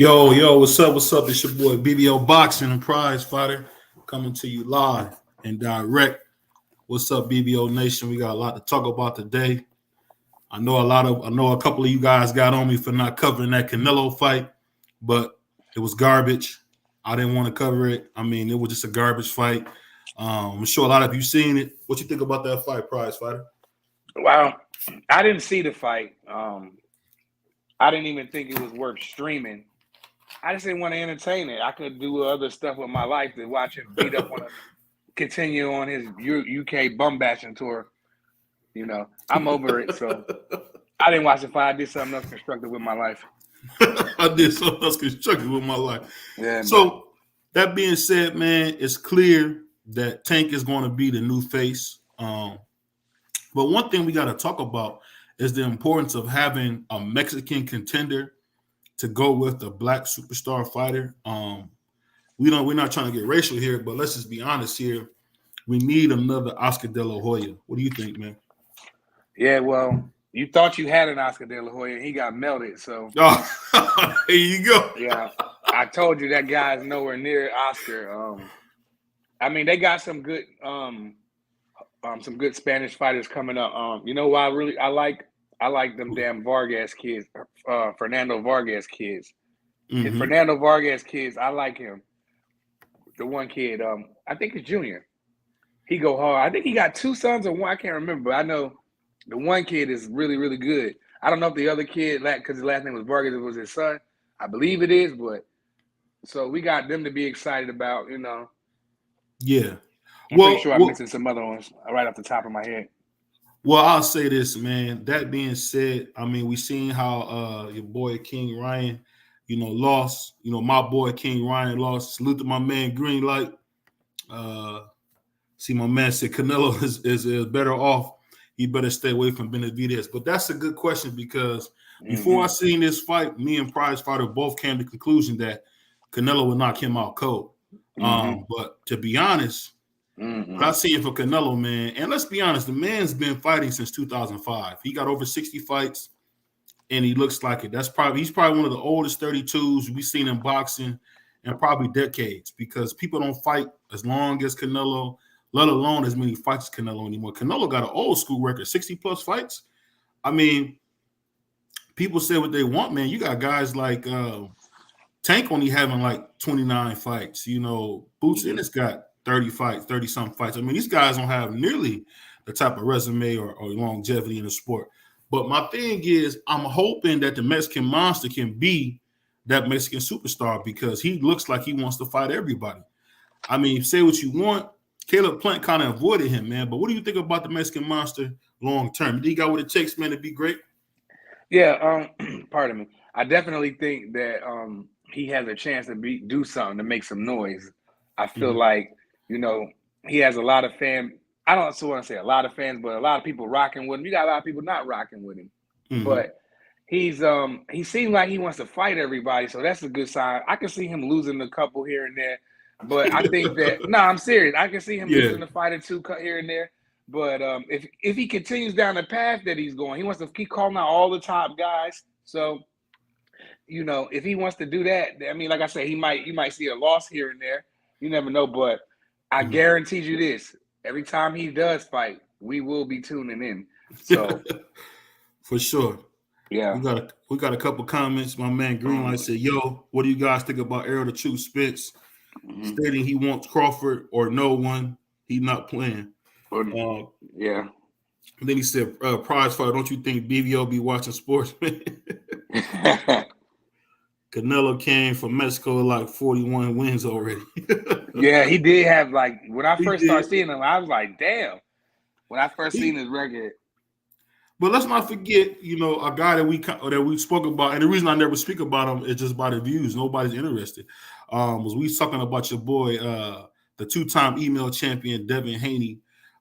Yo, what's up? What's up? It's your boy BBO Boxing and Prize Fighter coming to you live and direct. What's up, BBO Nation? We got a lot to talk about today. I know a couple of you guys got on me for not covering that Canelo fight, but it was garbage. I didn't want to cover it. I mean, it was just a garbage fight. I'm sure a lot of you seen it. What you think about that fight, Prize Fighter? Well, I didn't see the fight. I didn't even think it was worth streaming. I just didn't want to entertain it. I could do other stuff with my life than watch him beat up on continue on his UK bum bashing tour. You know, I'm over it. So I didn't watch the fight. I did something else constructive with my life. I did something else constructive with my life. Yeah. So that being said, man, it's clear that Tank is going to be the new face. But one thing we got to talk about is the importance of having a Mexican contender to go with a black superstar fighter. We're not trying to get racial here, but let's just be honest here. We need another Oscar De La Hoya. What do you think, man? Yeah, well, you thought you had an Oscar De La Hoya, and he got melted. So here you go. Yeah, I told you that guy's nowhere near Oscar. I mean, they got some good Spanish fighters coming up. You know why I like them damn Vargas kids, Fernando Vargas kids. Mm-hmm. Fernando Vargas kids, I like him. The one kid, I think it's Junior. He go hard. I think he got two sons or one. I can't remember. But I know the one kid is really, really good. I don't know if the other kid, because his last name was Vargas, it was his son. I believe it is, but so we got them to be excited about, you know. Yeah. I'm pretty sure I'm missing some other ones right off the top of my head. Well, I'll say this, man. That being said, I mean, we seen how your boy King Ryan, lost. My boy King Ryan lost. Salute to my man Greenlight. See, my man said Canelo is better off. He better stay away from Benavidez. But that's a good question because before I seen this fight, me and Prize Fighter both came to the conclusion that Canelo would knock him out cold. But to be honest, what I seen for Canelo, man, and let's be honest, the man's been fighting since 2005. He got over 60 fights, and he looks like it. He's probably one of the oldest 32s we've seen in boxing in probably decades because people don't fight as long as Canelo, let alone as many fights as Canelo anymore. Canelo got an old school record, 60-plus fights. I mean, people say what they want, man. You got guys like Tank only having like 29 fights. Boots Ennis got 30-something fights. I mean, these guys don't have nearly the type of resume or longevity in the sport. But my thing is, I'm hoping that the Mexican Monster can be that Mexican superstar because he looks like he wants to fight everybody. I mean, say what you want. Caleb Plant kind of avoided him, man. But what do you think about the Mexican Monster long term? Do you got what it takes, man, to be great? Yeah, pardon me. I definitely think that he has a chance to do something to make some noise. I feel like, he has a lot of fans. I don't want to say a lot of fans, but a lot of people rocking with him. You got a lot of people not rocking with him. But he seems like he wants to fight everybody, so that's a good sign. I can see him losing a couple here and there. But I think that I'm serious. I can see him losing a fight or two here and there. But if he continues down the path that he's going, he wants to keep calling out all the top guys. So, if he wants to do that, I mean, like I said, you might see a loss here and there. You never know. But I guarantee you this: every time he does fight, we will be tuning in. So, for sure. Yeah, we got a couple comments. My man Greenlight said, "Yo, what do you guys think about Errol the Truth Spence stating he wants Crawford or no one? He's not playing." Yeah. And then he said, "Prize fight. Don't you think BBO be watching sports, man?" Canelo came from Mexico with like 41 wins already. Yeah, he did have when I first started seeing him, I was like, "Damn!" When I first seen his record. But let's not forget, a guy that we spoke about, and the reason I never speak about him is just by the views. Nobody's interested. Was we talking about your boy, the two-time email champion Devin Haney?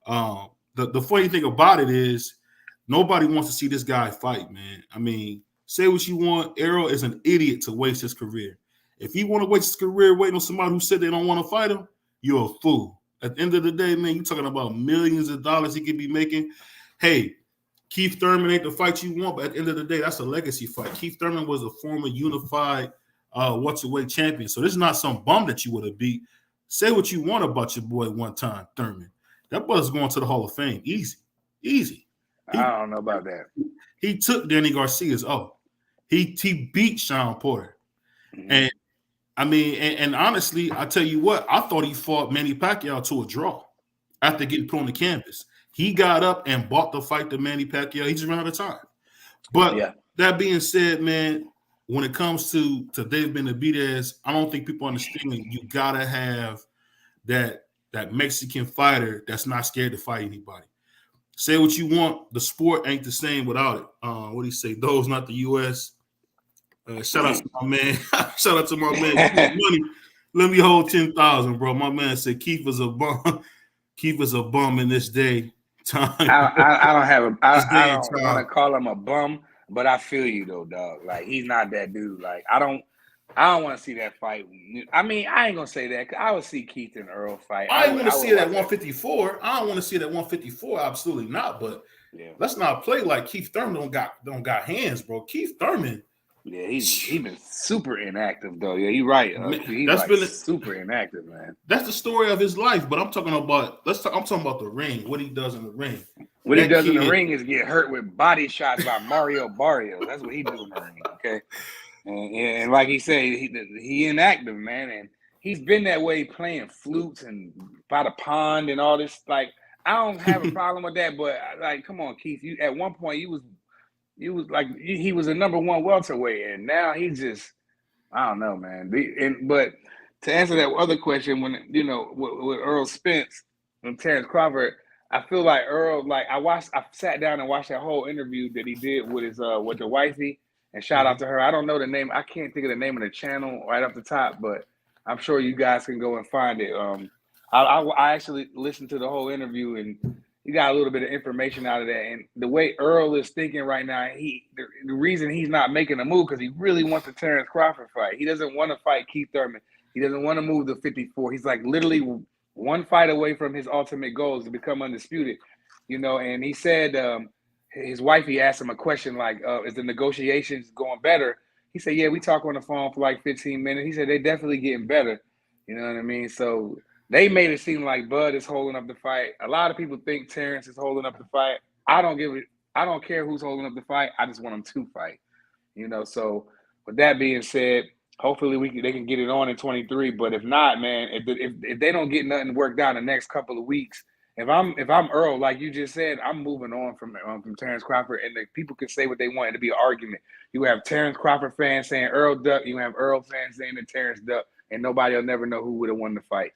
The funny thing about it is nobody wants to see this guy fight, man. I mean, say what you want. Errol is an idiot to waste his career. If you want to waste his career waiting on somebody who said they don't want to fight him, you're a fool. At the end of the day, man, you're talking about millions of dollars he could be making. Hey, Keith Thurman ain't the fight you want, but at the end of the day, that's a legacy fight. Keith Thurman was a former unified welterweight champion. So this is not some bum that you would have beat. Say what you want about your boy one time, Thurman. That brother's going to the Hall of Fame. Easy. I don't know about that. He took Danny Garcia's He beat Sean Porter. Mm-hmm. And I mean, and honestly, I tell you what, I thought he fought Manny Pacquiao to a draw after getting put on the canvas. He got up and bought the fight to Manny Pacquiao. He just ran out of time. But that being said, man, when it comes to Dave Benavidez, I don't think people understand you gotta have that Mexican fighter that's not scared to fight anybody. Say what you want, the sport ain't the same without it. What do you say? Those not the U.S. Shout out to my man. Shout out to my man. Money. Let me hold 10,000, bro. My man said Keith is a bum. Keith is a bum in this day time. I don't want to call him a bum, but I feel you though, dog. Like he's not that dude. Like I don't want to see that fight. I mean, I ain't gonna say that. I would see Keith and Earl fight. I ain't want to see it at 154. I don't want to see it at 154. Absolutely not. But let's not play like Keith Thurman don't got hands, bro. Keith Thurman. Yeah, he's been super inactive though. Yeah, you're right. He's super inactive, man. That's the story of his life. But I'm talking about I'm talking about the ring. What he does in the ring. What he does in the ring is get hurt with body shots by Mario Barrios. That's what he does in the ring. Okay. And like he said, he inactive, man, and he's been that way playing flutes and by the pond and all this. Like, I don't have a problem with that, but like, come on, Keith. You at one point you was like he was a number one welterweight, and now he's just I don't know, man. But to answer that other question, when with Earl Spence and Terrence Crawford, I feel like Earl. Like I sat down and watched that whole interview that he did with the wifey. And shout out to her. I don't know the name. I can't think of the name of the channel right off the top, but I'm sure you guys can go and find it. I actually listened to the whole interview, and you got a little bit of information out of that. And the way Earl is thinking right now, the reason he's not making a move because he really wants the Terrence Crawford fight. He doesn't want to fight Keith Thurman. He doesn't want to move to 54. He's like literally one fight away from his ultimate goals to become undisputed. And he said. His wifey asked him a question like, is the negotiations going better? He said, yeah, we talk on the phone for like 15 minutes. He said, they definitely getting better. You know what I mean? So they made it seem like Bud is holding up the fight. A lot of people think Terrence is holding up the fight. I don't care who's holding up the fight. I just want them to fight. So with that being said, hopefully they can get it on in 23. But if not, man, if they don't get nothing worked out in the next couple of weeks, if I'm Earl, like you just said, I'm moving on from Terrence Crawford, and the people can say what they want. It'll be an argument. You have Terrence Crawford fans saying Earl duck. You have Earl fans saying that Terrence duck, and nobody will never know who would have won the fight.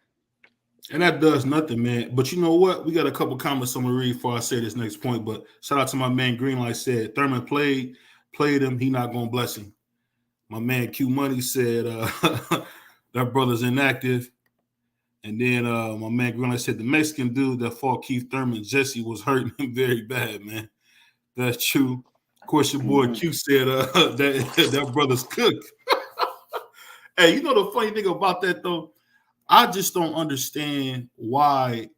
And that does nothing, man. But you know what? We got a couple comments I'm gonna read before I say this next point. But shout out to my man Greenlight said Thurman played him. He not gonna bless him. My man Q Money said that brother's inactive. And then my man Greenlight said the Mexican dude that fought Keith Thurman, Jesse, was hurting him very bad, man. That's true. Of course, your boy Q said that brother's cooked. Hey, you know the funny thing about that, though? I just don't understand why,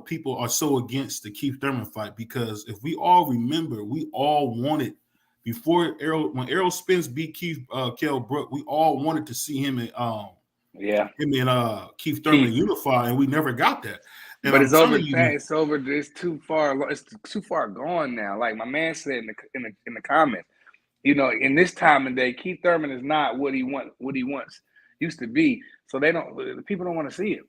people are so against the Keith Thurman fight. Because if we all remember, we all wanted, when Errol Spence beat Kell Brook, we all wanted to see him him and Keith Thurman unify, and we never got that. And but it's over. It's over. It's too far. It's too far gone now. Like my man said in the comments, in this time and day, Keith Thurman is not what he once used to be. So people don't want to see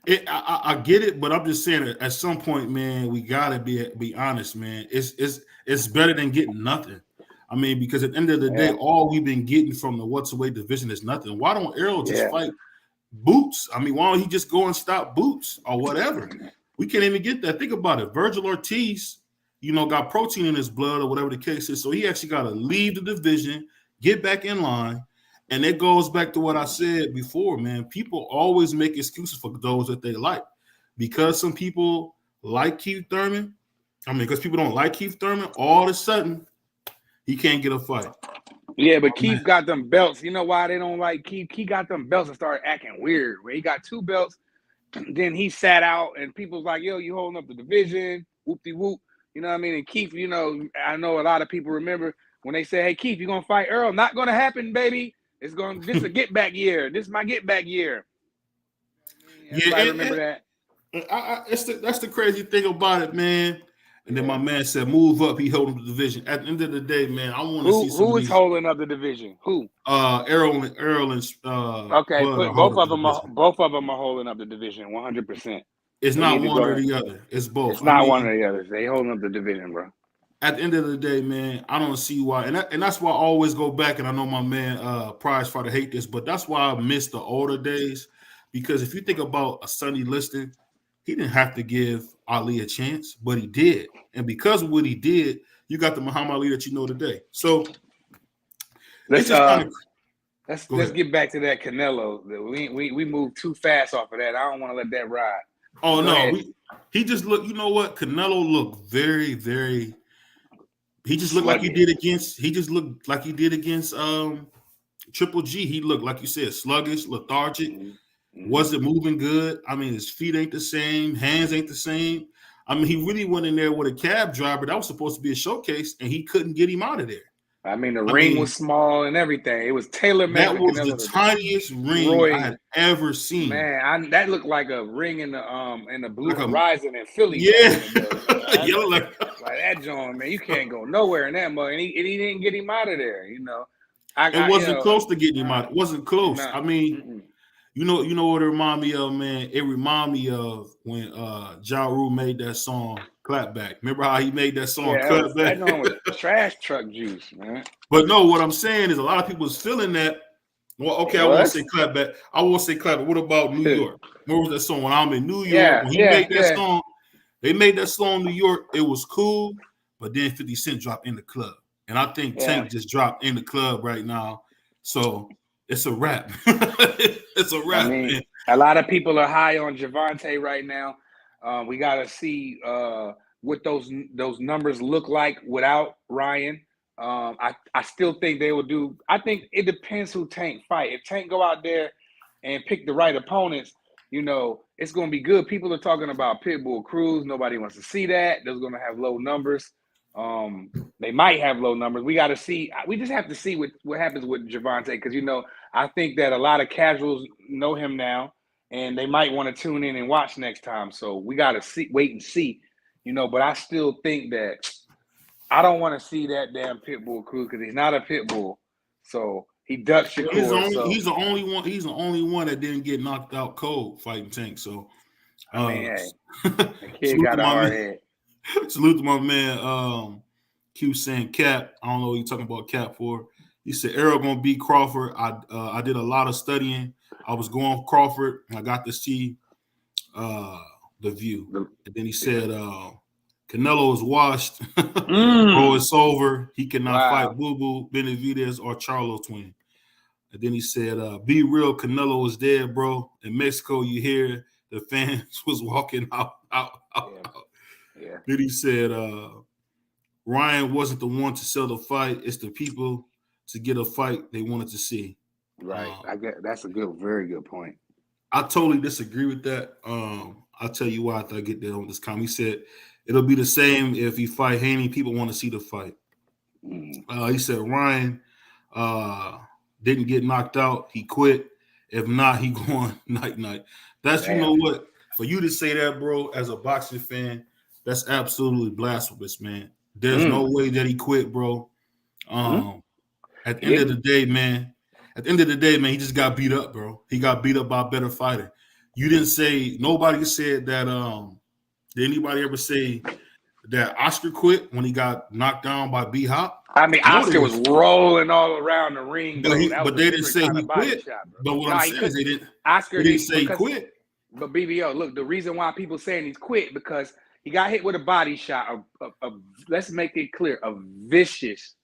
it. I get it, but I'm just saying that at some point, man, we gotta be honest, man. It's better than getting nothing. I mean, because at the end of the day, all we've been getting from the welterweight division is nothing. Why don't Errol just fight Boots? I mean, why don't he just go and stop Boots or whatever? We can't even get that. Think about it. Virgil Ortiz, got protein in his blood or whatever the case is. So he actually got to leave the division, get back in line. And it goes back to what I said before, man. People always make excuses for those that they like. Because some people like Keith Thurman, because people don't like Keith Thurman, all of a sudden, he can't get a fight. Yeah, but Keith got them belts. You know why they don't like Keith? He got them belts and started acting weird. Where he got 2 belts, then he sat out, and people's like, yo, you holding up the division, whoop-de-whoop. You know what I mean? And Keith, I know a lot of people remember when they say, hey, Keith, you going to fight Earl? Not going to happen, baby. It's going. This is a get back year. This is my get back year. I remember that. That's the crazy thing about it, man. And then my man said, "Move up." He holding the division. At the end of the day, man, I want to see who is holding up the division. Who? Errol and okay, both of them are holding up the division 100%. It's not one or the other. It's both. It's not one or the other. They holding up the division, bro. At the end of the day, man, I don't see why, and that's why I always go back. And I know my man Prize Fighter hate this, but that's why I miss the older days. Because if you think about a Sonny Liston, he didn't have to give Ali a chance, but he did. And because of what he did, you got the Muhammad Ali that you know today. So let's get back to that Canelo. We moved too fast off of that. I don't want to let that ride. Oh, no. He just looked, you know what? Canelo looked very, very – he just looked like he did against Triple G. He looked, like you said, sluggish, lethargic. Wasn't moving good. I mean, his feet ain't the same. Hands ain't the same. I mean, he really went in there with a cab driver. That was supposed to be a showcase, and he couldn't get him out of there. I mean, the ring was small and everything. It was tailor-made. That was the tiniest ring I had ever seen. Man, that looked like a ring in the Blue Horizon in Philly. Yeah. Like that joint, man. You can't go nowhere in that mug. And he didn't get him out of there, you know. It wasn't close to getting him out. It wasn't close. Nah. I mean, you know what it reminded me of, man? It reminded me of when Ja Rule made that song Clapback. Remember how he made that song Clapback? That song was trash truck juice, man. But no, what I'm saying is a lot of people was feeling that. Well, okay, I won't say Clapback. I won't say Clapback. What about New York? What was that song? When I'm in New York, when he made that song, they made that song in New York. It was cool, but then 50 Cent dropped in the club. And I think Tank just dropped in the club right now. So it's a wrap. It's a wrap. I mean, man. A lot of people are high on Gervonta right now. We got to see what those numbers look like without Ryan. I still think they will do. I think it depends who Tank fight. If Tank go out there and pick the right opponents, you know, it's going to be good. People are talking about Pitbull Cruz. Nobody wants to see that. They're going to have low numbers. They might have low numbers. We got to see. We just have to see what happens with Gervonta because, you know, I think that a lot of casuals know him now, and they might want to tune in and watch next time. So we got to wait and see, you know. But I still think that I don't want to see that damn Pitbull Cruz because he's not a Pitbull. So he ducks Shakur. He's the only one. He's the only one that didn't get knocked out cold fighting Tank. So I mean, hey, the kid got a hard head. Salute to my man Q saying Cap. I don't know what you're talking about Cap for. He said Errol gonna beat Crawford. I did a lot of studying. I was going Crawford and I got to see the view. And then he said Canelo is washed. Bro, it's over. He cannot fight Boo Boo, Benavidez, or Charlo Twin. And then he said, be real, Canelo is dead, bro. In Mexico, you hear the fans was walking out. Yeah. Then he said, Ryan wasn't the one to sell the fight. It's the people to get a fight they wanted to see. Right. I get that's a very good point. I totally disagree with that. I'll tell you why I get that on this comment. He said it'll be the same if he fight Haney. People want to see the fight. He said Ryan didn't get knocked out. He quit. If not, he going night. That's You know what? For you to say that, bro, as a boxing fan, that's absolutely blasphemous, man. There's no way that he quit, bro. At the end of the day, man, he just got beat up, bro. He got beat up by a better fighter. You didn't say, nobody said that, did anybody ever say that Oscar quit when he got knocked down by B-Hop? I mean, Oscar was rolling all around the ring. But they didn't say he quit. But what I'm saying is they didn't say he quit. But BBO, look, the reason why people saying he's quit because he got hit with a body shot. Let's make it clear, a vicious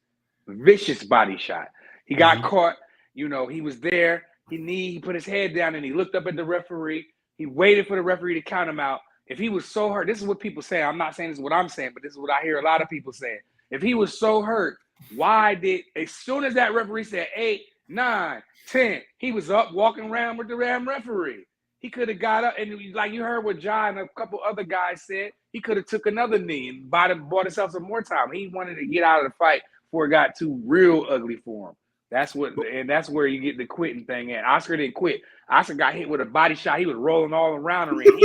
body shot. He got caught. You know, he was there. He put his head down and he looked up at the referee. He waited for the referee to count him out. If he was so hurt, this is what people say. I'm not saying this is what I'm saying, but this is what I hear a lot of people saying. If he was so hurt, as soon as that referee said 8, 9, 10, he was up walking around with the damn referee. He could have got up, and like you heard what John and a couple other guys said, he could have took another knee and bought himself some more time. He wanted to get out of the fight before it got too real ugly for him. That's where you get the quitting thing at. Oscar didn't quit. Oscar got hit with a body shot. He was rolling all around the ring.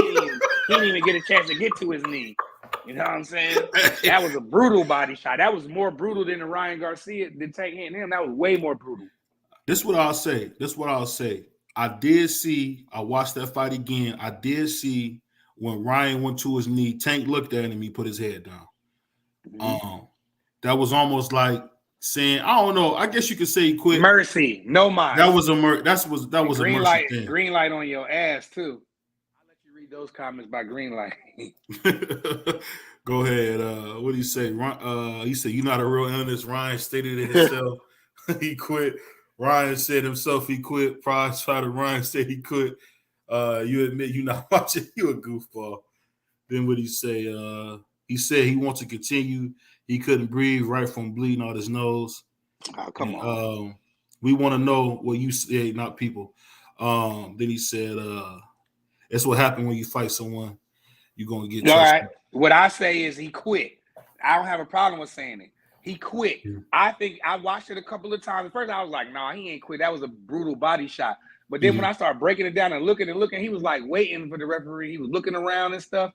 He didn't even get a chance to get to his knee. You know what I'm saying? That was a brutal body shot. That was more brutal than the Ryan Garcia than Tank hitting him. That was way more brutal. This is what I'll say. I watched that fight again. I did see when Ryan went to his knee, Tank looked at him, he put his head down. Mm-hmm. That was almost like saying, I don't know. I guess you could say he quit. Mercy, no mind. That was a mercy thing. Green light on your ass too. I'll let you read those comments by green light. Go ahead. What do you say? He said, "You're not a real analyst." Ryan stated it himself. He quit. Ryan said himself he quit. Prize fighter Ryan said he quit. You admit you're not watching. You a goofball. Then what he say? He said he wants to continue. He couldn't breathe right from bleeding out his nose. Oh, come on. We want to know what you say, not people. Then he said, that's what happened when you fight someone. You're going to get all right. What I say is he quit. I don't have a problem with saying it. He quit. Yeah. I think I watched it a couple of times. At first, I was like, nah, he ain't quit. That was a brutal body shot. But then when I started breaking it down and looking, he was like waiting for the referee. He was looking around and stuff.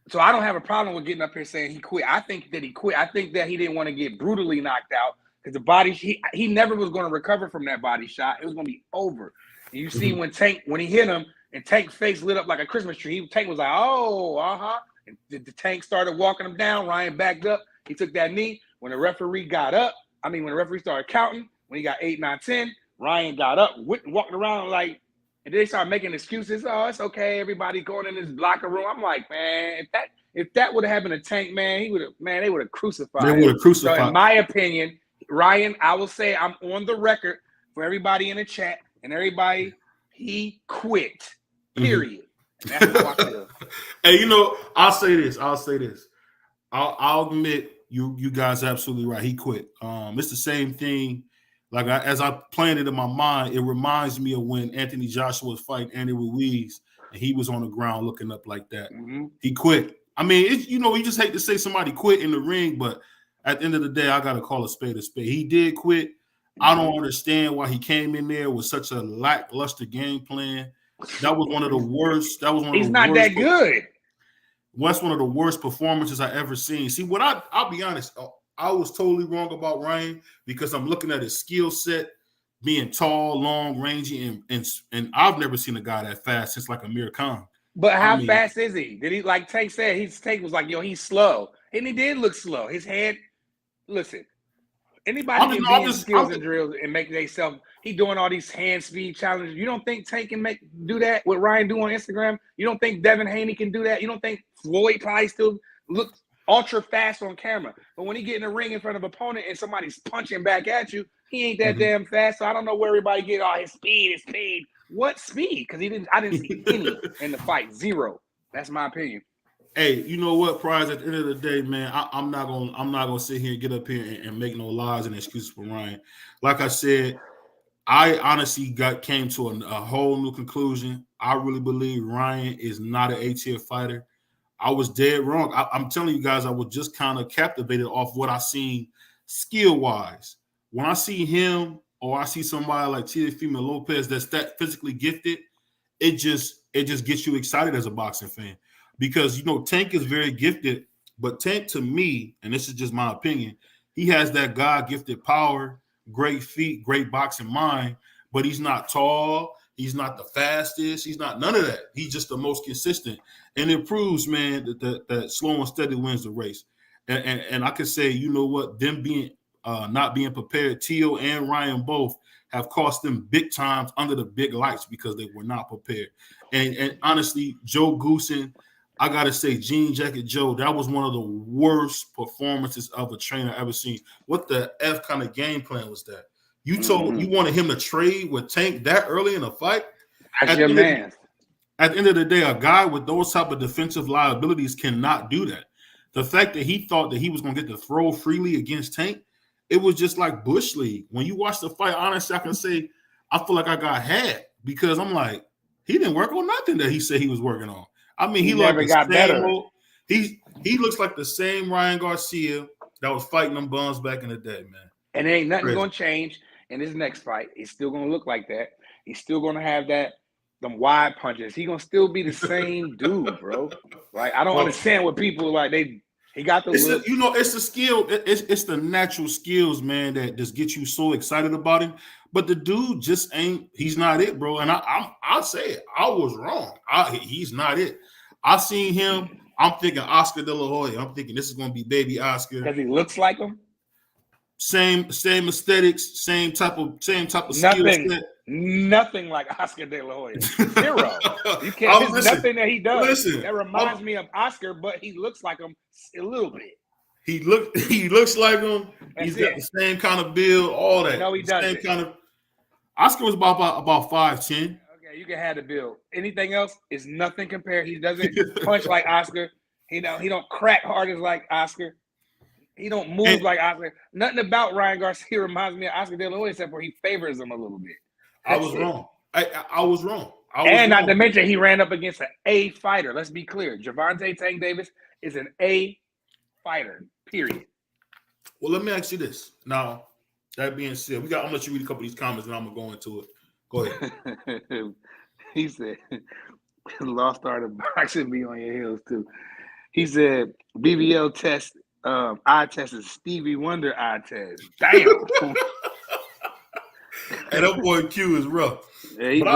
So I don't have a problem with getting up here saying he quit. I think that he quit. I think that he didn't want to get brutally knocked out because the body, he never was going to recover from that body shot. It was going to be over. And you see when he hit him and Tank's face lit up like a Christmas tree, Tank was like, oh, uh-huh. And the Tank started walking him down. Ryan backed up. He took that knee. When the referee started counting, when he got 8, 9, 10, Ryan got up, walking around like, and they started making excuses. Oh, it's okay. Everybody going in this locker room. I'm like, man, if that would have happened to Tank, man, they would have crucified him. They would have crucified. So in my opinion, Ryan, I will say I'm on the record for everybody in the chat and everybody, he quit. Period. That's what I feel. Hey, I'll say this. I'll admit you guys are absolutely right. He quit. It's the same thing. Like as I planned it in my mind, it reminds me of when Anthony Joshua was fighting Andy Ruiz and he was on the ground looking up like that. Mm-hmm. He quit. I mean, you just hate to say somebody quit in the ring, but at the end of the day, I got to call a spade a spade. He did quit. Mm-hmm. I don't understand why he came in there with such a lackluster game plan. That was one of the worst. He's not that good. That's one of the worst performances I ever seen. See, I'll be honest, I was totally wrong about Ryan because I'm looking at his skill set, being tall, long, rangy, and I've never seen a guy that fast since like Amir Khan. But how fast is he? Did he, like Tank said, Tank was like, he's slow. And he did look slow. His head, listen, anybody can be in skills and drills and make themselves, he doing all these hand speed challenges. You don't think Tank can do that, what Ryan do on Instagram? You don't think Devin Haney can do that? You don't think Floyd probably still looks ultra fast on camera? But when he get in the ring in front of an opponent and somebody's punching back at you, he ain't that damn fast. So I don't know where everybody get all his speed. What speed? Because I didn't see any in the fight. Zero. That's my opinion. Hey, you know what, Prize? At the end of the day, man, I'm not gonna sit here and get up here and make no lies and excuses for Ryan. Like I said, I honestly came to a whole new conclusion. I really believe Ryan is not an A-tier fighter. I was dead wrong. I'm telling you guys, I was just kind of captivated off what I seen skill-wise. When I see him or I see somebody like Teofimo Lopez that's that physically gifted, it just gets you excited as a boxing fan. Because, Tank is very gifted, but Tank, to me, and this is just my opinion, he has that God-gifted power, great feet, great boxing mind, but he's not tall. He's not the fastest. He's not none of that. He's just the most consistent. And it proves, man, that slow and steady wins the race. And I could say, you know what, them being not being prepared, Teo and Ryan both have cost them big times under the big lights because they were not prepared. And honestly, Joe Goosen, I got to say, Jean Jacket Joe, that was one of the worst performances of a trainer I've ever seen. What the F kind of game plan was that? You you wanted him to trade with Tank that early in a fight? That's your man. At the end of the day, a guy with those type of defensive liabilities cannot do that. The fact that he thought that he was going to get to throw freely against Tank, it was just like Bush League. When you watch the fight, honestly, I can say I feel like I got had because I'm like, he didn't work on nothing that he said he was working on. I mean, he never got better. He looks like the same Ryan Garcia that was fighting them bums back in the day, man. And there ain't nothing going to change. in his next fight, he's still gonna look like that. He's still gonna have them wide punches. He gonna still be the same dude, bro. Like I don't understand what people like. He got the look. It's the skill. It's the natural skills, man, that just get you so excited about him. But the dude just ain't. He's not it, bro. And I'll say it. I was wrong. He's not it. I seen him. I'm thinking Oscar De La Hoya. I'm thinking this is gonna be baby Oscar because he looks like him. Same aesthetics, same type of skill set. Nothing like Oscar De La Hoya. Zero. You can't. There's nothing that he does that reminds me of Oscar, but he looks like him a little bit. He looks like him. He's got the same kind of build, all that. No, he doesn't. Same kind of. Oscar was about 5'10". Okay, you can have the build. Anything else is nothing compared. He doesn't punch like Oscar. He don't crack hard as like Oscar. He don't move like Oscar. Nothing about Ryan Garcia reminds me of Oscar De La Hoya except for he favors him a little bit. I was wrong. I was wrong. Not to mention he ran up against an A fighter. Let's be clear. Gervonta Tank Davis is an A fighter, period. Well, let me ask you this. Now, that being said, I'm gonna let you read a couple of these comments and I'm gonna go into it. Go ahead. He said, lost art of boxing be on your heels too. He said, BBL test, eye test is Stevie Wonder eye test. Damn. And that boy Q is rough. Yeah, but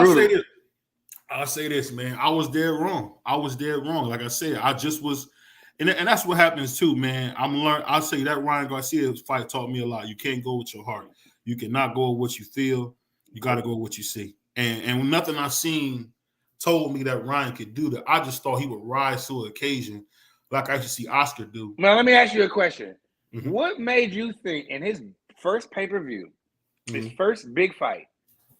I'll say this, man. I was dead wrong. Like I said, I just was, and that's what happens too, man. I'll say that Ryan Garcia fight taught me a lot. You can't go with your heart. You cannot go with what you feel. You got to go with what you see. And nothing I seen told me that Ryan could do that. I just thought he would rise to an occasion like I should see Oscar do. Now, let me ask you a question. Mm-hmm. What made you think in his first pay-per-view, his first big fight,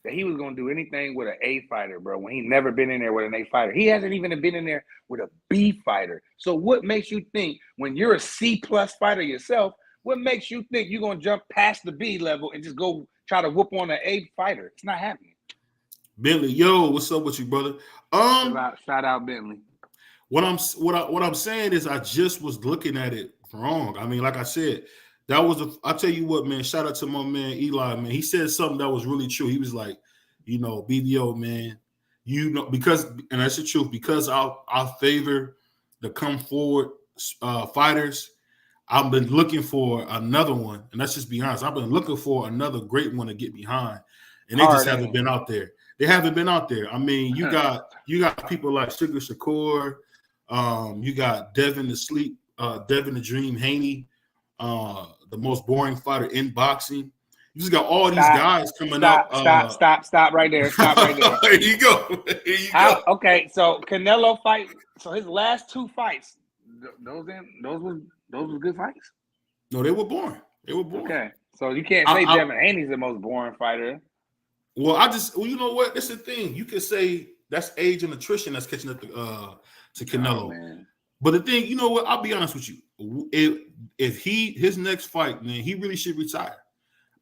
that he was going to do anything with an A fighter, bro, when he never been in there with an A fighter? He hasn't even been in there with a B fighter. So what makes you think when you're a C-plus fighter yourself, what makes you think you're going to jump past the B level and just go try to whoop on an A fighter? It's not happening. Bentley, yo, what's up with you, brother? Shout out Bentley. What I'm saying is I just was looking at it wrong. I mean, like I said, that was I'll tell you what, man, shout out to my man Eli, man. He said something that was really true. He was like, BBO, man, because, and that's the truth, because I favor the come forward fighters. I've been looking for another one, and let's just be honest. I've been looking for another great one to get behind, and they just haven't been out there. They haven't been out there. I mean, you got people like Sugar Shakur, you got Devin the Dream Haney, the most boring fighter in boxing. You just got all these guys coming up. Stop right there. Stop right there. There you go. Okay, so Canelo fight. So his last two fights, those were good fights. No, they were boring. Okay, so you can't say Devin Haney's the most boring fighter. Well, you know what? That's the thing. You can say that's age and attrition that's catching up to Canelo. Oh, but the thing, you know what? I'll be honest with you. If his next fight, man, he really should retire.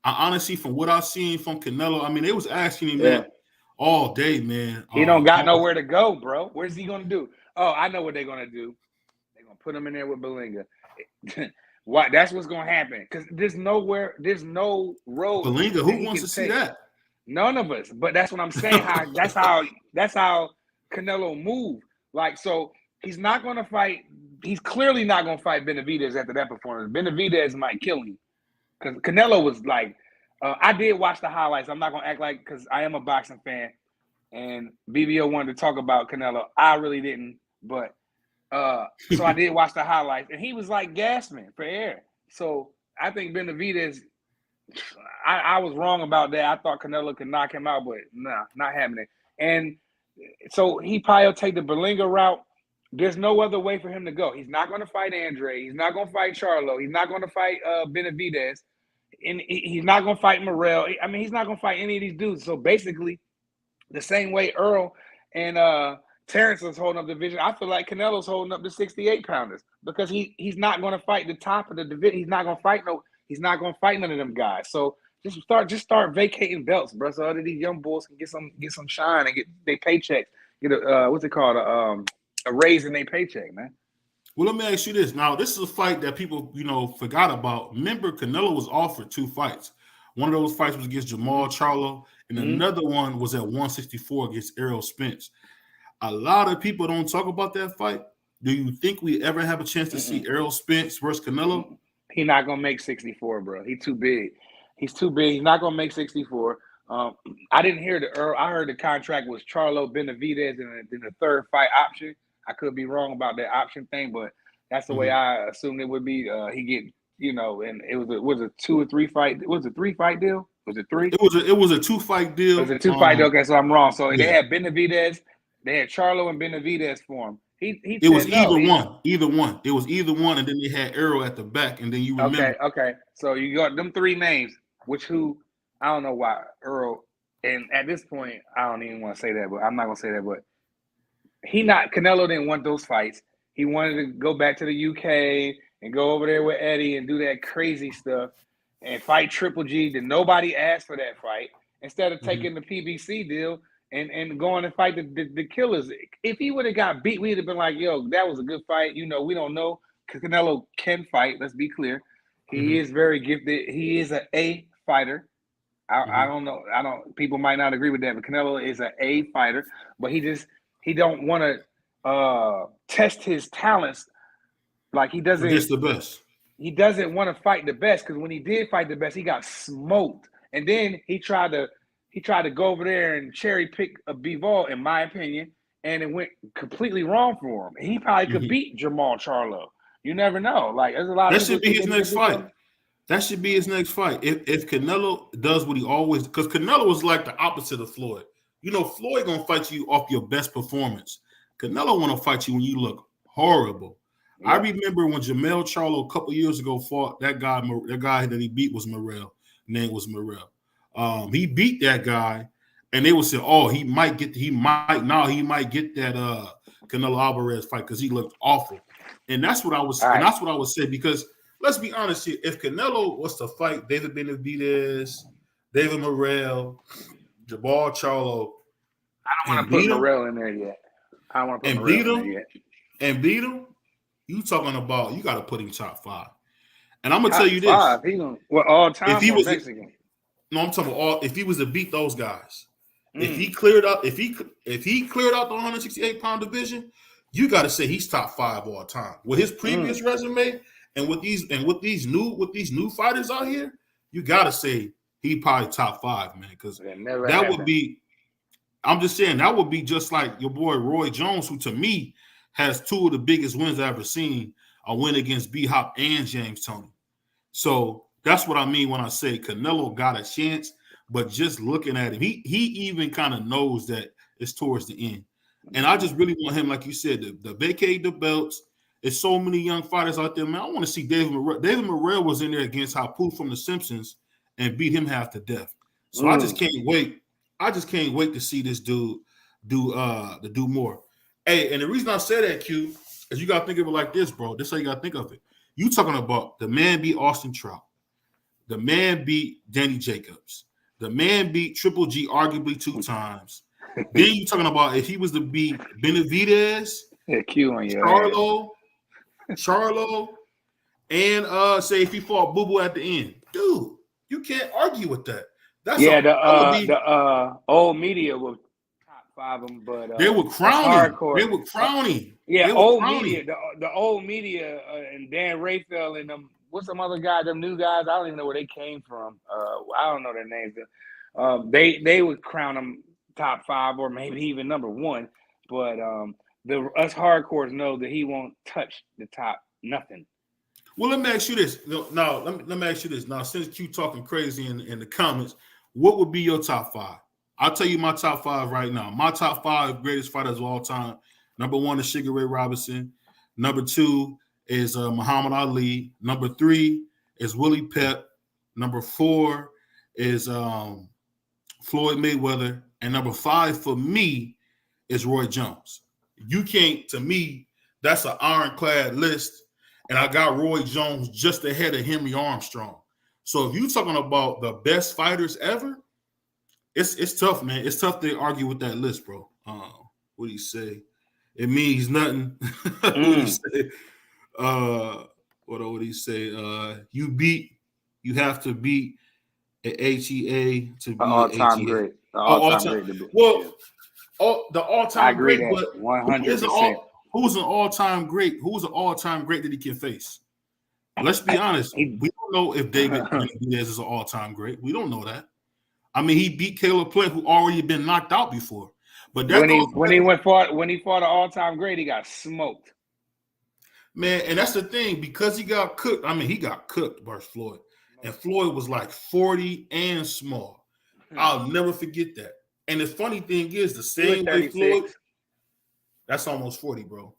I honestly, from what I've seen from Canelo, I mean, they was asking him that all day, man. He don't got nowhere to go, bro. Where's he gonna do? Oh, I know what they're gonna do. They're gonna put him in there with Belinga. What? That's what's gonna happen. Because there's no road. Belinga, who wants to see that? None of us. But that's what I'm saying. That's how Canelo moved. Like, so he's not gonna fight. He's clearly not gonna fight Benavidez after that performance. Benavidez might kill him. Because Canelo was like, I did watch the highlights. I'm not gonna act like, because I am a boxing fan, and BBO wanted to talk about Canelo. I really didn't, but so I did watch the highlights, and he was like gasping for air. So I think Benavidez, I was wrong about that. I thought Canelo could knock him out, but nah, not happening. And so he probably will take the Belinga route. There's no other way for him to go. He's not going to fight Andre. He's not going to fight Charlo. He's not going to fight Benavidez. And he's not going to fight Morrell. I mean, he's not going to fight any of these dudes. So basically, the same way Earl and Terrence was holding up the division, I feel like Canelo's holding up the 68-pounders because he's not going to fight the top of the division. He's not going to fight none of them guys. So just start vacating belts, bro. So other these young boys can get some shine and get their paychecks. Get a what's it called? A raise in their paycheck, man. Well, let me ask you this. Now, this is a fight that people, forgot about. Remember, Canelo was offered 2 fights. One of those fights was against Jamal Charlo, and another one was at 164 against Errol Spence. A lot of people don't talk about that fight. Do you think we ever have a chance to see Errol Spence versus Canelo? He's not gonna make 64, bro. He's too big. He's too big. He's not gonna make 64. I didn't hear I heard the contract was Charlo, Benavidez, and then the third fight option. I could be wrong about that option thing, but that's the way I assumed it would be. He get, and it was a 2 or 3 fight. It was a 3 fight deal. Was it 3? It was a 2 fight deal. It was a 2 fight deal. Okay, so I'm wrong. So they had Benavidez. They had Charlo and Benavidez for him. It was either one. It was either one, and then they had Errol at the back, and then you remember. Okay. So you got them 3 names, I don't know why Earl, and at this point, I don't even want to say that, but I'm not gonna say that. But Canelo didn't want those fights. He wanted to go back to the UK and go over there with Eddie and do that crazy stuff and fight Triple G. Then nobody asked for that fight. Instead of taking the PBC deal and going and fight the killers. If he would have got beat, we'd have been like, yo, that was a good fight. We don't know, because Canelo can fight. Let's be clear. He is very gifted. He is an A fighter. I don't know. People might not agree with that, but Canelo is an A fighter. But he don't want to test his talents like he doesn't. Against the best. He doesn't want to fight the best, because when he did fight the best, he got smoked. And then he tried to go over there and cherry pick a Bivol, in my opinion, and it went completely wrong for him. He probably could beat Jamal Charlo. You never know. Like, there's a lot. That should be his next fight. That should be his next fight. If Canelo does what he always, because Canelo was like the opposite of Floyd. Floyd gonna fight you off your best performance. Canelo want to fight you when you look horrible. Yeah. I remember when Jamal Charlo a couple years ago fought that guy that he beat was Morrell. Name was Morrell. He beat that guy, and they would say, "Oh, he might get that Canelo Alvarez fight because he looked awful." And that's what I was, and that's what I would say, because let's be honest here. If Canelo was to fight David Benavidez, David Morrell, Jamal Charlo, I don't want to put Morrell in there yet. I don't want to put Morrell in there yet. And beat him, you talking about you got to put him top 5. And I'm gonna tell you this: all time. If he was Mexican. No, I'm talking about if he was to beat those guys. If he cleared out, if he cleared out the 168-pound division, you got to say he's top 5 all time. With his previous resume and with these new fighters out here, you got to say he probably top 5, man. Because that would be. I'm just saying that would be just like your boy Roy Jones, who to me has 2 of the biggest wins I've ever seen. A win against B-Hop and James Toney. So that's what I mean when I say Canelo got a chance, but just looking at him, he even kind of knows that it's towards the end. And I just really want him, like you said, to vacate the belts. There's so many young fighters out there, man. I want to see David Morrell. David Morrell was in there against Hapu from The Simpsons and beat him half to death. So I just can't wait. I just can't wait to see this dude do more. Hey, and the reason I say that, Q, is you got to think of it like this, bro. This is how you got to think of it. You talking about the man beat Austin Trout. The man beat Danny Jacobs. The man beat Triple G arguably 2 times. Then you talking about if he was to beat Benavidez, Charlo, and say if he fought Boo Boo at the end. Dude, you can't argue with that. That's the old media will top 5 them, but they were crowning. Yeah, old media, the old media, and Dan Raphael and them. What's some other guy? Them new guys. I don't even know where they came from. I don't know their names. They would crown them top 5 or maybe even number 1. But us hardcores know that he won't touch the top nothing. Well, let me ask you this. Now, let me ask you this. Now, since Q talking crazy in the comments, what would be your top 5? I'll tell you my top 5 right now. My top 5 greatest fighters of all time. Number 1 is Sugar Ray Robinson. Number 2 is Muhammad Ali. Number 3 is Willie Pep. Number 4 is Floyd Mayweather. And number 5 for me is Roy Jones. You can't, to me, that's an ironclad list. And I got Roy Jones just ahead of Henry Armstrong. So if you're talking about the best fighters ever, it's tough, man. It's tough to argue with that list, bro. What do you say? It means nothing. What do you say? What do you say? You have to beat HEA to An be an all-time HEA. great. An Oh, all all-time time. great debate. Well, Yeah. the I all-time agree great, that but $100. who's an all-time great? Who's an all-time great that he can face? Let's be honest. He, We don't know if David Benavidez is an all-time great. We don't know that. I mean, he beat Caleb Plant, who already been knocked out before. But that when he fought an all-time great, he got smoked. Man, and that's the thing, because he got cooked. I mean, he got cooked versus Floyd. And Floyd was like 40 and small. I'll never forget that. And the funny thing is, the same way Floyd, that's almost 40, bro.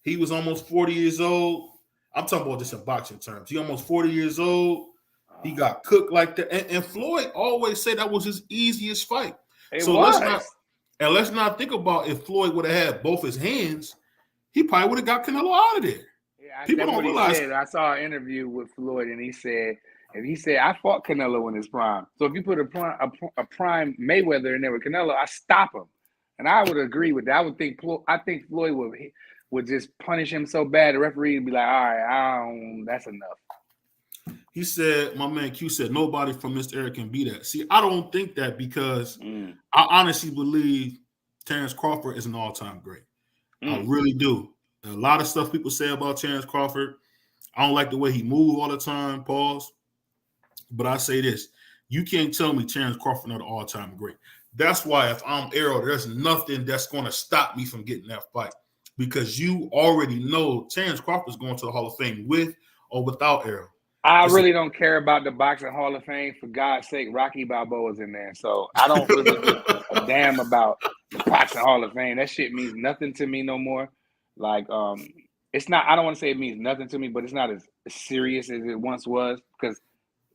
He was almost 40 years old. I'm talking about this in boxing terms. He almost 40 years old. He got cooked like that. And Floyd always said that was his easiest fight. Let's not think about if Floyd would have had both his hands, he probably would have got Canelo out of there. Yeah, People don't realize. I saw an interview with Floyd, and he said I fought Canelo in his prime. So if you put a prime Mayweather in there with Canelo, I stop him. And I would agree with that. I think Floyd would just punish him so bad, the referee would be like, all right, that's enough. He said, my man Q said, nobody from Mr. Eric can be that. See, I don't think that, because I honestly believe Terrence Crawford is an all-time great. I really do. A lot of stuff people say about Terrence Crawford, I don't like the way he moves all the time, pause. But I say this, you can't tell me Terrence Crawford not an all-time great. That's why if I'm Errol, there's nothing that's going to stop me from getting that fight, because you already know Terrence Crawford's going to the Hall of Fame with or without Errol. I really don't care about the Boxing Hall of Fame. For God's sake, Rocky Balboa's in there. So I don't really give a damn about the Boxing Hall of Fame. That shit means nothing to me no more. Like, it's not, I don't want to say it means nothing to me, but it's not as serious as it once was, because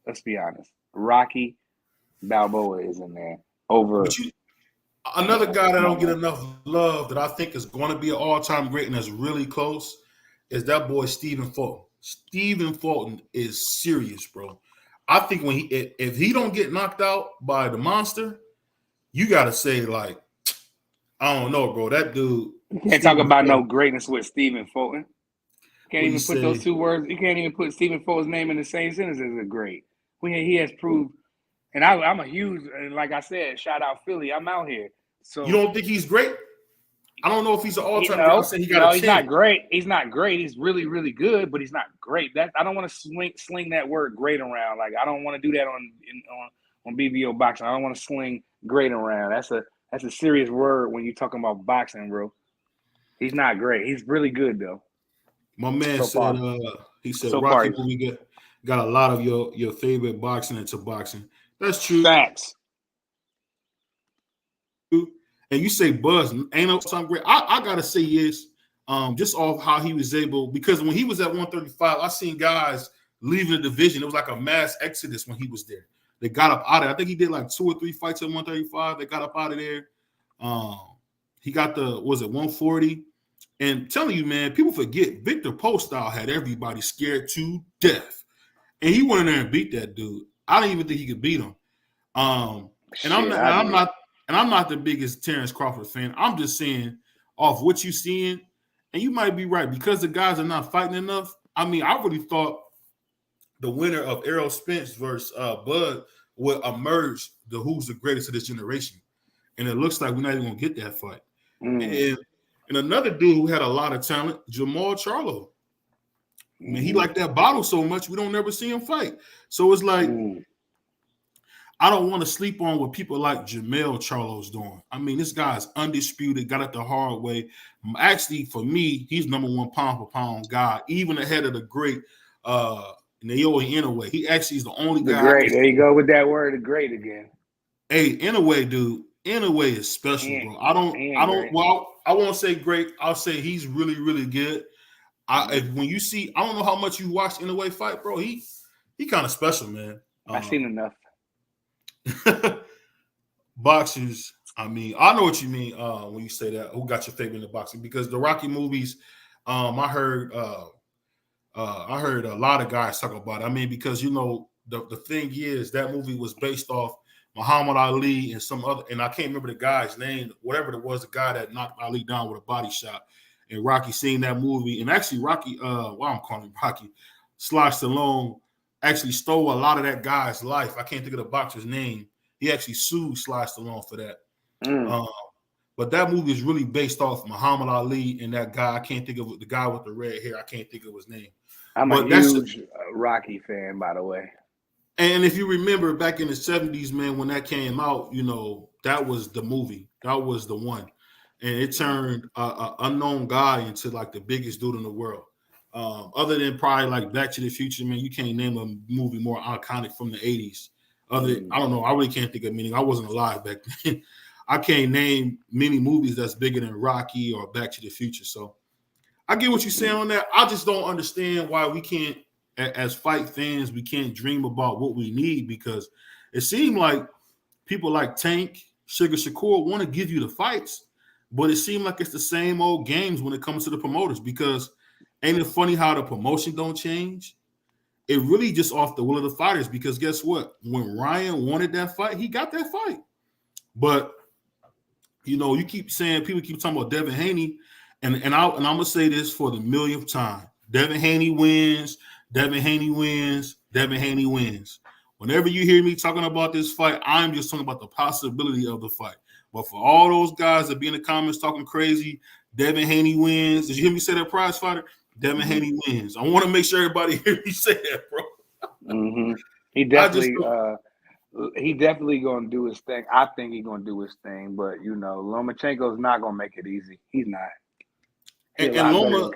let's be honest, Rocky Balboa is in there over. Another guy that don't get enough love that I think is going to be an all-time great and that's really close is that boy Stephen Fulton. Stephen Fulton is serious, bro. I think if he don't get knocked out by the monster, you got to say, like, I don't know, bro. That dude. You can't talk about no greatness with Stephen Fulton. Can't even put those two words. You can't even put Stephen Fulton's name in the same sentence as a great. He has proved, and I'm a huge, like I said, shout out Philly. I'm out here. So you don't think he's great? I don't know if he's an all-time great. I'm saying he's not great. He's not great. He's really, really good, but he's not great. I don't want to sling that word great around. Like, I don't want to do that on BBO boxing. I don't want to sling great around. That's a serious word when you're talking about boxing, bro. He's not great. He's really good though. My man said Rocky movie got a lot of your favorite boxing into boxing. That's true. Facts. And you say Buzz ain't no something great. I gotta say yes. Just off how he was able, because when he was at 135, I seen guys leaving the division. It was like a mass exodus when he was there. They got up out of it. I think he did like 2 or 3 fights at 135. They got up out of there. He got 140. And telling you, man, people forget Victor Postol had everybody scared to death. And he went in there and beat that dude. I didn't even think he could beat him. I'm not the biggest Terrence Crawford fan. I'm just saying off what you're seeing, and you might be right, because the guys are not fighting enough. I mean, I really thought the winner of Errol Spence versus Bud would emerge who's the greatest of this generation. And it looks like we're not even going to get that fight. And another dude who had a lot of talent, Jamal Charlo. I mean, he liked that bottle so much, we don't never see him fight. So it's like, I don't want to sleep on what people like Jamel Charlo's doing. I mean, this guy's undisputed, got it the hard way. Actually, for me, he's number 1 pound for pound guy, even ahead of the great Naoya Inoue. He actually is the only guy. Great. There you go with that word, the great again. Hey, Inoue, dude. Inoue is special, bro. I won't say great. I'll say he's really, really good. When you see, I don't know how much you watched Inoue fight, bro. He kind of special, man. I've seen enough. Boxers, I mean, I know what you mean when you say that. Who got your favorite in the boxing? Because the Rocky movies, I heard a lot of guys talk about it. I mean, because the thing is that movie was based off Muhammad Ali and some other, and I can't remember the guy's name, whatever it was, the guy that knocked Ali down with a body shot. And Rocky seen that movie, and actually Rocky, I'm calling him Rocky, Sly Stallone actually stole a lot of that guy's life. I can't think of the boxer's name. He actually sued Sly Stallone for that. But that movie is really based off Muhammad Ali and that guy. I can't think of the guy with the red hair. I can't think of his name. I'm a huge Rocky fan, by the way. And if you remember back in the 70s, man, when that came out, you know, that was the movie. That was the one. And it turned an unknown guy into like the biggest dude in the world. Other than probably like Back to the Future, man, you can't name a movie more iconic from the 80s. I don't know. I really can't think of many. I wasn't alive back then. I can't name many movies that's bigger than Rocky or Back to the Future. So I get what you're saying on that. I just don't understand why we can't, as fight fans, we can't dream about what we need, because it seemed like people like Tank, Sugar Shakur want to give you the fights, but it seemed like it's the same old games when it comes to the promoters, because ain't it funny how the promotion don't change? It really just off the will of the fighters, because guess what? When Ryan wanted that fight, he got that fight. But you know, you keep saying, people keep talking about Devin Haney, and I'm gonna say this for the millionth time: Devin Haney wins. Devin Haney wins. Devin Haney wins. Whenever you hear me talking about this fight, I'm just talking about the possibility of the fight. But for all those guys that be in the comments talking crazy, Devin Haney wins. Did you hear me say that, prize fighter? Devin Haney wins. I want to make sure everybody hear me say that, bro. He definitely gonna do his thing. I think he's gonna do his thing, but you know, Lomachenko's not gonna make it easy. He's not. And Loma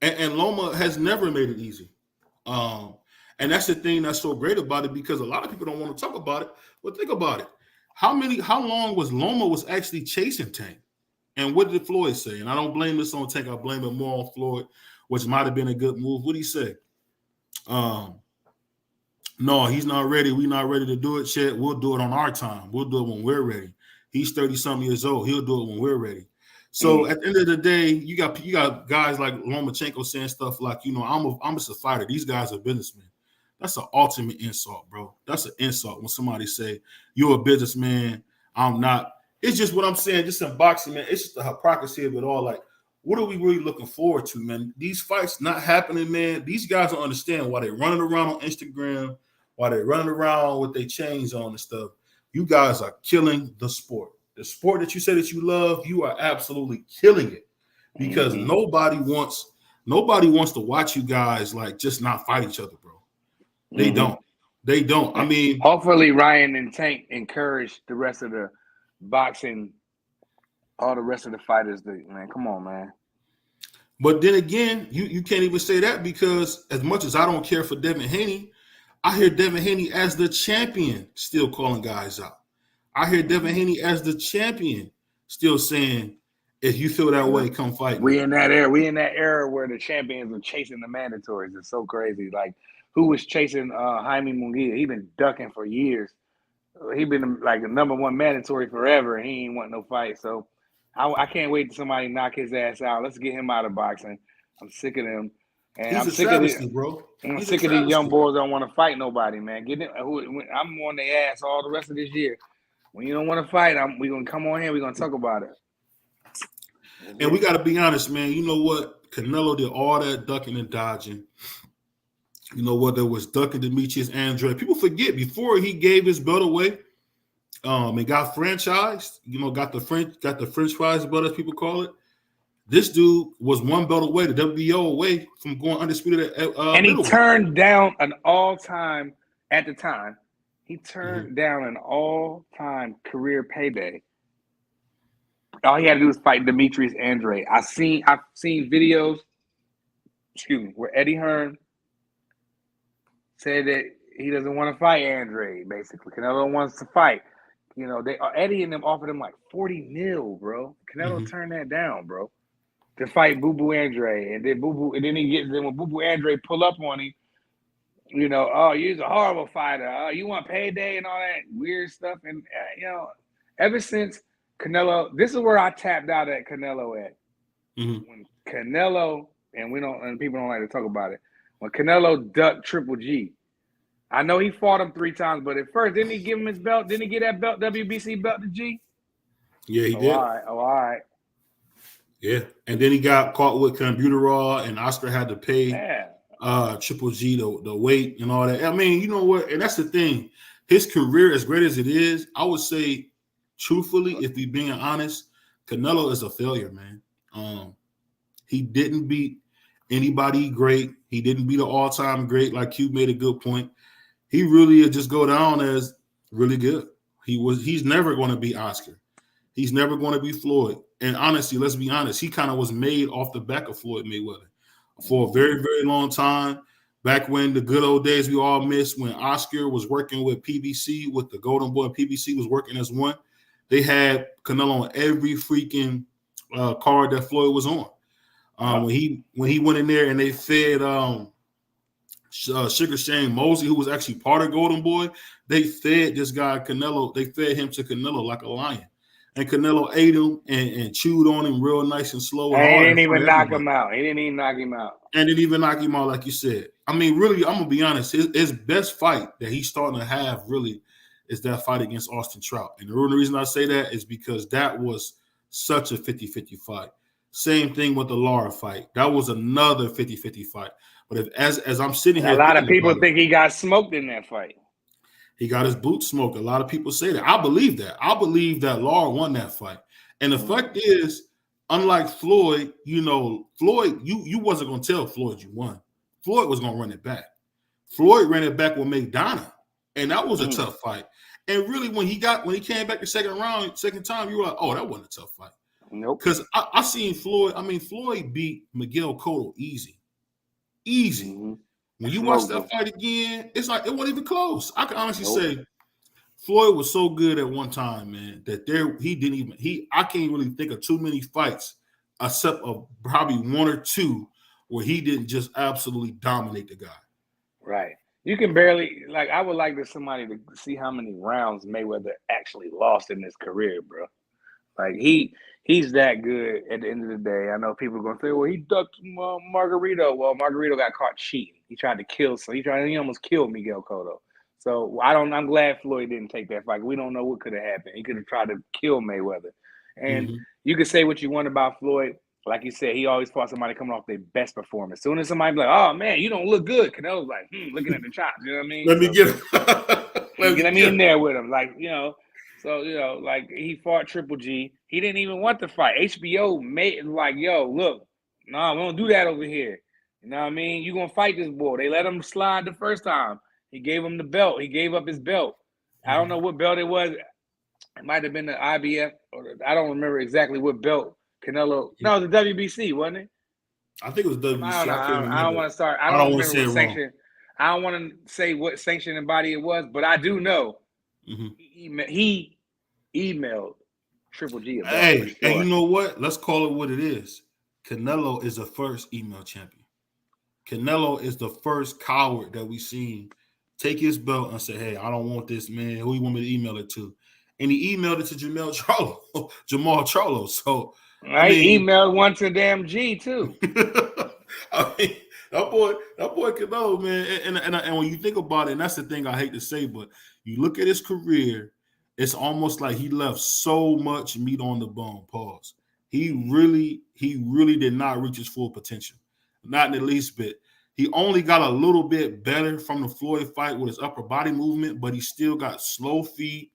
and Loma has never made it easy. And that's the thing that's so great about it, because a lot of people don't want to talk about it. But think about it. How long was Loma was actually chasing Tank? And what did Floyd say? And I don't blame this on Tank. I blame it more on Floyd, which might have been a good move. What did he say? No, he's not ready. We're not ready to do it yet. We'll do it on our time. We'll do it when we're ready. He's 30-something years old. He'll do it when we're ready. So at the end of the day, you got guys like Lomachenko saying stuff like, you know, I'm just a fighter. These guys are businessmen. That's an ultimate insult, bro. That's an insult when somebody say you're a businessman. I'm not. It's just what I'm saying. Just in boxing, man. It's just the hypocrisy of it all. Like, what are we really looking forward to, man? These fights not happening, man. These guys don't understand why they're running around on Instagram, why they're running around with their chains on and stuff. You guys are killing the sport. The sport that you say that you love, you are absolutely killing it, because nobody wants to watch you guys like just not fight each other, bro. They don't. They don't. I mean, hopefully Ryan and Tank encourage the rest of the boxing, all the rest of the fighters. Man, come on, man. But then again, you can't even say that, because as much as I don't care for Devin Haney, I hear Devin Haney as the champion still calling guys out. I hear Devin Haney as the champion still saying, if you feel that way, come fight me. We in that era where the champions are chasing the mandatories. It's so crazy. Like, who was chasing Jaime Munguia? He been ducking for years. He been like the #1 mandatory forever, and he ain't want no fight. So I can't wait till somebody knock his ass out. Let's get him out of boxing. I'm sick of them. And I'm sick of these, bro. I'm sick of these young boys that don't want to fight nobody, man. I'm on their ass all the rest of this year. When you don't want to fight, we're going to come on here. We're going to talk about it. And we got to be honest, man. You know what? Canelo did all that ducking and dodging. You know what? There was ducking Demetrius Andrade. People forget, before he gave his belt away, and got franchised, you know, got the French fries belt, as people call it. This dude was one belt away, the WBO away from going undisputed and he turned down an all-time, at the time, he turned down an all-time career payday. All he had to do was fight Demetrius Andrade. I've seen videos, where Eddie Hearn said that he doesn't want to fight Andrade, basically. Canelo wants to fight. You know, Eddie and them offered him like $40 million, bro. Canelo turned that down, bro, to fight Boo Boo Andrade. And then when Boo Boo Andrade pull up on him, you know, oh, you're a horrible fighter. Oh, you want payday and all that weird stuff. And, you know, ever since Canelo, this is where I tapped out at Canelo at. When Canelo, and people don't like to talk about it, when Canelo ducked Triple G. I know he fought him 3 times, but at first, didn't he give him his belt? Didn't he get that belt, WBC belt to G? Yeah, he did. All right. Yeah, and then he got caught with Cambuterol, and Oscar had to pay. Yeah. Triple G, the weight and all that. I mean, you know what? And that's the thing. His career, as great as it is, I would say, truthfully, if we being honest, Canelo is a failure, man. He didn't beat anybody great. He didn't beat an all-time great, like Q made a good point. He really just go down as really good. He's never going to be Oscar. He's never going to be Floyd. And honestly, let's be honest, he kind of was made off the back of Floyd Mayweather for a very, very long time. Back when the good old days we all miss, when Oscar was working with PBC, with the Golden Boy, PBC was working as one. They had Canelo on every freaking card that Floyd was on. When he went in there and they fed Sugar Shane Mosley, who was actually part of Golden Boy, they fed this guy Canelo. They fed him to Canelo like a lion. And Canelo ate him and chewed on him real nice and slow. And he didn't even knock him out. He didn't even knock him out. And didn't even knock him out, like you said. I mean, really, I'm going to be honest. His best fight that he's starting to have, really, is that fight against Austin Trout. And the only reason I say that is because that was such a 50-50 fight. Same thing with the Lara fight. That was another 50-50 fight. But as I'm sitting here, a lot of people think he got smoked in that fight. He got his boot smoked. A lot of people say that. I believe that. I believe that Lara won that fight. And the fact is, unlike Floyd, Floyd, you wasn't going to tell Floyd you won. Floyd was going to run it back. Floyd ran it back with McDonough, and that was a tough fight. And really, when he came back the second time, you were like, oh, that wasn't a tough fight. Nope. Because I seen Floyd. I mean, Floyd beat Miguel Cotto easy. Mm-hmm. When you watch that fight again, it's like it wasn't even close. I can honestly say Floyd was so good at one time, man, that I can't really think of too many fights except of probably one or two where he didn't just absolutely dominate the guy. Right. You can barely, I would like somebody to see how many rounds Mayweather actually lost in his career, bro. Like he's that good at the end of the day. I know people are going to say, well, he ducked Margarito. Well, Margarito got caught cheating. He tried to kill, he almost killed Miguel Cotto. So I'm glad Floyd didn't take that fight. We don't know what could have happened. He could have tried to kill Mayweather. And you can say what you want about Floyd. Like you said, he always fought somebody coming off their best performance. As soon as somebody be like, oh man, you don't look good, Canelo's like, looking at the chops. You know what I mean? Let me get me in there with him. So, he fought Triple G. He didn't even want the fight. HBO made it like, yo, look, no, we don't do that over here. You know what I mean? You're going to fight this boy. They let him slide the first time. He gave him the belt. He gave up his belt. I don't know what belt it was. It might have been the IBF. I don't remember exactly what belt Canelo. No, it was the WBC, wasn't it? I think it was WBC. I don't want to start. I don't want to say what sanction. I don't want to say what sanction and body it was, but I do know he emailed Triple G. Hey, and you know what? Let's call it what it is. Canelo is the first email champion. Canelo is the first coward that we seen take his belt and say, hey, I don't want this, man. Who you want me to email it to? And he emailed it to Jamal Charlo. So I emailed one to damn G too. I mean, that boy Canelo, man. And when you think about it, and that's the thing I hate to say, but you look at his career, it's almost like he left so much meat on the bone. Pause. He really did not reach his full potential. Not in the least bit. He only got a little bit better from the Floyd fight with his upper body movement, but he still got slow feet,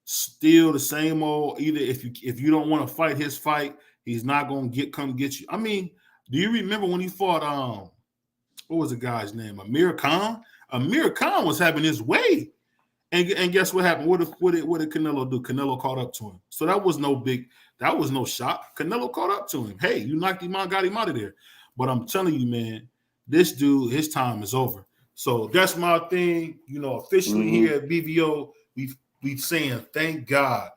still the same old. Either if you don't want to fight his fight, he's not going to come get you. I mean, do you remember when he fought what was the guy's name? Amir Khan? Amir Khan was having his way. And guess what happened? What did Canelo do? Canelo caught up to him. So that was no shock. Canelo caught up to him. Hey, you knocked him out, got him out of there. But I'm telling you, man, this dude, his time is over. So that's my thing. Officially here at BVO, we saying thank God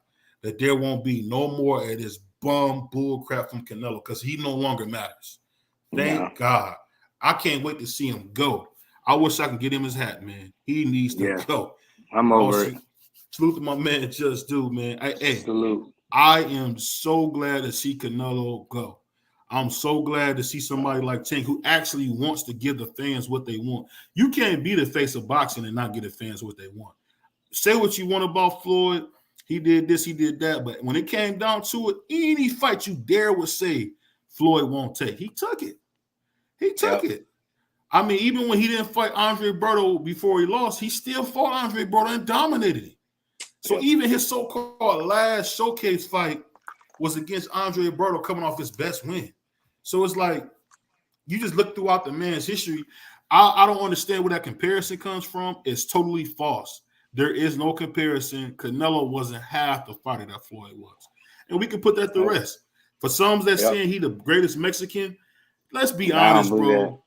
that there won't be no more of this bum bull crap from Canelo because he no longer matters. Thank God. I can't wait to see him go. I wish I could get him his hat, man. He needs to go. I'm over it. Salute to my man, Just Do, man. Salute. I am so glad to see Canelo go. I'm so glad to see somebody like Tank who actually wants to give the fans what they want. You can't be the face of boxing and not give the fans what they want. Say what you want about Floyd. He did this, he did that. But when it came down to it, any fight you dare would say Floyd won't take. He took it. He took it. I mean, even when he didn't fight Andre Berto before he lost, he still fought Andre Berto and dominated him. So even his so-called last showcase fight was against Andre Berto coming off his best win. So it's like, you just look throughout the man's history. I don't understand where that comparison comes from. It's totally false. There is no comparison. Canelo wasn't half the fighter that Floyd was. And we can put that to rest. For some that saying he the greatest Mexican, let's be honest, bro.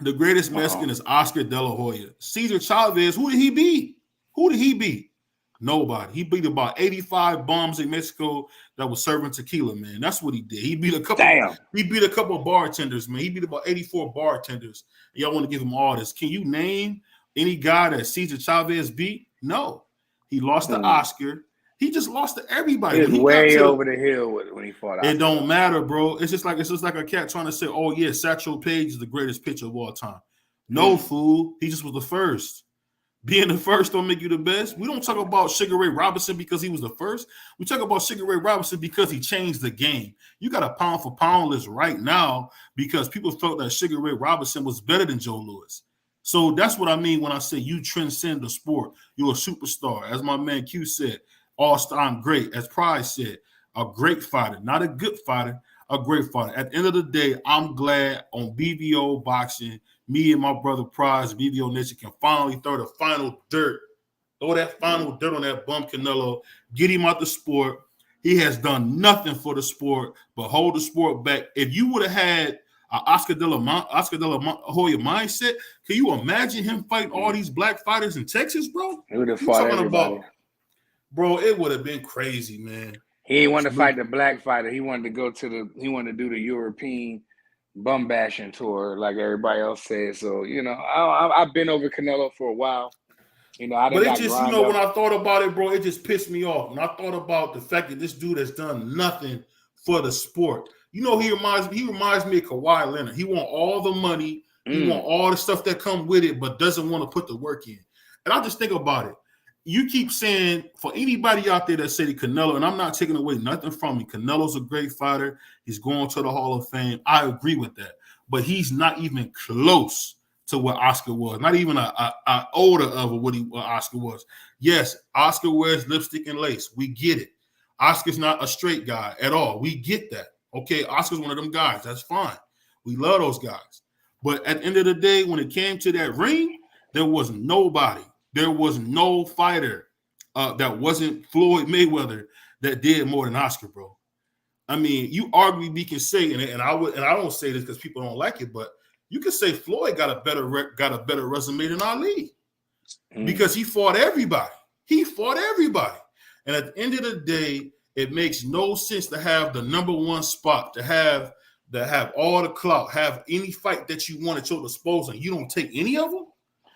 The greatest Mexican is Oscar De La Hoya. Cesar Chavez, who did he beat? Who did he beat? Nobody. He beat about 85 bums in Mexico that was serving tequila, man. That's what he did. He beat a couple. He beat a couple of bartenders, man. He beat about 84 bartenders. Y'all want to give him all this? Can you name any guy that Cesar Chavez beat? No. He lost to Oscar. He just lost to everybody. He was way over the hill when he fought Oscar. It don't matter, bro. It's just like a cat trying to say, "Oh yeah, Satchel Paige is the greatest pitcher of all time." No, fool. He just was the first. Being the first don't make you the best. We don't talk about Sugar Ray Robinson because he was the first. We talk about Sugar Ray Robinson because he changed the game. You got a pound for pound list right now because people felt that Sugar Ray Robinson was better than Joe Louis. So that's what I mean when I say you transcend the sport. You're a superstar. As my man Q said, all-time great. As Prize said, a great fighter, not a good fighter, a great fighter. At the end of the day, I'm glad on BVO Boxing, me and my brother Prize, BVO Nation, can finally throw the final dirt. Throw that final dirt on that bum Canelo. Get him out the sport. He has done nothing for the sport but hold the sport back. If you would have had an Oscar De La Hoya mindset, can you imagine him fighting all these black fighters in Texas, bro? He would have fought everybody. Bro, it would have been crazy, man. He didn't want to fight the black fighter. He wanted to go to he wanted to do the European bum bashing tour like everybody else says. So, I've been over Canelo for a while. But it just, when I thought about it, bro, it just pissed me off. When I thought about the fact that this dude has done nothing for the sport. He reminds me of Kawhi Leonard. He want all the money. He want all the stuff that come with it, but doesn't want to put the work in. And I just think about it. You keep saying, for anybody out there that say Canelo, and I'm not taking away nothing from him, Canelo's a great fighter. He's going to the Hall of Fame. I agree with that. But he's not even close to what Oscar was. Not even a older of what Oscar was. Yes, Oscar wears lipstick and lace. We get it. Oscar's not a straight guy at all. We get that. Okay, Oscar's one of them guys. That's fine. We love those guys. But at the end of the day, when it came to that ring, there was nobody. There was no fighter that wasn't Floyd Mayweather that did more than Oscar, bro. I mean, you arguably can say, and I don't say this because people don't like it, but you can say Floyd got a better resume than Ali because he fought everybody. He fought everybody, and at the end of the day, it makes no sense to have the number one spot, to have all the clout, have any fight that you want at your disposal. You don't take any of them.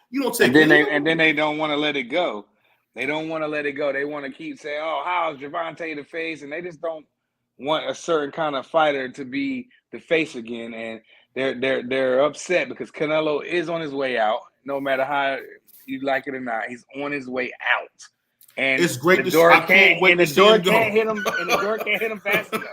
You don't take and then they don't want to let it go. They don't want to let it go. They want to keep saying, "Oh, how's Gervonta the face?" And they just don't want a certain kind of fighter to be the face again. And they're upset because Canelo is on his way out. No matter how you like it or not, he's on his way out. And it's great. The door can't hit him fast enough.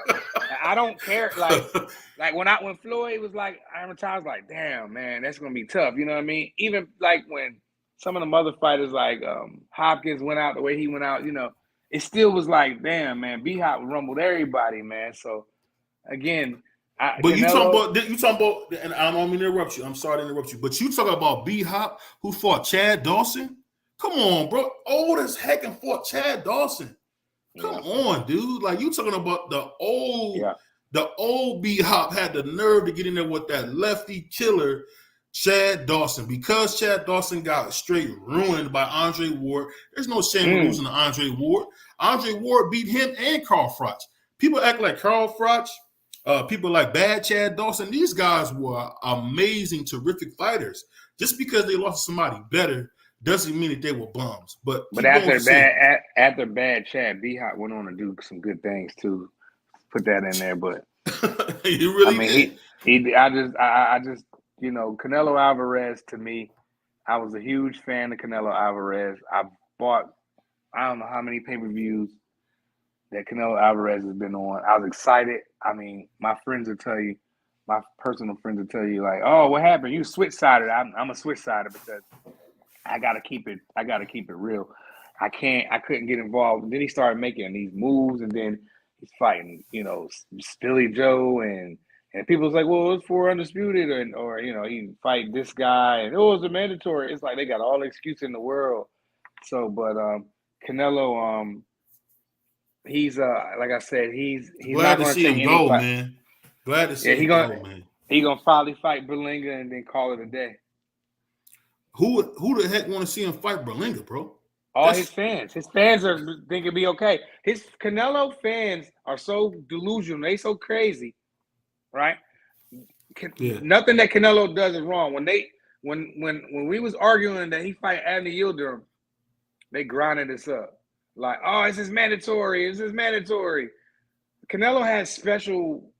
I don't care. Like when Floyd was like, I was like, damn, man, that's gonna be tough. You know what I mean? Even like when some of the other fighters like Hopkins went out the way he went out, it still was like, damn, man, B-Hop rumbled everybody, man. So again, you talking about, and I don't mean to interrupt you. I'm sorry to interrupt you, but you talking about B-Hop who fought Chad Dawson? Come on, bro. Old as heck and fought Chad Dawson. Come on, dude. Like, you talking about the old B-Hop had the nerve to get in there with that lefty killer, Chad Dawson. Because Chad Dawson got straight ruined by Andre Ward, there's no shame in losing to Andre Ward. Andre Ward beat him and Carl Froch. People act like Carl Froch, people like bad Chad Dawson. These guys were amazing, terrific fighters. Just because they lost to somebody better doesn't mean that they were bums. But after bad Chad, B-Hop went on to do some good things too. Put that in there, but you really I just Canelo Alvarez, to me, I was a huge fan of Canelo Alvarez. I bought I don't know how many pay-per-views that Canelo Alvarez has been on. I was excited. I mean, my friends will tell you, my personal friends will tell you like, "Oh, what happened? You switch-sided." I'm a switch-sider because I gotta keep it real. I couldn't get involved. And then he started making these moves, and then he's fighting, Billy Joe, and people was like, well, it's for undisputed, or he fight this guy, and it was a mandatory. It's like they got all the excuse in the world. So, but Canelo, he's like I said, he's glad not to going see to take him any go, fight. man. Glad to see him go, man. He gonna finally fight Berlinga and then call it a day. Who the heck want to see him fight Berlinga, bro? All his fans. His fans are think it'll be okay. His Canelo fans are so delusional. They so crazy, right? Yeah. Nothing that Canelo does is wrong. When we was arguing that he fight Andy Yildirim, they grinded us up. Like, oh, this is mandatory. This is mandatory. Canelo has special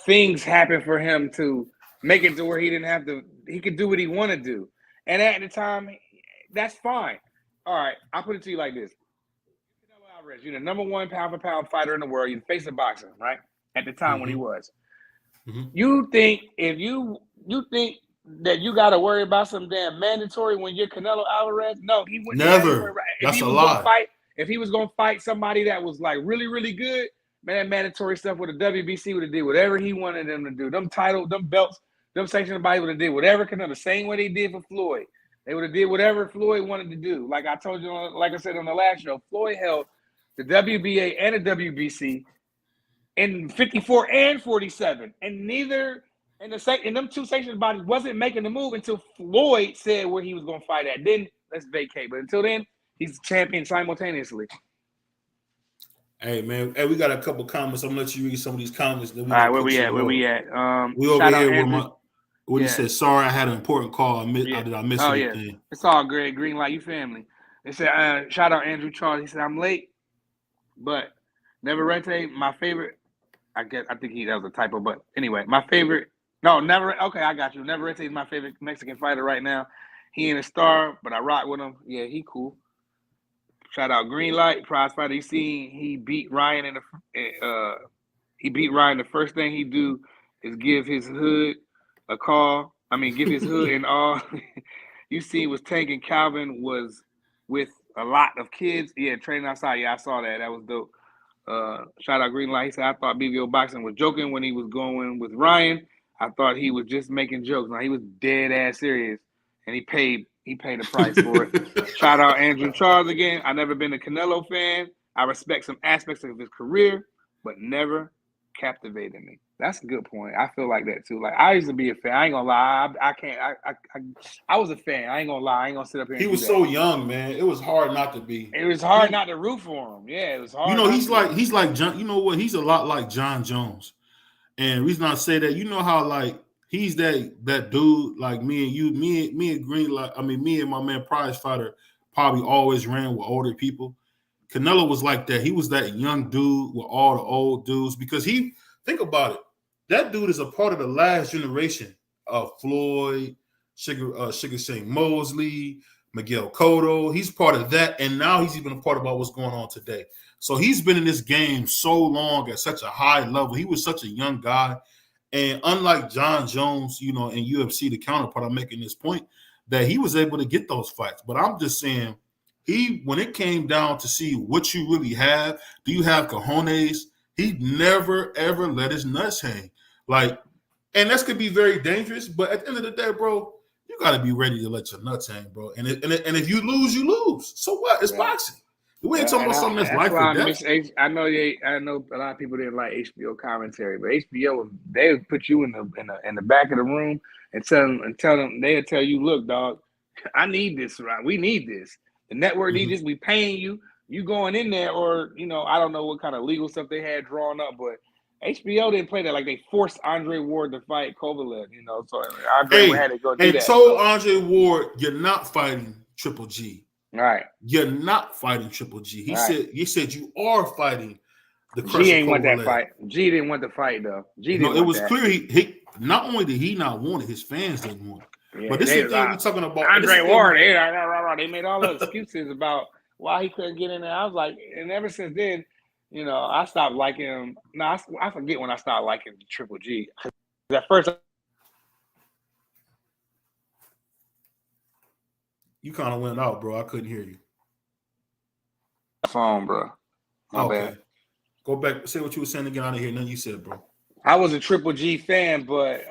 things happen for him to make it to where he didn't have to. He could do what he wanted to do, and at the time, that's fine. All right, I'll put it to you like this: Canelo Alvarez, you're the number one pound for pound fighter in the world. You're the face of boxing, right? At the time when he was. Mm-hmm. You think if you think that you got to worry about some damn mandatory when you're Canelo Alvarez? No, he wouldn't. Never. That's a lie. If he was going to fight somebody that was like really, really good, man, mandatory stuff with the WBC would have did whatever he wanted them to do. Them titles, them belts, them sanctioned body would have did whatever Canelo, the same way they did for Floyd. They would have did whatever Floyd wanted to do. Like I told you, like I said on the last show, Floyd held the WBA and the WBC in 54 and 47, and neither and them two sanctioned bodies wasn't making the move until Floyd said where he was going to fight at. Then let's vacate. But until then, he's champion simultaneously. Hey man, hey, we got a couple comments. I'm gonna let you read some of these comments. All right, where we at? We over here with what he said. Sorry, I had an important call. Did I miss anything? Yeah. It's all great. Green light, you family. They said, shout out Andrew Charles. He said, I'm late, but Neverete, my favorite. I think that was a typo, but anyway, my favorite. No, never. Okay, I got you. Neverete is my favorite Mexican fighter right now. He ain't a star, but I rock with him. Yeah, he cool. Shout out Green Light, prize fighter. He beat Ryan the first thing he do is give his hood a call. I mean, give his hood and all. You see, was Tank and Calvin was with a lot of kids. Yeah, training outside. Yeah, I saw that. That was dope. Shout out Green Light. He said, I thought BBO Boxing was joking when he was going with Ryan. I thought he was just making jokes. Now he was dead ass serious, and he paid the price for it. Shout out Andrew Charles again. I've never been a Canelo fan. I respect some aspects of his career, but never captivated me. That's a good point. I feel like that too. Like I used to be a fan. I ain't gonna lie. I was a fan. I ain't gonna lie. I ain't gonna sit up here. He was so young, man. It was hard not to be. It was hard not to root for him. Yeah, it was hard. He's like John. You know what? He's a lot like John Jones. And the reason I say that, you know how like he's that dude like me and you, me and Green, like I mean me and my man Prize Fighter probably always ran with older people. Canelo was like that. He was that young dude with all the old dudes because think about it. That dude is a part of the last generation of Floyd, Sugar Shane Mosley, Miguel Cotto. He's part of that, and now he's even a part about what's going on today. So he's been in this game so long at such a high level. He was such a young guy. And unlike John Jones, in UFC, the counterpart, I'm making this point, that he was able to get those fights. But I'm just saying, when it came down to see what you really have, do you have cojones? He never, ever let his nuts hang. And this could be very dangerous, but at the end of the day, bro, you got to be ready to let your nuts hang, bro. And if you lose, you lose. So what? It's boxing. We ain't talking about something that's life or death. I know a lot of people didn't like HBO commentary, but HBO, they would put you in the back of the room and tell them they'll tell you, look, dog, I need this, right? We need this. The network needs this. We paying you. You going in there, or I don't know what kind of legal stuff they had drawn up, but HBO didn't play that. Like they forced Andre Ward to fight Kovalev, so Andre had to go do that. And told Andre Ward, you're not fighting Triple G. Right. You're not fighting Triple G. He said you are fighting the Crusher. G ain't want that fight. G didn't want the fight though. It was clear he not only did he not want it, his fans didn't want it. Yeah, but this is the thing we're talking about. Andre Ward. They made all the excuses about why he couldn't get in there. I was like, and ever since then, I stopped liking him. No, I forget when I started liking Triple G. At first, You kind of went out, bro. I couldn't hear you. phone, bro. My bad. Go back. Say what you were saying again. I didn't hear nothing you said, bro. I was a Triple G fan, but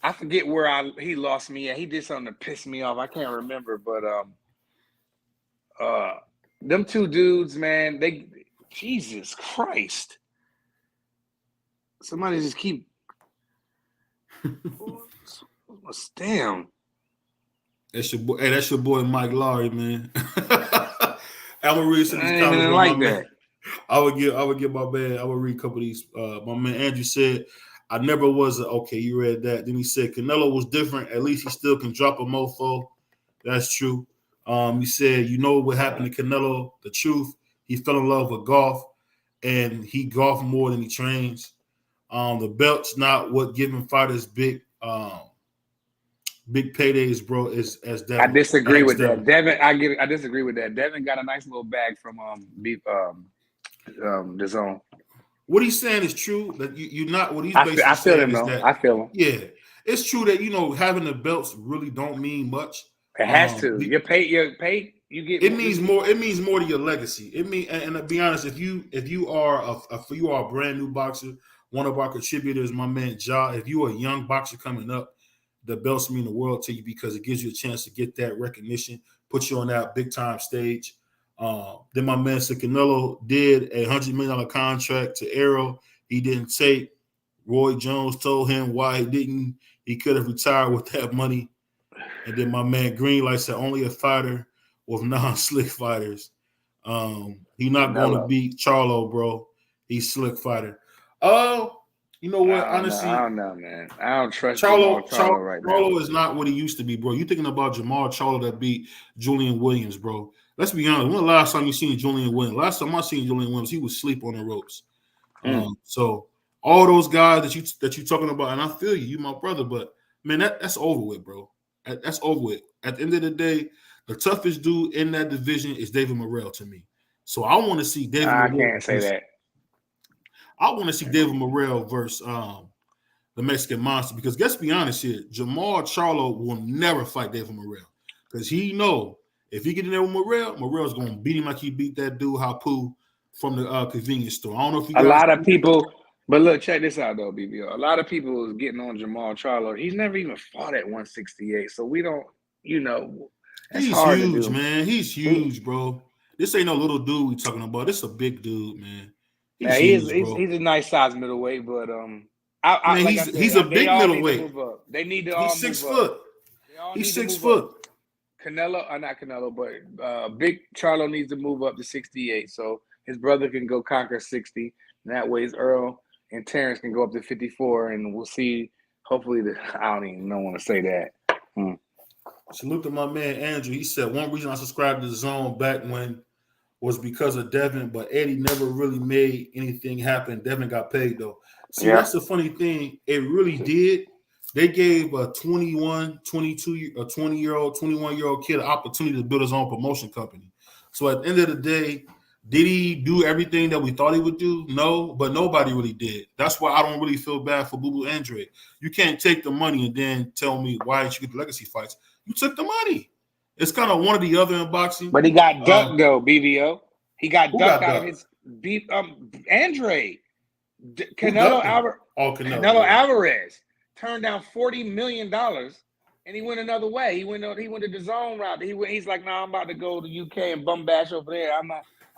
I forget where he lost me at. He did something to piss me off. I can't remember, but them two dudes, man, Jesus Christ. Somebody just keep damn. That's your boy. Hey, that's your boy Mike Lowry, man. I'm gonna read some of these comments. comments. Like that. I would get my man. I would read a couple of these. My man Andrew said, "I never was okay." You read that. Then he said Canelo was different. At least he still can drop a mofo. That's true. He said, "You know what happened to Canelo? The truth. He fell in love with golf, and he golfed more than he trains. The belt's not what giving fighters big paydays, bro. Is as Devin. I disagree with that. Devin, I disagree with that. Devin got a nice little bag from the zone. What he's saying is true. That you're not what he's basically saying. I feel him, though. I feel him. Yeah, it's true that having the belts really don't mean much. It has to. You're paid. You get. It means more. It means more to your legacy. It mean, and to be honest, if you are a brand new boxer, one of our contributors, my man Ja, if you are a young boxer coming up, the belts mean the world to you because it gives you a chance to get that recognition, put you on that big time stage. Then my man said Canelo did a $100 million contract to Arrow. He didn't take. Roy Jones told him why he didn't. He could have retired with that money. And then my man Greenlight said only a fighter with non-slick fighters. He's not going to beat Charlo, bro. He's slick fighter. You know what? Honestly, I don't know, man. I don't trust Charlo right now. Charlo is not what he used to be, bro. You thinking about Jamal Charlo that beat Julian Williams, bro? Let's be honest. When the last time you seen Julian Williams? Last time I seen Julian Williams, he was asleep on the ropes. So all those guys that you talking about, and I feel you my brother, but man, that's over with, bro. That's over with. At the end of the day, the toughest dude in that division is David Morrell to me. So I want to see David. I can't say that. I want to see David Morrell versus the Mexican Monster because let's be honest here, Jamal Charlo will never fight David Morrell because he know if he get in there with Morrell's going to beat him like he beat that dude Hapu from the convenience store. I don't know if you guys a lot of people, but look, check this out though, BBO. A lot of people was getting on Jamal Charlo. He's never even fought at 168, so we don't, he's hard huge, man. He's huge, bro. This ain't no little dude we talking about. This is a big dude, man. He's a nice size middleweight, but he's a big middleweight. They need to all he's 6 foot. He's 6 foot. Not Canelo, but Big Charlo needs to move up to 68, so his brother can go conquer 60. And that way, Earl and Terrence can go up to 54, and we'll see. Hopefully, I don't even want to say that. Salute to my man Andrew. He said one reason I subscribed to the Zone back when was because of Devin, but Eddie never really made anything happen. Devin got paid though. See, that's the funny thing. It really did. They gave a 21, 22, a 20-year-old, 21-year-old kid an opportunity to build his own promotion company. So at the end of the day, did he do everything that we thought he would do? No, but nobody really did. That's why I don't really feel bad for Boo Boo Andre. You can't take the money and then tell me why did you get the legacy fights. You took the money. It's kind of one or the other in boxing. But he got dunked though, BBO. He got dunked out of his beat. Andre, Canelo Alvarez turned down $40 million, and he went another way. He went to the zone route. He's like, I'm about to go to UK and bum bash over there.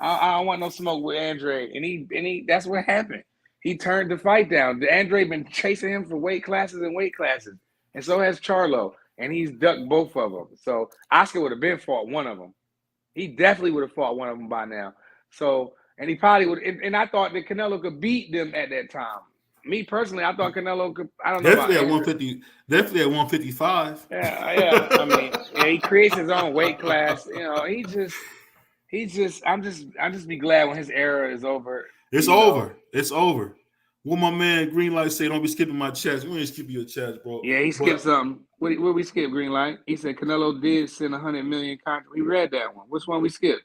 I don't want no smoke with Andre. And he that's what happened. He turned the fight down. Andre been chasing him for weight classes, and so has Charlo. And he's ducked both of them. So Oscar would have been fought one of them. He definitely would have fought one of them by now. So, and he probably would. And I thought that Canelo could beat them at that time. Me personally, I thought Canelo could. I don't know. Definitely at 150. Definitely at 155. Yeah. I mean, he creates his own weight class. I'm just be glad when his era is over. It's over. It's over. What my man Greenlight say, don't be skipping my chats. We ain't skipping your chats, bro. Yeah, he skipped something. What we skip, Greenlight? He said Canelo did send $100 million contract. We read that one. Which one we skipped?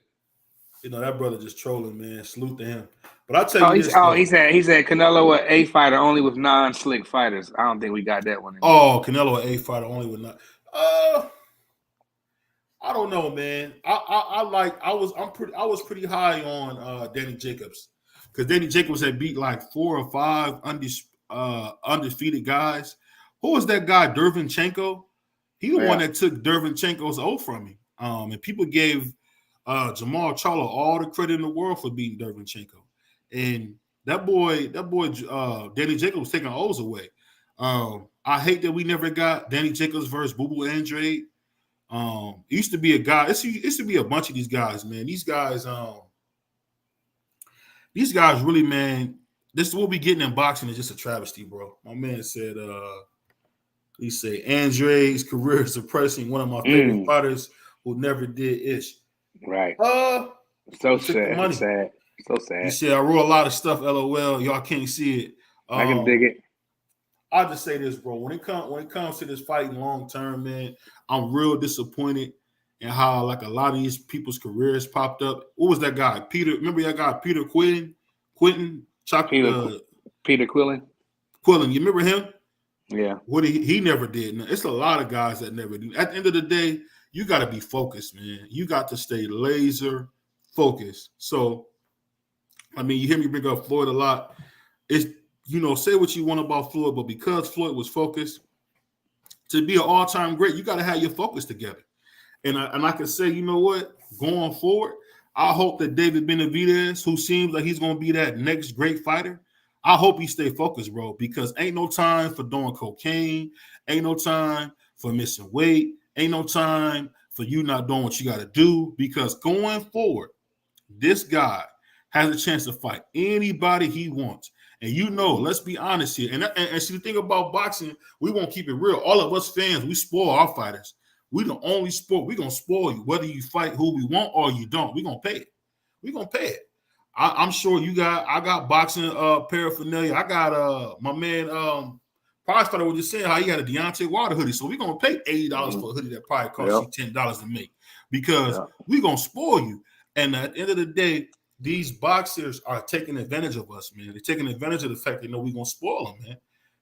You know, that brother just trolling, man. Salute to him. But I'll tell you this, though. He said Canelo an A fighter only with non-slick fighters. I don't think we got that one. Oh, Canelo an A fighter only with not. I don't know, man. I was pretty high on Danny Jacobs because Danny Jacobs had beat like 4 or 5 undefeated guys. Who was that guy, Dervinchenko? He the one that took Dervinchenko's O from me. And people gave Jamal Charlo all the credit in the world for beating Dervinchenko. And that boy, Danny Jacobs was taking O's away. I hate that we never got Danny Jacobs versus Boo Boo Andrade. It used to be a guy. It used to be a bunch of these guys, man. These guys really, man. This is what we getting in boxing is just a travesty, bro. My man said, he said Andrade's career is depressing. One of my favorite fighters who never did ish. Right. So sad. So sad. He said I wrote a lot of stuff. LOL. Y'all can't see it. I can dig it. I'll just say this, bro. When it comes to this fighting long term, man, I'm real disappointed in how like a lot of these people's careers popped up. What was that guy? Remember that guy Peter Quillen? Peter Quillen. You remember him? Yeah. What he never did. Now, it's a lot of guys that never do. At the end of the day, you got to be focused, man. You got to stay laser focused. So, I mean, you hear me bring up Floyd a lot. It's, you know, say what you want about Floyd, but because Floyd was focused, to be an all-time great, you got to have your focus together. And I can say, you know what, going forward, I hope that David Benavidez, who seems like he's going to be that next great fighter, I hope he stay focused, bro, because ain't no time for doing cocaine, ain't no time for missing weight, ain't no time for you not doing what you got to do, because going forward, this guy has a chance to fight anybody he wants. And you know, let's be honest here. And see, the thing about boxing, we won't keep it real. All of us fans, we spoil our fighters. We the only sport. We're going to spoil you, whether you fight who we want or you don't. We're going to pay it. We're going to pay it. I'm sure I got boxing paraphernalia. I got my man, Prize Fighter was just saying how he had a Deontay Wilder hoodie. So we're going to pay $80 for a hoodie that probably costs you $10 to make, because we're going to spoil you. And at the end of the day, these boxers are taking advantage of us, man. They're taking advantage of the fact they know we're going to spoil them, man.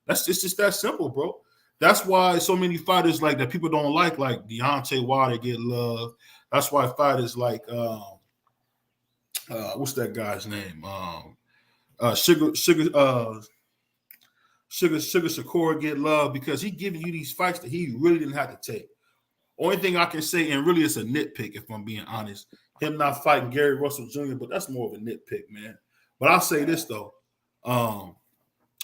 It's just that simple, bro. That's why so many fighters like that people don't like Deontay Wilder get love. That's why fighters like what's that guy's name? Sugar Shakur get love, because he giving you these fights that he really didn't have to take. Only thing I can say, and really it's a nitpick if I'm being honest, him not fighting Gary Russell Jr., but that's more of a nitpick, man. But I'll say this though.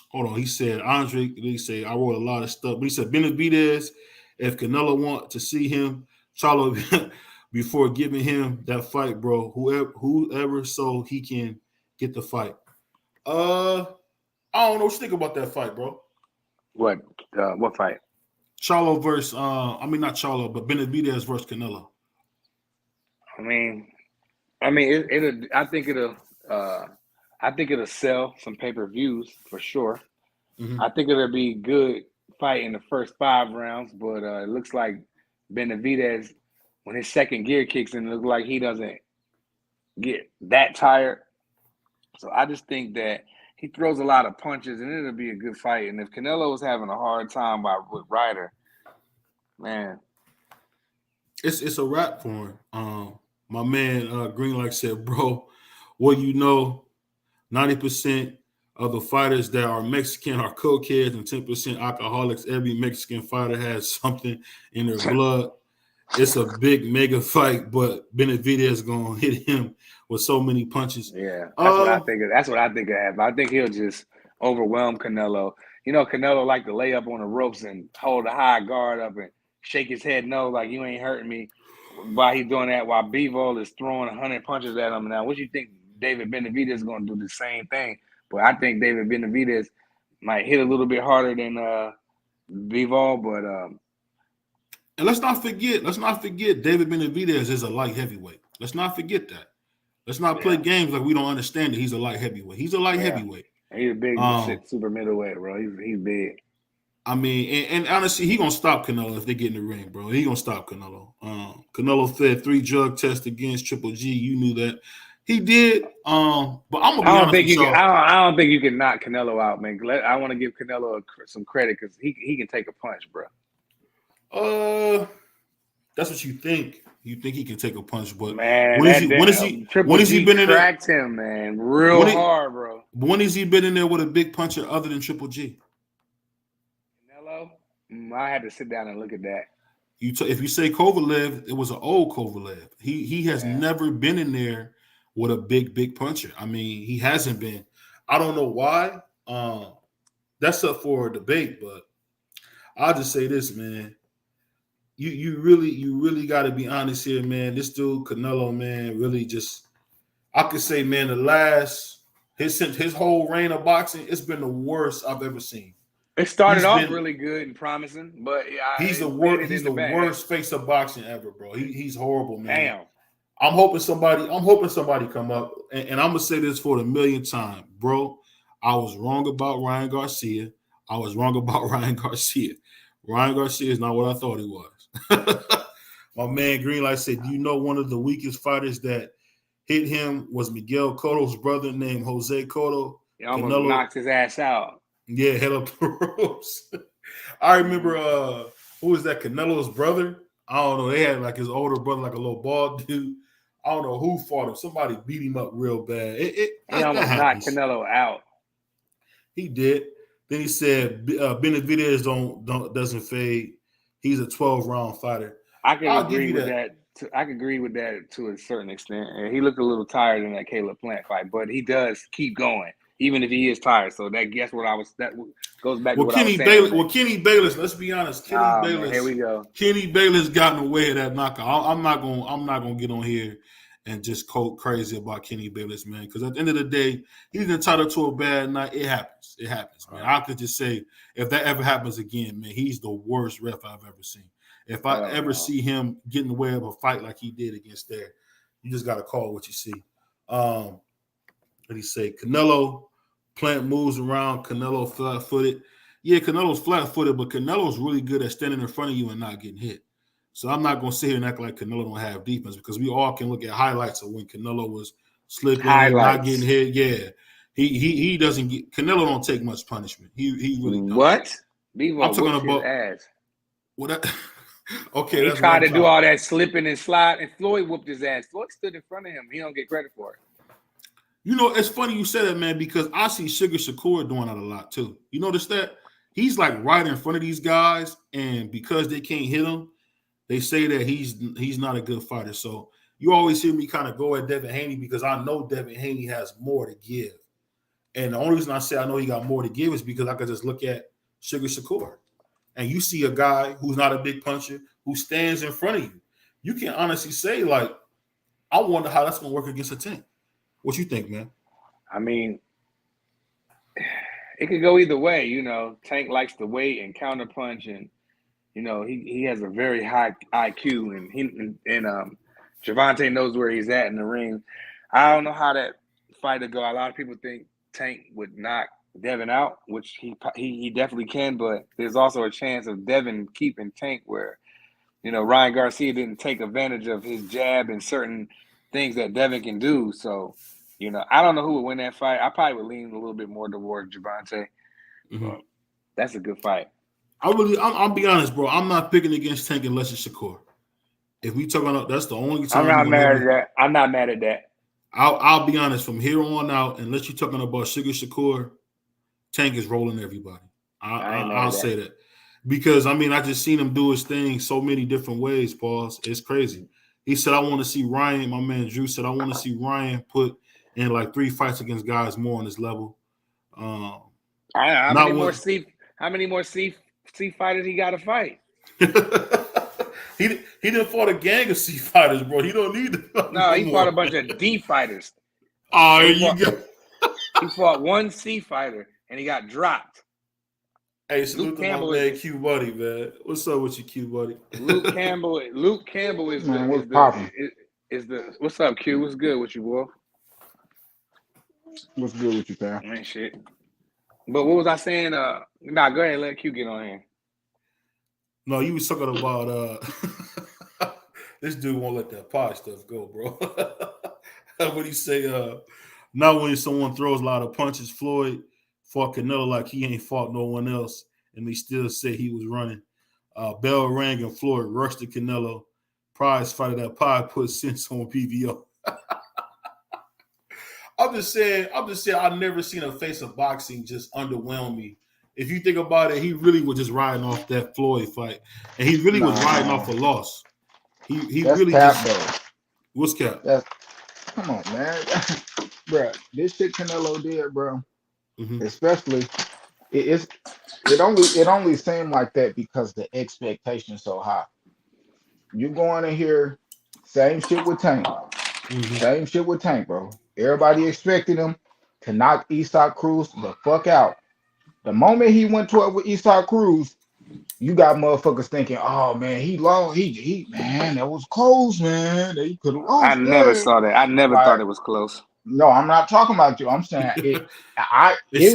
Hold on, he said Andre. He said I wrote a lot of stuff, but he said Benavidez, if Canelo want to see him, Charlo before giving him that fight, bro. Whoever, so he can get the fight. I don't know what you think about that fight, bro. What fight? Charlo versus not Charlo, but Benavidez versus Canelo. I think it'll sell some pay-per-views for sure. Mm-hmm. I think it'll be good fight in the first 5 rounds, but it looks like Benavidez, when his second gear kicks in, it looks like he doesn't get that tired. So I just think that he throws a lot of punches, and it'll be a good fight. And if Canelo is having a hard time with Ryder, man, it's a wrap for him. My man Greenlight said, bro, well, you know, 90% of the fighters that are Mexican are cokeheads and 10% alcoholics. Every Mexican fighter has something in their blood. It's a big mega fight, but Benavidez is gonna hit him with so many punches. Yeah, what I think. That's what I think will happen. I think he'll just overwhelm Canelo. You know, Canelo like to lay up on the ropes and hold a high guard up and shake his head no, like you ain't hurting me. While he's doing that, while Bivol is throwing 100 punches at him. Now, what you think David Benavidez is going to do the same thing? But I think David Benavidez might hit a little bit harder than Bivol, but and let's not forget David Benavidez is a light heavyweight. Let's not forget that. Let's not play games like we don't understand that he's a light heavyweight. He's a light heavyweight. He's a big super middleweight, bro. He's big. I mean, and honestly, he gonna stop Canelo if they get in the ring, bro. He gonna stop Canelo. Canelo fed 3 drug tests against Triple G. You knew that. He did. But I'm gonna be I don't honest think with you can. y'all. I don't think you can knock Canelo out, man. I want to give Canelo some credit because he can take a punch, bro. That's what you think. You think he can take a punch, but Man, when Triple has he G been in there? cracked him, man, real hard, bro. When has he been in there with a big puncher other than Triple G? Canelo, I had to sit down and look at that. If you say Kovalev, it was an old Kovalev. He has never been in there with a big puncher. I mean, he hasn't been. I don't know why. That's up for a debate, but I'll just say this, man. You really got to be honest here, man. This dude Canelo, man, really just I could say, man, his whole reign of boxing, it's been the worst I've ever seen. It started off really good and promising, but he's the worst. He's the worst face of boxing ever, bro. He's horrible, man. Damn. I'm hoping somebody come up, and I'm gonna say this for the millionth time, bro. I was wrong about Ryan Garcia. Ryan Garcia is not what I thought he was. My man Greenlight said, "Do you know one of the weakest fighters that hit him was Miguel Cotto's brother named Jose Cotto? He almost knocked his ass out. Yeah, head up the ropes. I remember who was that? Canelo's brother. I don't know. They had like his older brother, like a little bald dude. I don't know who fought him. Somebody beat him up real bad. He almost knocked Canelo out. He did. Then he said Benavidez doesn't fade. He's a 12-round fighter. I can agree with that. I can agree with that to a certain extent. And he looked a little tired in that Caleb Plant fight, but he does keep going, even if he is tired. So that goes back to what I was saying. Kenny Bayless, let's be honest. Bayless. Man, here we go. Kenny Bayless got in the way of that knockout. I'm not gonna get on here and just quote crazy about Kenny Bayless, man. Because at the end of the day, he's entitled to a bad night. It happens, man. I could just say if that ever happens again, man, he's the worst ref I've ever seen. If I ever see him get in the way of a fight like he did against there, you just got to call what you see. What did he say? Canelo, Plant moves around. Canelo flat-footed. Yeah, Canelo's flat-footed, but Canelo's really good at standing in front of you and not getting hit. So I'm not going to sit here and act like Canelo don't have defense because we all can look at highlights of when Canelo was slipping and not getting hit. Yeah. He doesn't get – Canelo don't take much punishment. He really don't. What? I'm talking about – ass. What? Okay, he tried to do all that slipping and slide, and Floyd whooped his ass. Floyd stood in front of him. He don't get credit for it. You know, it's funny you said that, man, because I see Sugar Shakur doing that a lot too. You notice that? He's like right in front of these guys, and because they can't hit him, they say that he's not a good fighter. So you always hear me kind of go at Devin Haney because I know Devin Haney has more to give. And the only reason I say I know he got more to give is because I could just look at Sugar Shakur. And you see a guy who's not a big puncher who stands in front of you. You can honestly say, like, I wonder how that's going to work against a Tank. What you think, man? I mean, it could go either way. You know, Tank likes to wait and counterpunch, and you know he has a very high IQ, and Gervonta knows where he's at in the ring. I don't know how that fight will go. A lot of people think Tank would knock Devin out, which he definitely can, but there's also a chance of Devin keeping Tank where, you know, Ryan Garcia didn't take advantage of his jab and certain things that Devin can do. So, you know, I don't know who would win that fight. I probably would lean a little bit more towards Gervonta. But that's a good fight. I'll be honest, bro. I'm not picking against Tank unless it's Shakur. If we talking about, that's the only time. I'm not mad at that. I'll be honest. From here on out, unless you're talking about Sugar Shakur, Tank is rolling everybody. I'll say that. Because, I mean, I just seen him do his thing so many different ways, Paul. It's crazy. He said, I want to see Ryan, my man Drew said, I want to see Ryan put in like 3 fights against guys more on his level. How many more C fighters he got to fight? He didn't fought a gang of C fighters, bro. He don't need to. No, he fought a bunch of D fighters. Oh, there you go. He fought one C fighter, and he got dropped. Hey, salute to my man Q Buddy, man. What's up with you, Q Buddy? Luke Campbell is the what's up, Q? What's good with you, boy? What's good with you, pal? Ain't shit. But what was I saying? Go ahead and let Q get on here. No, you was talking about this dude won't let that pod stuff go, bro. What he say? Not when someone throws a lot of punches. Floyd fought Canelo like he ain't fought no one else, and they still say he was running. Bell rang and Floyd rushed to Canelo. Prize fighter that pie put sense on PVO. I'm just saying. I've never seen a face of boxing just underwhelm me. If you think about it, he really was just riding off that Floyd fight, and he really was riding off a loss. He That's really cap, just. though. What's cap? Come on, man, bro. This shit Canelo did, bro. Mm-hmm. Especially, it only seemed like that because the expectation's so high. You going in here, same shit with Tank. Mm-hmm. Same shit with Tank, bro. Everybody expected him to knock Isaac Cruz the fuck out. The moment he went to it with Isaac Cruz, you got motherfuckers thinking, oh man, he lost. He man, that was close, man. They could have lost. I never saw that. I never thought it was close. No, I'm not talking about you. I'm saying it. It was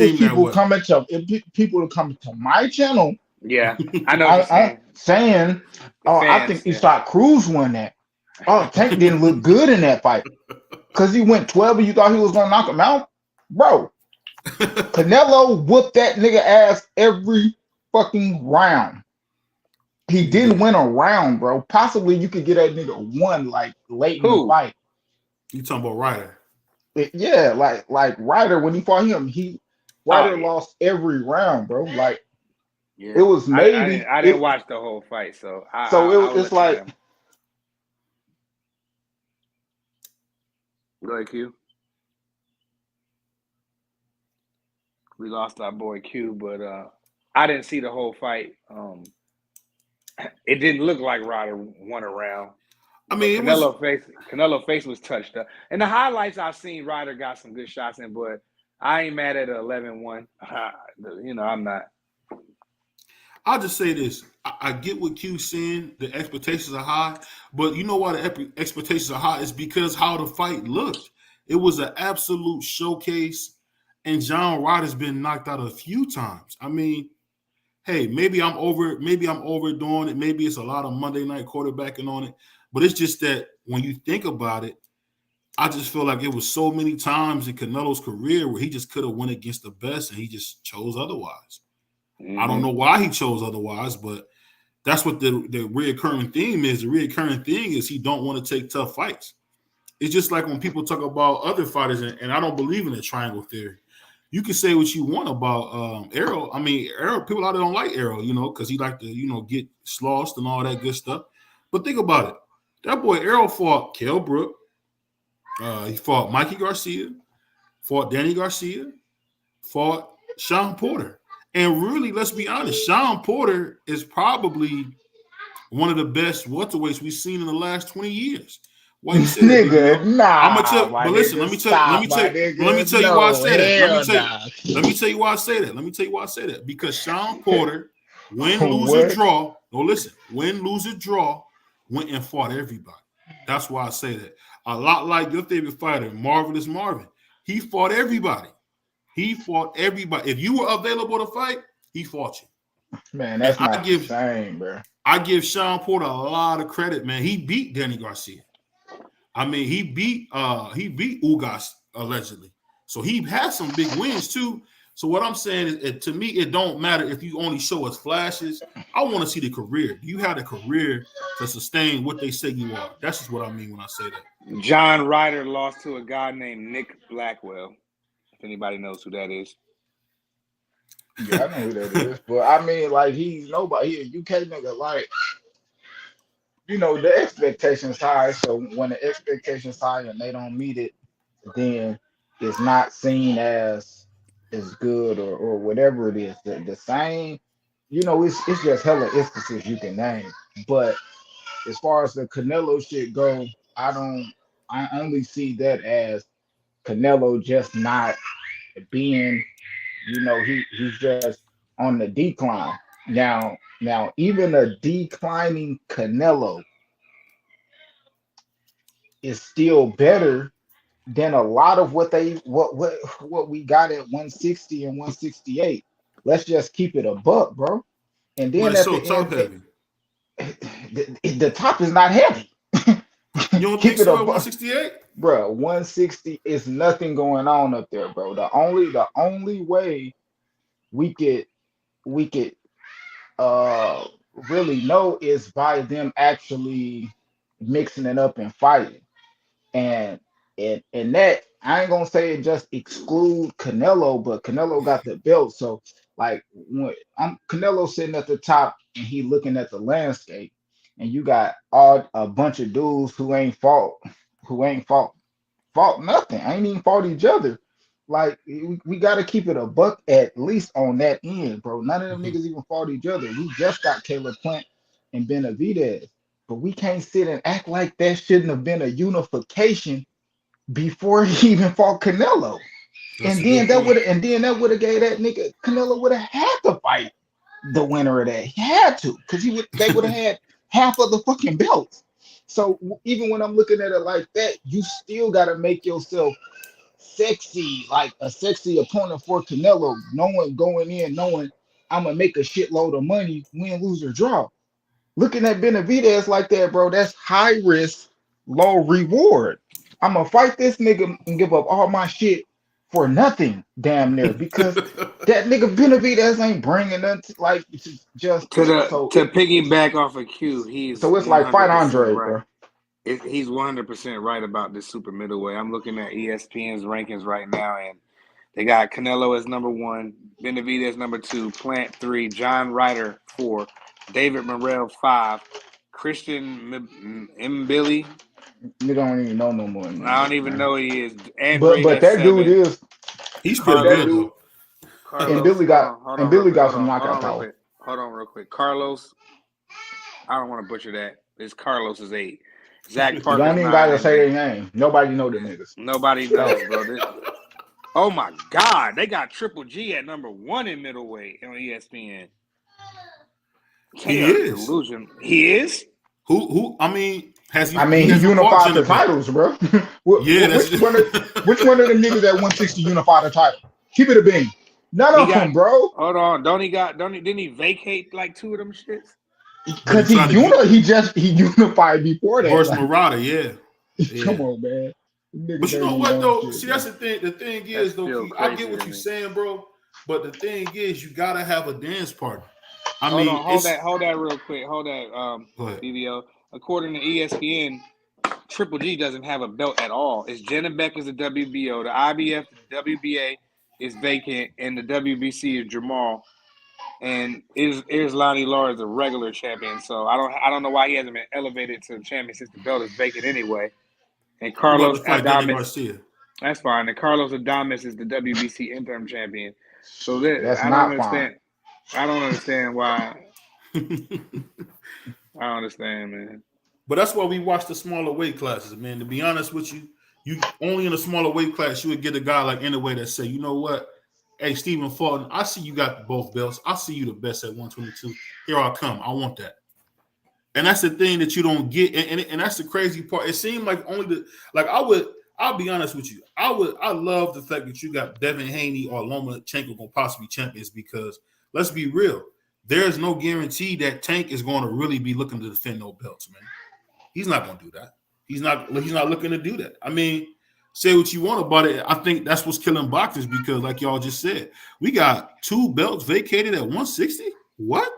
people coming to my channel. Yeah, I know what you're saying, oh, I think Isaac Cruz won that. Oh, Tank didn't look good in that fight because he went 12 and you thought he was gonna knock him out, bro. Canelo whooped that nigga ass every fucking round. He didn't win a round, bro. Possibly you could get that nigga one like late in the fight. You talking about Ryder? Yeah, like Ryder when he fought him, Ryder lost every round, bro. Like it was maybe I didn't watch the whole fight, so it's like. Go ahead, Q. We lost our boy Q, but I didn't see the whole fight. It didn't look like Ryder won a round. I mean, Canelo face was touched up. And the highlights I've seen, Ryder got some good shots in, but I ain't mad at an 11-1. I'm not. I'll just say this. I get what Q's saying. The expectations are high. But you know why the expectations are high? It's because how the fight looked. It was an absolute showcase. And John Ryder's been knocked out a few times. I mean, hey, maybe I'm overdoing it. Maybe it's a lot of Monday night quarterbacking on it. But it's just that when you think about it, I just feel like it was so many times in Canelo's career where he just could have went against the best and he just chose otherwise. Mm-hmm. I don't know why he chose otherwise, but that's what the reoccurring theme is. The reoccurring thing is he don't want to take tough fights. It's just like when people talk about other fighters, and I don't believe in the triangle theory. You can say what you want about Errol. I mean, Errol, people out there don't like Errol, because he like to, get slossed and all that good stuff. But think about it. That boy Errol fought Kell Brook. He fought Mikey Garcia, fought Danny Garcia, fought Sean Porter. And really, let's be honest, Sean Porter is probably one of the best welterweights we've seen in the last 20 years. Why you say that? But listen, let me tell you why I say that. Let me tell you why I say that. Because Sean Porter, win, lose, or draw. No, listen, win, lose, or draw, went and fought everybody. That's why I say that. A lot like your favorite fighter, Marvelous Marvin. He fought everybody. If you were available to fight, he fought you. Man, that's not the same, bro. I give Sean Porter a lot of credit, man. He beat Danny Garcia. I mean, he beat Ugas allegedly. So he has some big wins too. So what I'm saying is, to me, it don't matter if you only show us flashes. I want to see the career. You had a career to sustain what they say you are. That's just what I mean when I say that. John Ryder lost to a guy named Nick Blackwell. If anybody knows who that is. Yeah, I know who that is. But I mean, like, he's nobody. He a UK nigga. Like, the expectation's high. So when the expectation's high and they don't meet it, then it's not seen as good or whatever it is. The same, it's just hella instances you can name. But as far as the Canelo shit go, I only see that as Canelo just not being, he's just on the decline. Now, even a declining Canelo is still better than a lot of what we got at 160 and 168. Let's just keep it a buck, bro. And then it's so top heavy. The top is not heavy. You don't think so at 168? bro, 160 is nothing going on up there, bro. The only way we could we could uh really know is by them actually mixing it up and fighting. And and that I ain't gonna say it just exclude Canelo, but Canelo got the belt. So like when I'm Canelo sitting at the top and he looking at the landscape, and you got all a bunch of dudes who ain't fought nothing. I ain't even fought each other. Like we got to keep it a buck at least on that end, bro. None of them Mhm. niggas even fought each other. We just got Caleb Plant and Benavidez, but we can't sit and act like that shouldn't have been a unification before he even fought Canelo. That's a good point. And then that would have gave that nigga Canelo would have had to fight the winner of that. He had to, because they would have had half of the fucking belts. So even when I'm looking at it like that, you still gotta make yourself sexy, like a sexy opponent for Canelo, knowing going in, knowing I'm gonna make a shitload of money, win, lose, or draw. Looking at Benavidez like that, bro, that's high risk, low reward. I'm gonna fight this nigga and give up all my shit for nothing, damn near, because that nigga Benavidez ain't bringing nothing like just To piggyback off of Q, he's so it's like fight 100% Andre, right. bro. He's 100% right about this super middleweight. I'm looking at ESPN's rankings right now, and they got Canelo as number 1, Benavidez number 2, Plant 3, John Ryder 4, David Morrell 5, Christian Mbili. You don't even know no more than I that, don't even man. know who he is. Andre But at that dude 7, is He's pretty but that Carlos. good dude though. and Carlos, hold on real Billy quick. got some knockout Hold on real power. quick. Hold on real quick. Carlos, I don't want to butcher that. It's Carlos's 8. Zach You Parker's don't even 9, gotta and say their name. Nobody know them niggas. nobody So knows, bro. Oh my God, they got Triple G at number 1 in middleweight on ESPN. They He are is. delusional. He is. Who? I mean, I he mean, he hasn't fought unified Jenna the Bennett. titles, bro. Yeah, that's Which one of them niggas at 160 unified the title? Keep it a bean. None He of got. them, bro. Hold on. Didn't he vacate like 2 of them shits? but he Cause tried to he unified before that. versus Like, Murata. Yeah, come yeah. on, man. Them But niggas you ain't know even what on though? shit, See, bro. that's the thing. The thing That's is though, still Q, I crazy get what to you're me. saying, bro. But the thing is, you gotta have a dance partner. I Hold mean, on. it's Hold that real quick. Hold that. go ahead. BBO. According to ESPN, Triple G doesn't have a belt at all. It's Jenna Beck is the WBO, the IBF, the WBA is vacant, and the WBC is Jamal. And Lonnie Law is a regular champion. So I don't know why he hasn't been elevated to champion since the belt is vacant anyway. And He about Carlos to fight Danny Adames, Garcia. that's fine. And Carlos Adames is the WBC interim champion. So That's I don't not fine. understand. I don't understand why. I don't understand, man. But that's why we watch the smaller weight classes, man. To be honest with you, you only in a smaller weight class you would get a guy like Anyway that say, you know what, hey Stephen Fulton, I see you got both belts. I see you the best at 122. Here I come. I want that. And that's the thing that you don't get, and that's the crazy part. It seemed like only the like I'll be honest with you. I love the fact that you got Devin Haney or Lomachenko gonna possibly champions because let's be real, there's no guarantee that Tank is going to really be looking to defend no belts, man. He's not going to do that. He's not looking to do that. I mean, say what you want about it. I think that's what's killing boxers because, like y'all just said, we got 2 belts vacated at 160. What?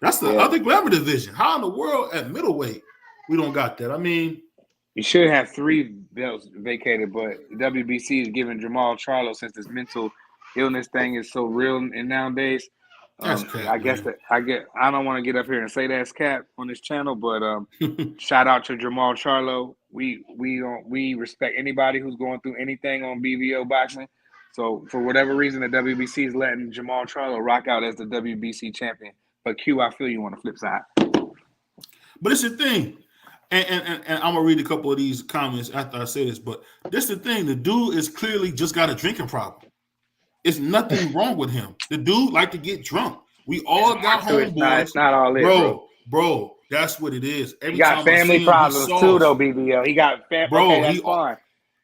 That's the Yeah. other glamour division. How in the world at middleweight we don't got that? I mean, You should have 3 belts vacated, but WBC is giving Jamal Charlo since this mental illness thing is so real and nowadays. that's cap, I guess man. that I don't want to get up here and say that's cap on this channel, but shout out to Jamal Charlo. We respect anybody who's going through anything on BVO boxing. So for whatever reason, the WBC is letting Jamal Charlo rock out as the WBC champion. But Q, I feel you on the flip side. But it's the thing, and I'm gonna read a couple of these comments after I say this. But this the thing: the dude is clearly just got a drinking problem. It's nothing wrong with him. The dude like to get drunk. We all got homeboys, It's not all it, bro. Bro, that's what it is. Every He got time I family see him, he's problems too, sauced. though, BBL. He got Bro, okay, that's fine.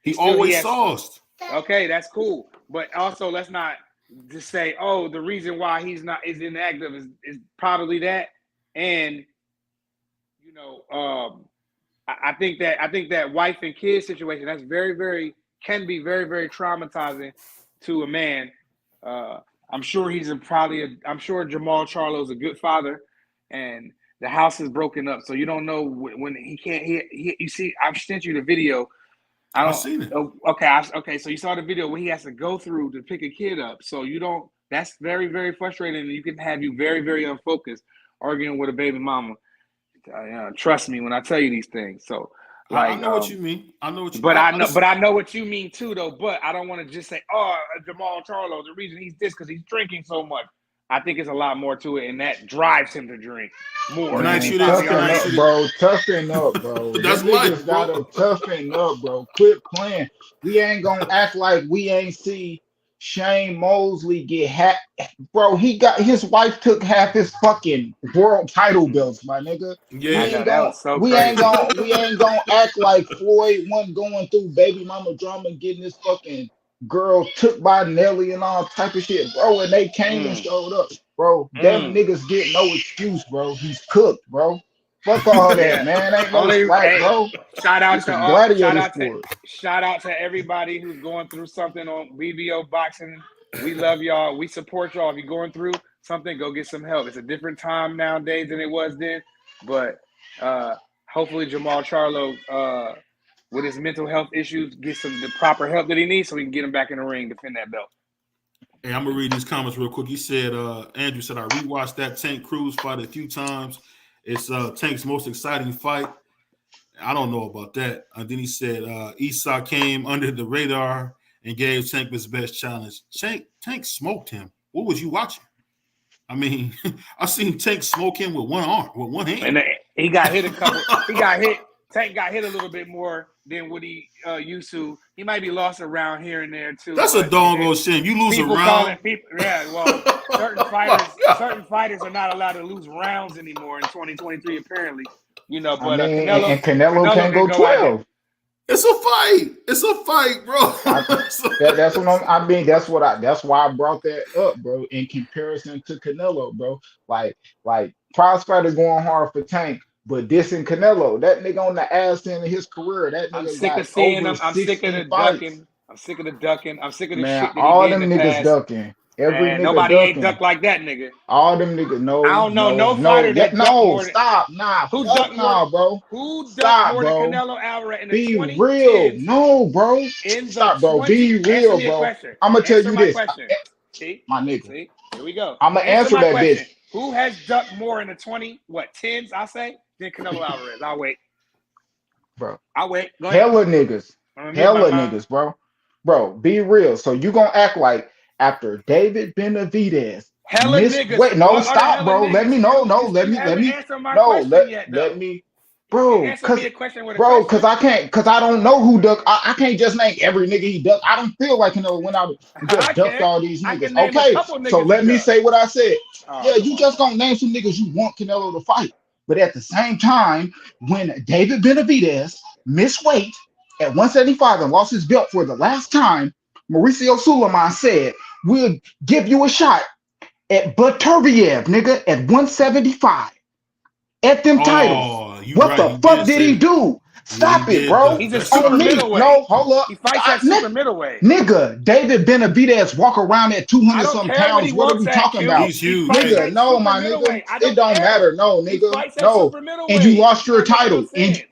He always has sauced. okay, that's cool. But also, let's not just say, oh, the reason why he's not is inactive is probably that, and you know, I think that wife and kid situation, that's can be very, very traumatizing to a man. I'm sure I'm sure Jamal Charlo's a good father, and the house is broken up, so you don't know when he can't. You see, I've sent you the video. I've seen it. Okay. So you saw the video where he has to go through to pick a kid up. So you don't. That's very, very frustrating, and you can have you very, very unfocused arguing with a baby mama. Trust me when I tell you these things. So, like, I know what you mean. I know what you. But I know what you mean too, though. But I don't want to just say, "Oh, Jamal Charlo, the reason he's this because he's drinking so much." I think it's a lot more to it, and that drives him to drink more. Toughen up, bro. That's life, bro. Gotta toughen up, bro. Quit playing. We ain't gonna act like we ain't see Shane Mosley get hacked. Bro, his wife took half his fucking world title belts, my nigga. Yeah, we ain't gonna act like Floyd wasn't going through baby mama drama, getting his fucking girl took by Nelly and all type of shit, bro. And they came and showed up, bro. Them niggas get no excuse, bro. He's cooked, bro. Fuck all that, man. Ain't no slack, bro. Shout out to everybody who's going through something on BBO Boxing. We love y'all. We support y'all. If you're going through something, go get some help. It's a different time nowadays than it was then. But hopefully Jamal Charlo, with his mental health issues, gets the proper help that he needs so he can get him back in the ring, defend that belt. Hey, I'm gonna read these comments real quick. He said, Andrew said, I rewatched that Tank Cruz fight a few times. It's Tank's most exciting fight. I don't know about that. Then he said, Esau came under the radar and gave Tank his best challenge. Tank smoked him. What was you watching? I mean, I seen Tank smoke him with one arm, with one hand. And he got hit Tank got hit a little bit more than what he used to. He might be lost a round here and there too. That's a doggone shame. You lose a round. Certain fighters are not allowed to lose rounds anymore in 2023, apparently. But Canelo can go 12. It's a fight, bro. That's what that's why I brought that up, bro. In comparison to Canelo, bro. Like prize fighter going hard for Tank. But dissing Canelo, that nigga on the ass end of his career, that nigga I'm sick of seeing him. I'm sick of the ducking. I'm sick of the ducking. I'm sick of the shit that all he them niggas ducking. Every nigga nobody ducking. ain't ducked like that nigga. All them niggas, no. I don't know no fighter that ducked more than, stop, nah. Who ducked more, bro? Who ducked more than Canelo Alvarez in the 2010s? Be real, no, bro. Stop, bro. Be real, bro. I'm gonna tell you this, my nigga. See? Here we go. I'm gonna answer that bitch. Who has ducked more in the 10s? I say. Then Canelo Alvarez. I'll wait. Bro. I'll wait. Go ahead. Hella niggas, bro. Bro, be real. So you gonna act like after David Benavidez. Hella niggas. Wait, no, stop, bro. Let me know. No, let me. Bro, because I don't know who ducked. I can't just name every nigga he ducked. I don't feel like Canelo went out and just ducked all these niggas. Okay, so let me say what I said. Yeah, you just gonna name some niggas you want Canelo to fight. But at the same time, when David Benavidez missed weight at 175 and lost his belt for the last time, Mauricio Sulaiman said, we'll give you a shot at Buturviev, nigga, at 175. At them titles. What the fuck did he do? Stop it, bro. He's a super middleweight. No, hold up. He fights at super middleweight. Nigga, David Benavidez walk around at 200-something pounds. What are we talking about? He's huge. Nigga, no, my nigga. It don't matter. No, nigga. No. And you lost your title. And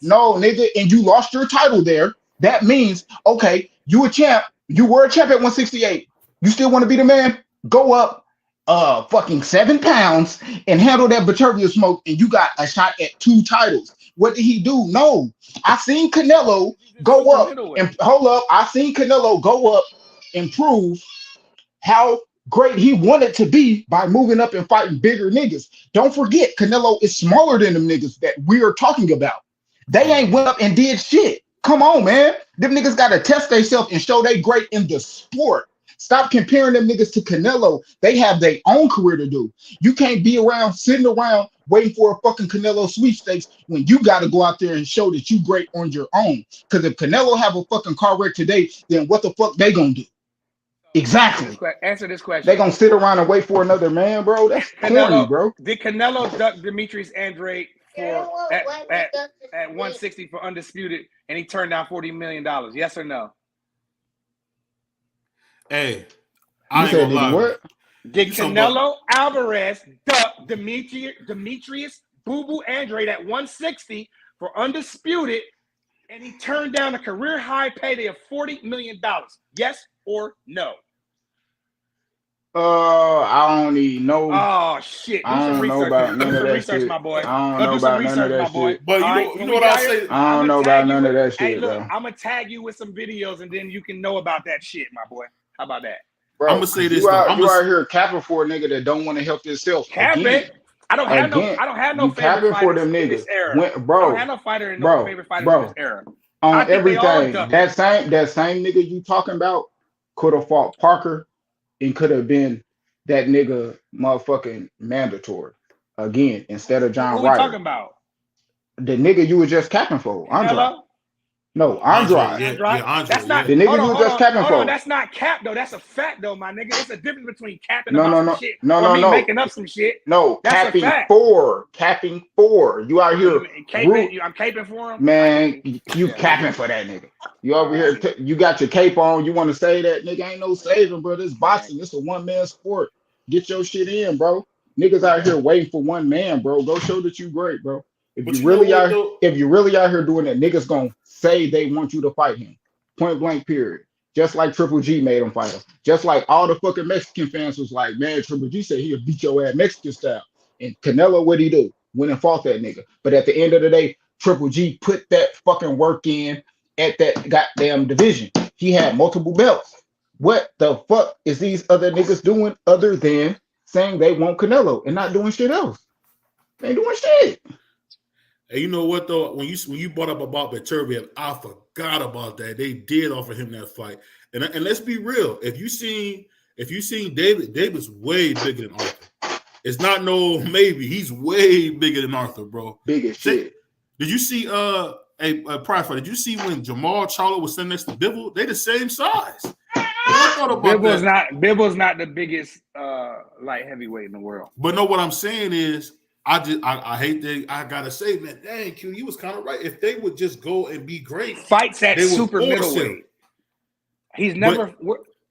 you lost your title there. That means, okay, you a champ. You were a champ at 168. You still want to be the man? Go up fucking 7 pounds and handle that Buturviev smoke, and you got a shot at 2 titles. What did he do? No. I seen Canelo go up and hold up. I seen Canelo go up and prove how great he wanted to be by moving up and fighting bigger niggas. Don't forget, Canelo is smaller than them niggas that we are talking about. They ain't went up and did shit. Come on, man. Them niggas got to test themselves and show they great in the sport. Stop comparing them niggas to Canelo. They have their own career to do. You can't be sitting around waiting for a fucking Canelo sweepstakes when you got to go out there and show that you great on your own. Because if Canelo have a fucking car wreck today, then what the fuck they gonna do? Exactly. Answer this question. They gonna sit around and wait for another man, bro? That's corny, bro. Did Canelo duck Demetrius Andrade at 160 for undisputed, and he turned down $40 million? Yes or no? Hey, I ain't gonna lie. What? Did Canelo Alvarez duck Demetrius Boo Boo Andrade at 160 for undisputed, and he turned down a career high payday of $40 million? Yes or no? I don't even know. Oh shit! I don't know about none of that shit. My boy. I don't know about none of that shit. But you know what I say? I don't know about none of that shit, hey, look, bro. I'm gonna tag you with some videos, and then you can know about that shit, my boy. How about that? Bro, I'm gonna say this. You out here capping for a nigga that don't want to help himself. Capping. I don't have no favorite for them niggas in this era. I don't have no fighter and no favorite fighters in this era. On everything, that same nigga you talking about could have fought Parker and could have been that nigga motherfucking mandatory again instead of John Ryder. Who we talking about? The nigga you were just capping for, Andre. Hello? No, Andrade. Andre. That's not the nigga you were just capping for. That's not cap though. That's a fact though, my nigga. It's a difference between capping shit making up some shit. No, that's capping for. You out here. I'm caping for him. Man, you capping for that nigga. You over here. You got your cape on. You want to say that nigga ain't no saving, bro. This boxing. This a one man sport. Get your shit in, bro. Niggas out here waiting for one man, bro. Go show that you great, bro. If you really out here doing it, niggas gonna say they want you to fight him. Point blank, period. Just like Triple G made him fight him. Just like all the fucking Mexican fans was like, man, Triple G said he'll beat your ass Mexican style. And Canelo, what'd he do? Went and fought that nigga. But at the end of the day, Triple G put that fucking work in at that goddamn division. He had multiple belts. What the fuck is these other niggas doing other than saying they want Canelo and not doing shit else? They ain't doing shit. Hey, you know what though? When you brought up about Beterbiev, I forgot about that. They did offer him that fight, and let's be real. If you seen David's way bigger than Arthur. It's not no maybe. He's way bigger than Arthur, bro. Big as shit. Did you see a prize fight? Did you see when Jamal Charlo was sitting next to Bivol? They the same size. Bivol's not the biggest light heavyweight in the world. But no, what I'm saying is. I hate that I gotta say, man, dang, Q, you was kind of right. If they would just go and be great, fights at super middleweight. He's never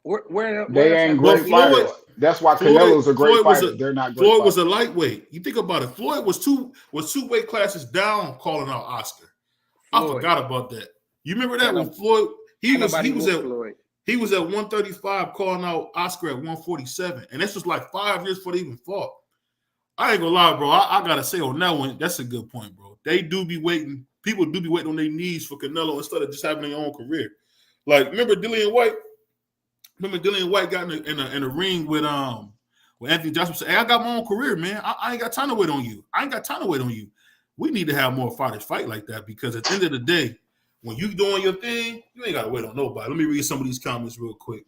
where they ain't great fighters. That's why Canelo's a great fighter. They're not great. Floyd was a lightweight. You think about it. Floyd was two weight classes down, calling out Oscar. I forgot about that. You remember that when Floyd he was at 135 calling out Oscar at 147, and this was like 5 years before they even fought. I ain't gonna lie, bro. I gotta say on that one, that's a good point, bro. They do be waiting. People do be waiting on their knees for Canelo instead of just having their own career. Like, remember Dillian White? Dillian White got in a ring with Anthony Joshua. Said, "Hey, I got my own career, man. I ain't got time to wait on you. I ain't got time to wait on you." We need to have more fighters fight like that because at the end of the day, when you doing your thing, you ain't gotta wait on nobody. Let me read some of these comments real quick.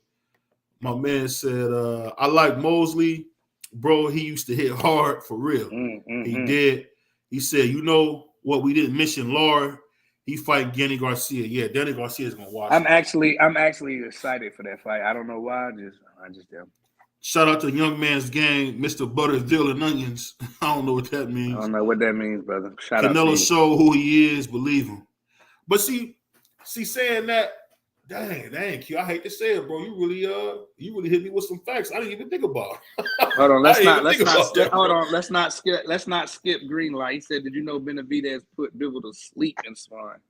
My man said, "I like Mosley." Bro, he used to hit hard for real. He did. He said, you know what? We didn't mention Lara. He fight Danny Garcia. Yeah, Danny Garcia is gonna watch. I'm actually excited for that fight. I don't know why. I just am. Shout out to Young Man's Gang, Mr. Butterville and Onions. I don't know what that means. I don't know what that means, brother. Canelo show who he is, believe him. But see, saying that. Dang, Q. I hate to say it, bro. You really hit me with some facts I didn't even think about. Hold on, let's not skip Greenlight. He said, "Did you know Benavidez put Bivol to sleep in sparring?"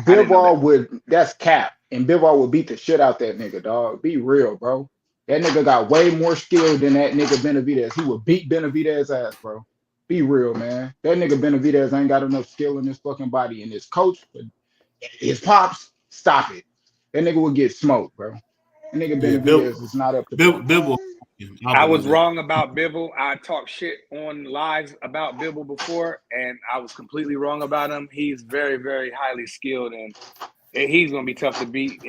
Bivol that's cap, and Bivol would beat the shit out that nigga, dog. Be real, bro. That nigga got way more skill than that nigga Benavidez. He would beat Benavidez ass, bro. Be real, man. That nigga Benavidez ain't got enough skill in his fucking body, and his coach, his pops, stop it. That nigga would get smoked, bro. That nigga Benavidez is not up to Bivol. I was wrong about Bivol. I talked shit on lives about Bivol before, and I was completely wrong about him. He's very, very highly skilled, and he's gonna be tough to beat.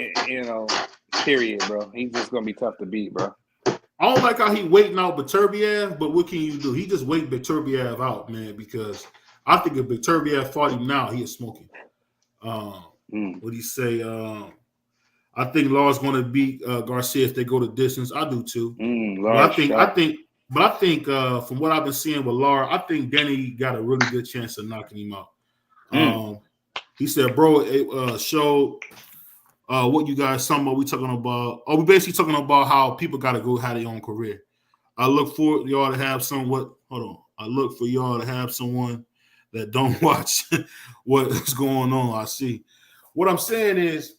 Period, bro. He's just gonna be tough to beat, bro. I don't like how he waiting out Beterbiev, but what can you do? He just wait Beterbiev out, man, because I think if Beterbiev fought him now, he is smoking. What do you say? I think Lara's going to beat Garcia if they go the distance. I do too. I think But I think from what I've been seeing with Lara, I think Danny got a really good chance of knocking him out. He said, bro, it showed what you guys talking about. We talking about, we basically talking about how people got to go have their own career. I look for y'all to have I look for y'all to have someone that don't watch what's going on. I see. What I'm saying is,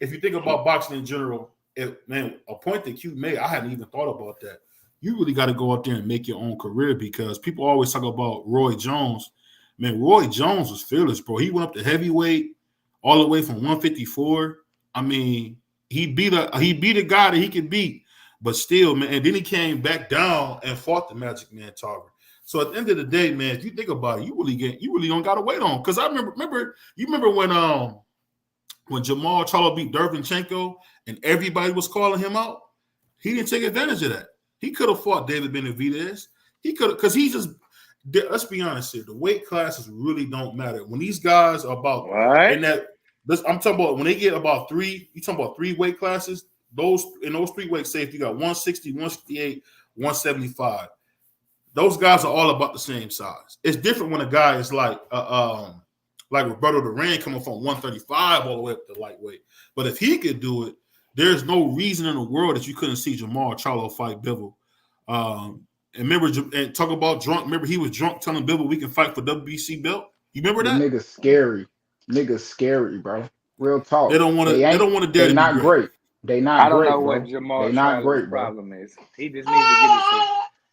if you think about boxing in general, a point that Q made, I hadn't even thought about that. You really got to go out there and make your own career, because people always talk about Roy Jones. Man, Roy Jones was fearless, bro. He went up to heavyweight all the way from 154. I mean, he beat a guy that he could beat, but still, man. And then he came back down and fought the Magic Man Tarver. So at the end of the day, man, if you think about it, you really don't got to wait on. Because I remember when Jamal Charlo beat Derevyanchenko and everybody was calling him out, he didn't take advantage of that. He could have fought David Benavidez. He could have, because he just. Let's be honest here. The weight classes really don't matter. When these guys are about I'm talking about when they get about three. You talking about 3 weight classes? Those 3 weight safety, you got 160, 168, 175. Those guys are all about the same size. It's different when a guy is like Roberto Duran coming from 135 all the way up to lightweight. But if he could do it, there's no reason in the world that you couldn't see Jamal Charlo fight Bivol. And remember, and talk about drunk. Remember, he was drunk telling Bivol we can fight for WBC belt. You remember that? Niggas scary. Niggas scary, bro. Real talk. They don't want to. They don't want to dare. They're not great. They not great. I don't know what Jamal Charlo's problem is. He just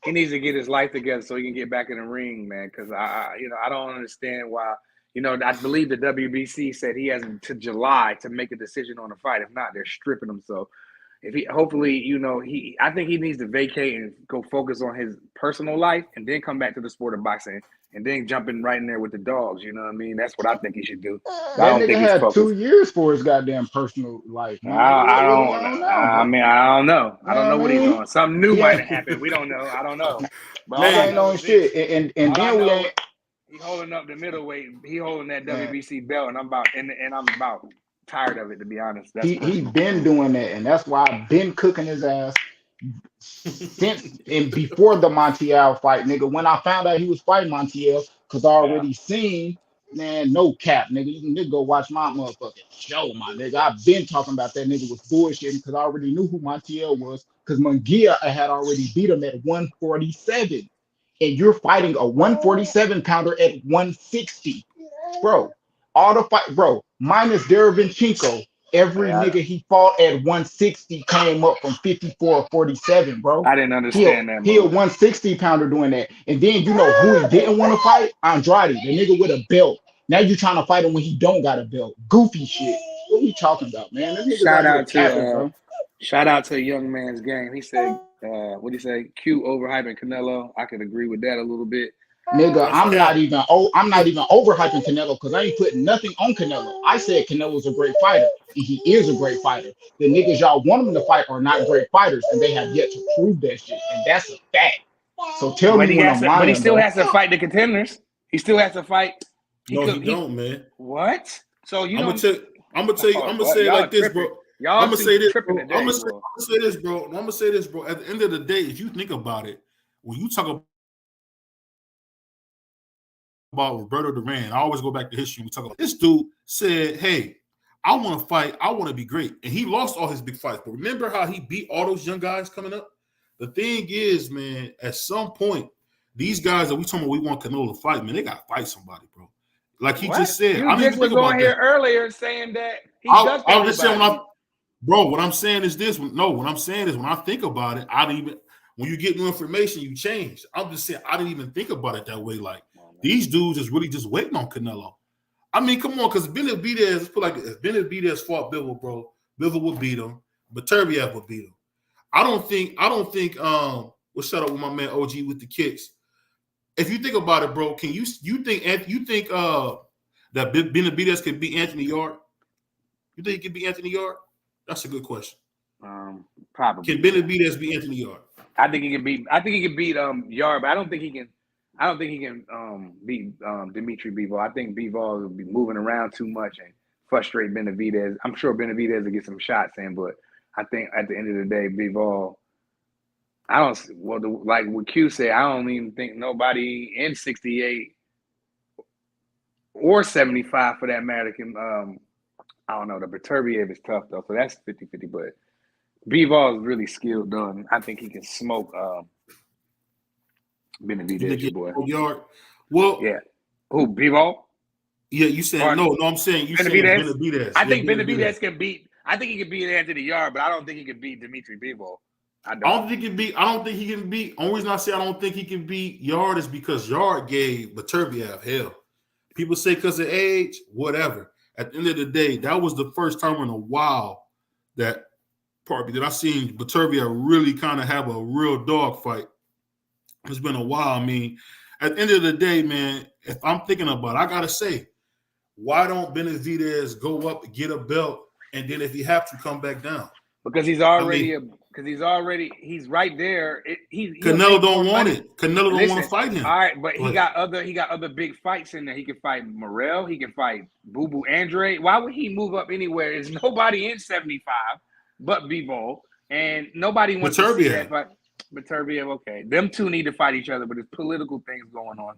needs to get his life together so he can get back in the ring, man. Because I don't understand why. I believe the WBC said he has until July to make a decision on the fight. If not, they're stripping him. So. If he hopefully, I think he needs to vacate and go focus on his personal life and then come back to the sport of boxing and then jump in right in there with the dogs. You know what I mean? That's what I think he should do. That nigga had 2 years for his goddamn personal life. I don't know. I don't know what he's doing. Something new might have happened. We don't know. I don't know. But I ain't knowing shit. And then we ain't. He holding up the middleweight. He holding that WBC belt, and I'm about tired of it, to be honest. He's been doing that, and that's why I've been cooking his ass since and before the Montiel fight, nigga. When I found out he was fighting Montiel, because I already seen, man, no cap, nigga. You can just go watch my motherfucking show, my nigga. I've been talking about that nigga was bullshitting because I already knew who Montiel was, because Munguia had already beat him at 147, and you're fighting a 147 pounder at 160, bro. All the fight, bro, minus Derevyanchenko, every nigga he fought at 160 came up from 54 or 47, bro. I didn't understand that. He a 160 pounder doing that. And then you know who he didn't want to fight? Andrade, the nigga with a belt. Now you trying to fight him when he don't got a belt. Goofy shit. What are you talking about, man? Shout out to a young man's game. He said, what did he say? Q overhyping Canelo. I could agree with that a little bit. Nigga, I'm not even overhyping Canelo because I ain't putting nothing on Canelo. I said Canelo's a great fighter, and he is a great fighter. The niggas y'all want him to fight are not great fighters, and they have yet to prove that shit, and that's a fact. So tell me when I'm lying. But he still has to fight the contenders. He still has to fight. He don't, man. What? So I'm gonna say it like this, bro. I'm gonna say this, bro. I'm gonna say this, bro. At the end of the day, if you think about it, when you talk about Roberto Duran, I always go back to history. We talk about this dude said, "Hey, I want to fight. I want to be great," and he lost all his big fights. But remember how he beat all those young guys coming up? The thing is, man, at some point, these guys that we talking about, we want Canelo to fight, man, they got to fight somebody, bro. Like he just said, I just was on here earlier saying that I'm just saying what I'm saying is this. What I'm saying is when I think about it, when you get new information, you change. I'm just saying I didn't even think about it that way. Like these dudes is really just waiting on Canelo. I mean, come on, because Benavidez, if Benavidez fought Bivol, bro, Bivol would beat him, but Beterbiev would beat him. I don't think. We'll shut up with my man OG with the kicks. If you think about it, bro, you think that Benavidez could beat Anthony Yard? You think he could beat Anthony Yard? That's a good question. Probably. Can Benavidez beat Anthony Yard? I think he can beat Yard, but I don't think he can beat Dimitri Bivol. I think Bivol will be moving around too much and frustrate Benavidez. I'm sure Benavidez will get some shots in, but I think at the end of the day, Bivol, I don't. Well, like what Q said, I don't even think nobody in 68 or 75 for that matter can. I don't know. The Beterbiev is tough though, so that's 50-50. But Bivol is really skilled done. I think he can smoke Benavidez, your boy. Yard. Well, yeah. Who Bivol? Yeah, you said no. I'm saying you said Benavidez. I think Benavidez can beat. I think he can beat Anthony Yard, but I don't think he can beat Dimitri Bivol. I don't think he can beat. Only reason I say I don't think he can beat Yard is because Yard gave Beterbiev hell. People say because of age, whatever. At the end of the day, that was the first time in a while that I seen Beterbiev really kind of have a real dog fight. It's been a while. I mean, at the end of the day, man, if I'm thinking about it, I gotta say, why don't Benavidez go up, get a belt, and then if you have to come back down? Because he's already he's right there. Canelo don't want it. Canelo don't want to fight him. All right, but he got other big fights in there. He can fight Morrell. He can fight Boo Boo Andre. Why would he move up anywhere? There's nobody in 75 but Bivol, and nobody wants to see that fight. Beterbiev, okay. Them two need to fight each other, but there's political things going on.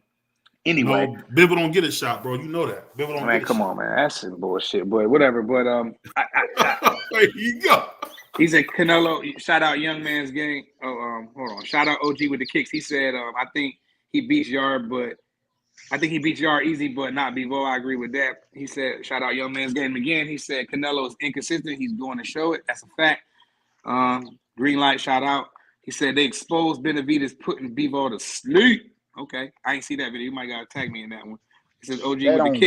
Anyway, no, Bivol don't get a shot, bro. You know that. Bivol don't man, come on, man. That's some bullshit, boy. Whatever. But there you go. He said Canelo. Shout out Young Man's Game. Oh, hold on. Shout out OG with the kicks. He said, I think he beats Yard, but I think he beats Yard easy, but not Bivol. I agree with that. He said, shout out Young Man's Game again. He said Canelo is inconsistent. He's going to show it. That's a fact. Green light. Shout out. He said they exposed Benavidez putting Bivol to sleep. Okay, I ain't see that video. You might gotta tag me in that one. He says OG with the kick.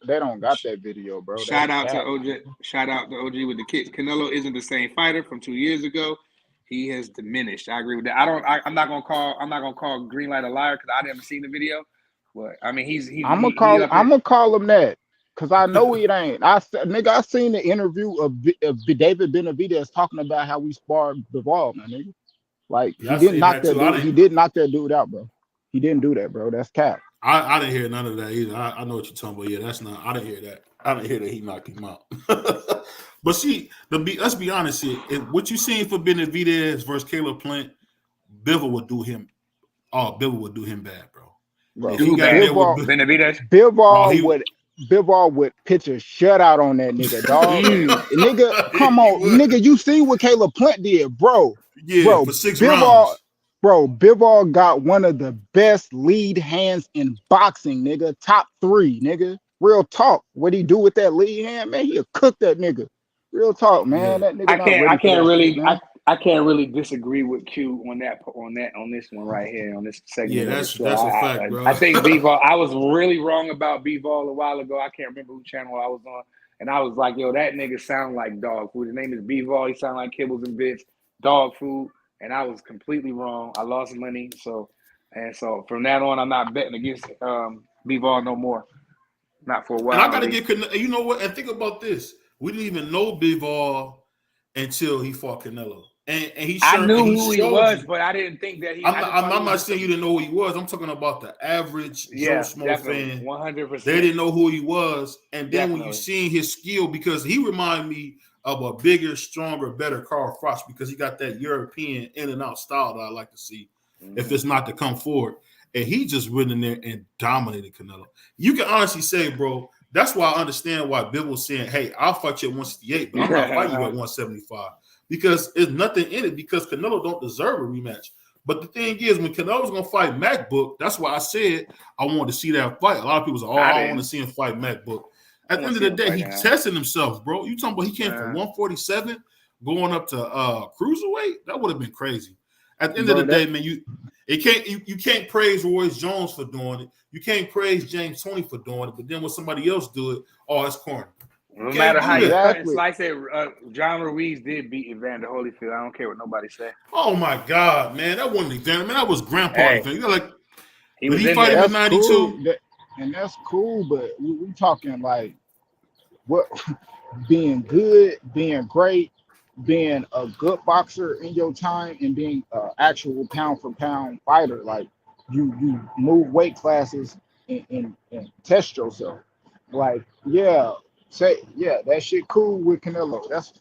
They don't got that video, bro. Shout out to OG. Shout out to OG with the kicks. Canelo isn't the same fighter from 2 years ago. He has diminished. I agree with that. I'm not gonna call Green Light a liar because I never seen the video. But I mean, I'm gonna call him that because I know it ain't. I seen the interview of David Benavidez talking about how we sparred Bivol, man, nigga. Like he didn't knock that dude. He did knock that dude out, bro. He didn't do that, bro. That's cap. I didn't hear none of that either. I know what you're talking about. Yeah, that's not. I didn't hear that. I didn't hear that he knocked him out. But see, let's be honest here. What you seen for Benavidez versus Caleb Plant, Bivol would do him. Oh, Bivol would do him bad, bro. Bivol would pitch a shutout on that nigga, dog. Nigga, come on, nigga. You seen what Caleb Plant did, bro? Yeah, bro, for 6 rounds. Bro, Bivol got one of the best lead hands in boxing, nigga. Top 3, nigga. Real talk. What he do with that lead hand, man? He'll cook that nigga. Real talk, man. That nigga. I can't really disagree with Q on this one right here on this segment. Yeah, that's a fact, bro. I think Bivol. I was really wrong about Bivol a while ago. I can't remember who channel I was on, and I was like, "Yo, that nigga sound like dog food." His name is Bivol. He sound like Kibbles and Bits, dog food. And I was completely wrong. I lost money. So from that on, I'm not betting against Bivol no more. Not for a while. And I got to get, you know what? And think about this. We didn't even know Bivol until he fought Canelo. And I knew who he was, but I didn't think that he. I'm not saying you didn't know who he was. I'm talking about the average Joe Schmo fan. 100%. They didn't know who he was. And then when you seen his skill, because he reminded me of a bigger, stronger, better Carl Froch because he got that European in and out style that I like to see if it's not to come forward. And he just went in there and dominated Canelo. You can honestly say, bro, that's why I understand why Bill was saying, hey, I'll fight you at 168, but I'm not fighting you at 175 because there's nothing in it because Canelo don't deserve a rematch. But the thing is, when Canelo's going to fight MacBook, that's why I said I wanted to see that fight. A lot of people say, I want to see him fight MacBook. At the end of the day, he's testing himself, bro. You talking about he came from 147 going up to cruiserweight? That would have been crazy. At the end of the day, man, you can't praise Royce Jones for doing it. You can't praise James Toney for doing it. But then when somebody else do it, it's corny. No matter how you cut it, like I said, John Ruiz did beat Evander Holyfield. I don't care what nobody say. Oh my God, man, that wasn't Evander. Man, that was Grandpa. Evander. You know, like he was fighting in 92. Cool. And that's cool, but we talking like what being good, being great, being a good boxer in your time, and being an actual pound for pound fighter. Like you move weight classes and test yourself. Like that shit cool with Canelo. That's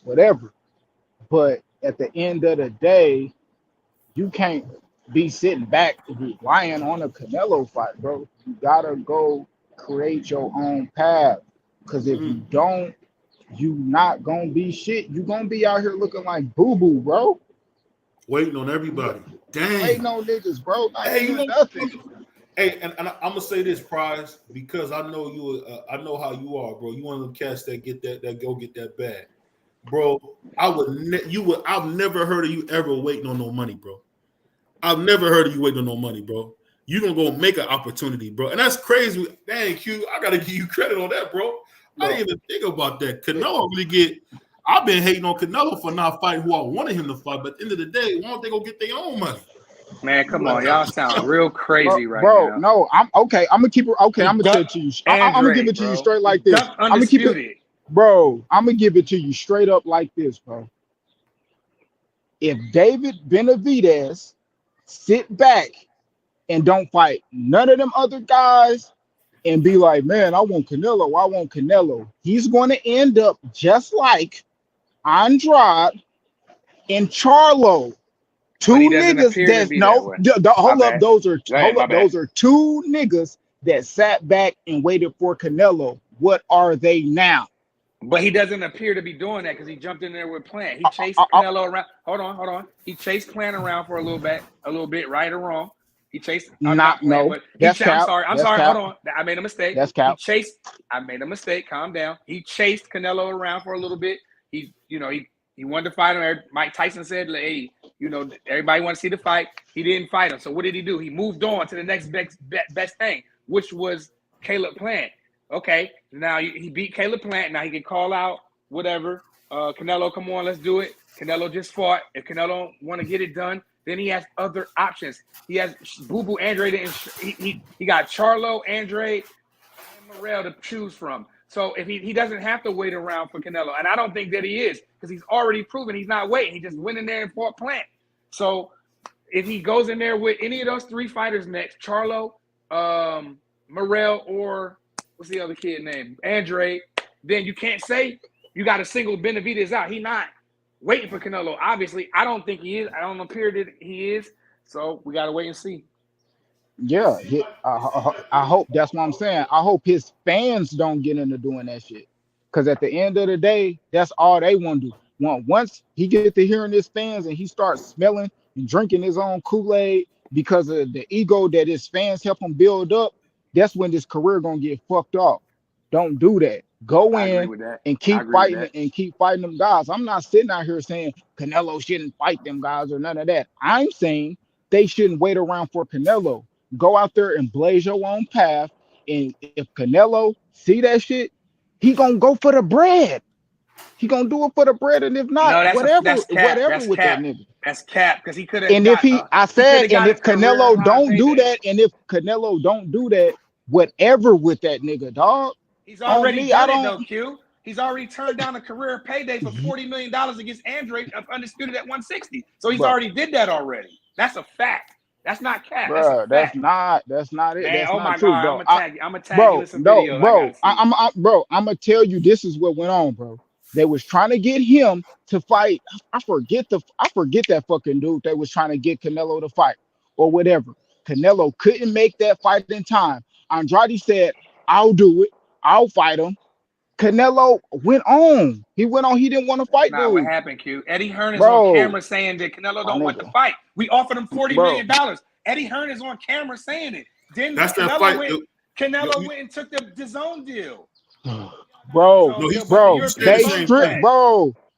whatever. But at the end of the day, you can't be sitting back relying on a Canelo fight, bro. You gotta go create your own path. Cause if you don't, you not gonna be shit. You gonna be out here looking like boo boo, bro. Waiting on everybody. Dang. Ain't no niggas, bro. Not Hey, doing nothing. Hey, and I'm gonna say this, Prize, because I know you. I know how you are, bro. You one of them cats that get that go get that bag, bro. I've never heard of you ever waiting on no money, bro. I've never heard of you waiting on no money, bro. You gonna go make an opportunity, bro, and that's crazy. Dang, Q, I gotta give you credit on that, bro. I didn't even think about that. Canelo really get. I've been hating on Canelo for not fighting who I wanted him to fight, but at the end of the day, why don't they go get their own money? Man, come on, y'all sound real crazy right bro, now. No, I'm okay. I'm gonna keep it. Okay, I'm gonna tell it to you. I'm gonna give it to you straight like this. I'm gonna keep it, bro. I'm gonna give it to you straight up like this, bro. If David Benavidez sit back and don't fight none of them other guys and be like, man, I want Canelo, he's going to end up just like Andrade and Charlo. Two niggas those are two niggas that sat back and waited for Canelo. What are they now? But he doesn't appear to be doing that because he jumped in there with Plant. He chased Canelo around. Hold on. He chased Plant around for a little bit, right or wrong. He chased I'm sorry. Hold on. I made a mistake. That's cap. I made a mistake. Calm down. He chased Canelo around for a little bit. He wanted to fight him. Mike Tyson said, hey, everybody want to see the fight. He didn't fight him. So what did he do? He moved on to the next best thing, which was Caleb Plant. Okay, now he beat Caleb Plant. Now he can call out whatever. Canelo, come on, let's do it. Canelo just fought. If Canelo want to get it done, then he has other options. He has Boo Boo Andrade. He got Charlo, Andrade, and Morrell to choose from. So if he doesn't have to wait around for Canelo, and I don't think that he is, because he's already proven he's not waiting. He just went in there and fought Plant. So if he goes in there with any of those three fighters next, Charlo, Morrell, or what's the other kid name? Andrade, then you can't say you got a single Benavidez out. He's not waiting for Canelo. Obviously, I don't think he is. I don't appear that he is. So we got to wait and see. Yeah, I hope that's what I'm saying. I hope his fans don't get into doing that shit. Because at the end of the day, that's all they want to do. Once he gets to hearing his fans and he starts smelling and drinking his own Kool-Aid because of the ego that his fans help him build up, that's when this career gonna get fucked up. Don't do that. Go in and keep fighting them guys. I'm not sitting out here saying Canelo shouldn't fight them guys or none of that. I'm saying they shouldn't wait around for Canelo. Go out there and blaze your own path. And if Canelo see that shit, he gonna go for the bread. He gonna do it for the bread, and if not, whatever with that nigga. That's cap because he could have. And if if Canelo don't do that, whatever with that nigga, dog. He's already done it though, Q. He's already turned down a career payday for $40 million against Andrade, undisputed at 160. So he's already did that already. That's a fact. That's not cap. Bro, that's not it. Man, that's oh not my true, God, bro. I'm gonna tag you with some videos. I'm gonna tell you this is what went on, bro. They was trying to get him to fight. I forget that fucking dude. They was trying to get Canelo to fight or whatever. Canelo couldn't make that fight in time. Andrade said, "I'll do it. I'll fight him." Canelo went on. He went on. He didn't want to fight. That's not what happened, Q. Eddie Hearn is on camera saying that Canelo don't want to fight. We offered him $40 million. Eddie Hearn is on camera saying it. Then that's that fight. Canelo went and took the DAZN deal. They stripped,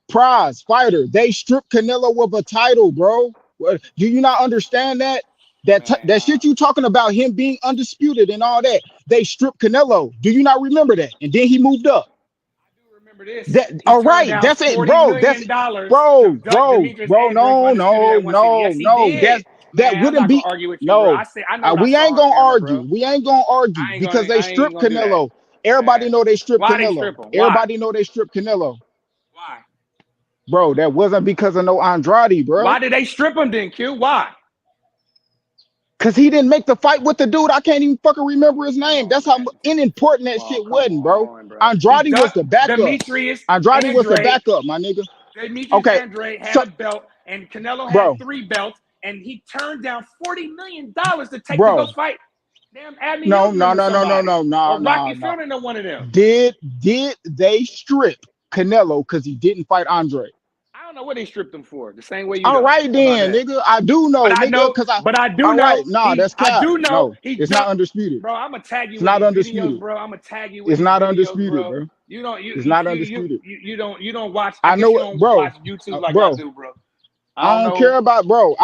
prize fighter. They stripped Canelo of a title, bro. Do you not understand that? That shit you talking about him being undisputed and all that. They stripped Canelo. Do you not remember that? And then he moved up. I do remember this. All right, that's it, bro. That's bro. No. That wouldn't be. No, we ain't gonna argue. We ain't gonna argue because they stripped Canelo. Everybody know they stripped Canelo. Everybody know they stripped Canelo. Why? Bro, that wasn't because of no Andrade, bro. Why did they strip him then, Q? Why? Because he didn't make the fight with the dude. I can't even fucking remember his name. That's how unimportant that shit wasn't, bro. Andrade was the backup. Andrade was the backup, my nigga. Demetrius Andrade had a belt, and Canelo had 3 belts, and he turned down $40 million to take Bro. to go fight. Damn, Abney No, Hilton no, or no, no, no, somebody. no, no, Or Rocky no. Fielding or one of them. Did they strip Canelo because he didn't fight Andre? I don't know what they stripped him for. The same way you. All know. right then, nigga. I do know, But I nigga, know, because I. but I do all know. right, no, that's cap. I do know. No, He it's not undisputed. Bro, I'm gonna tag you. It's with not these undisputed. videos, bro. I'm gonna tag you. With It's these not videos, undisputed, bro. You don't. It's not undisputed. You don't watch. I know you it, don't bro. Watch YouTube like bro. I do, bro. I don't care about, bro.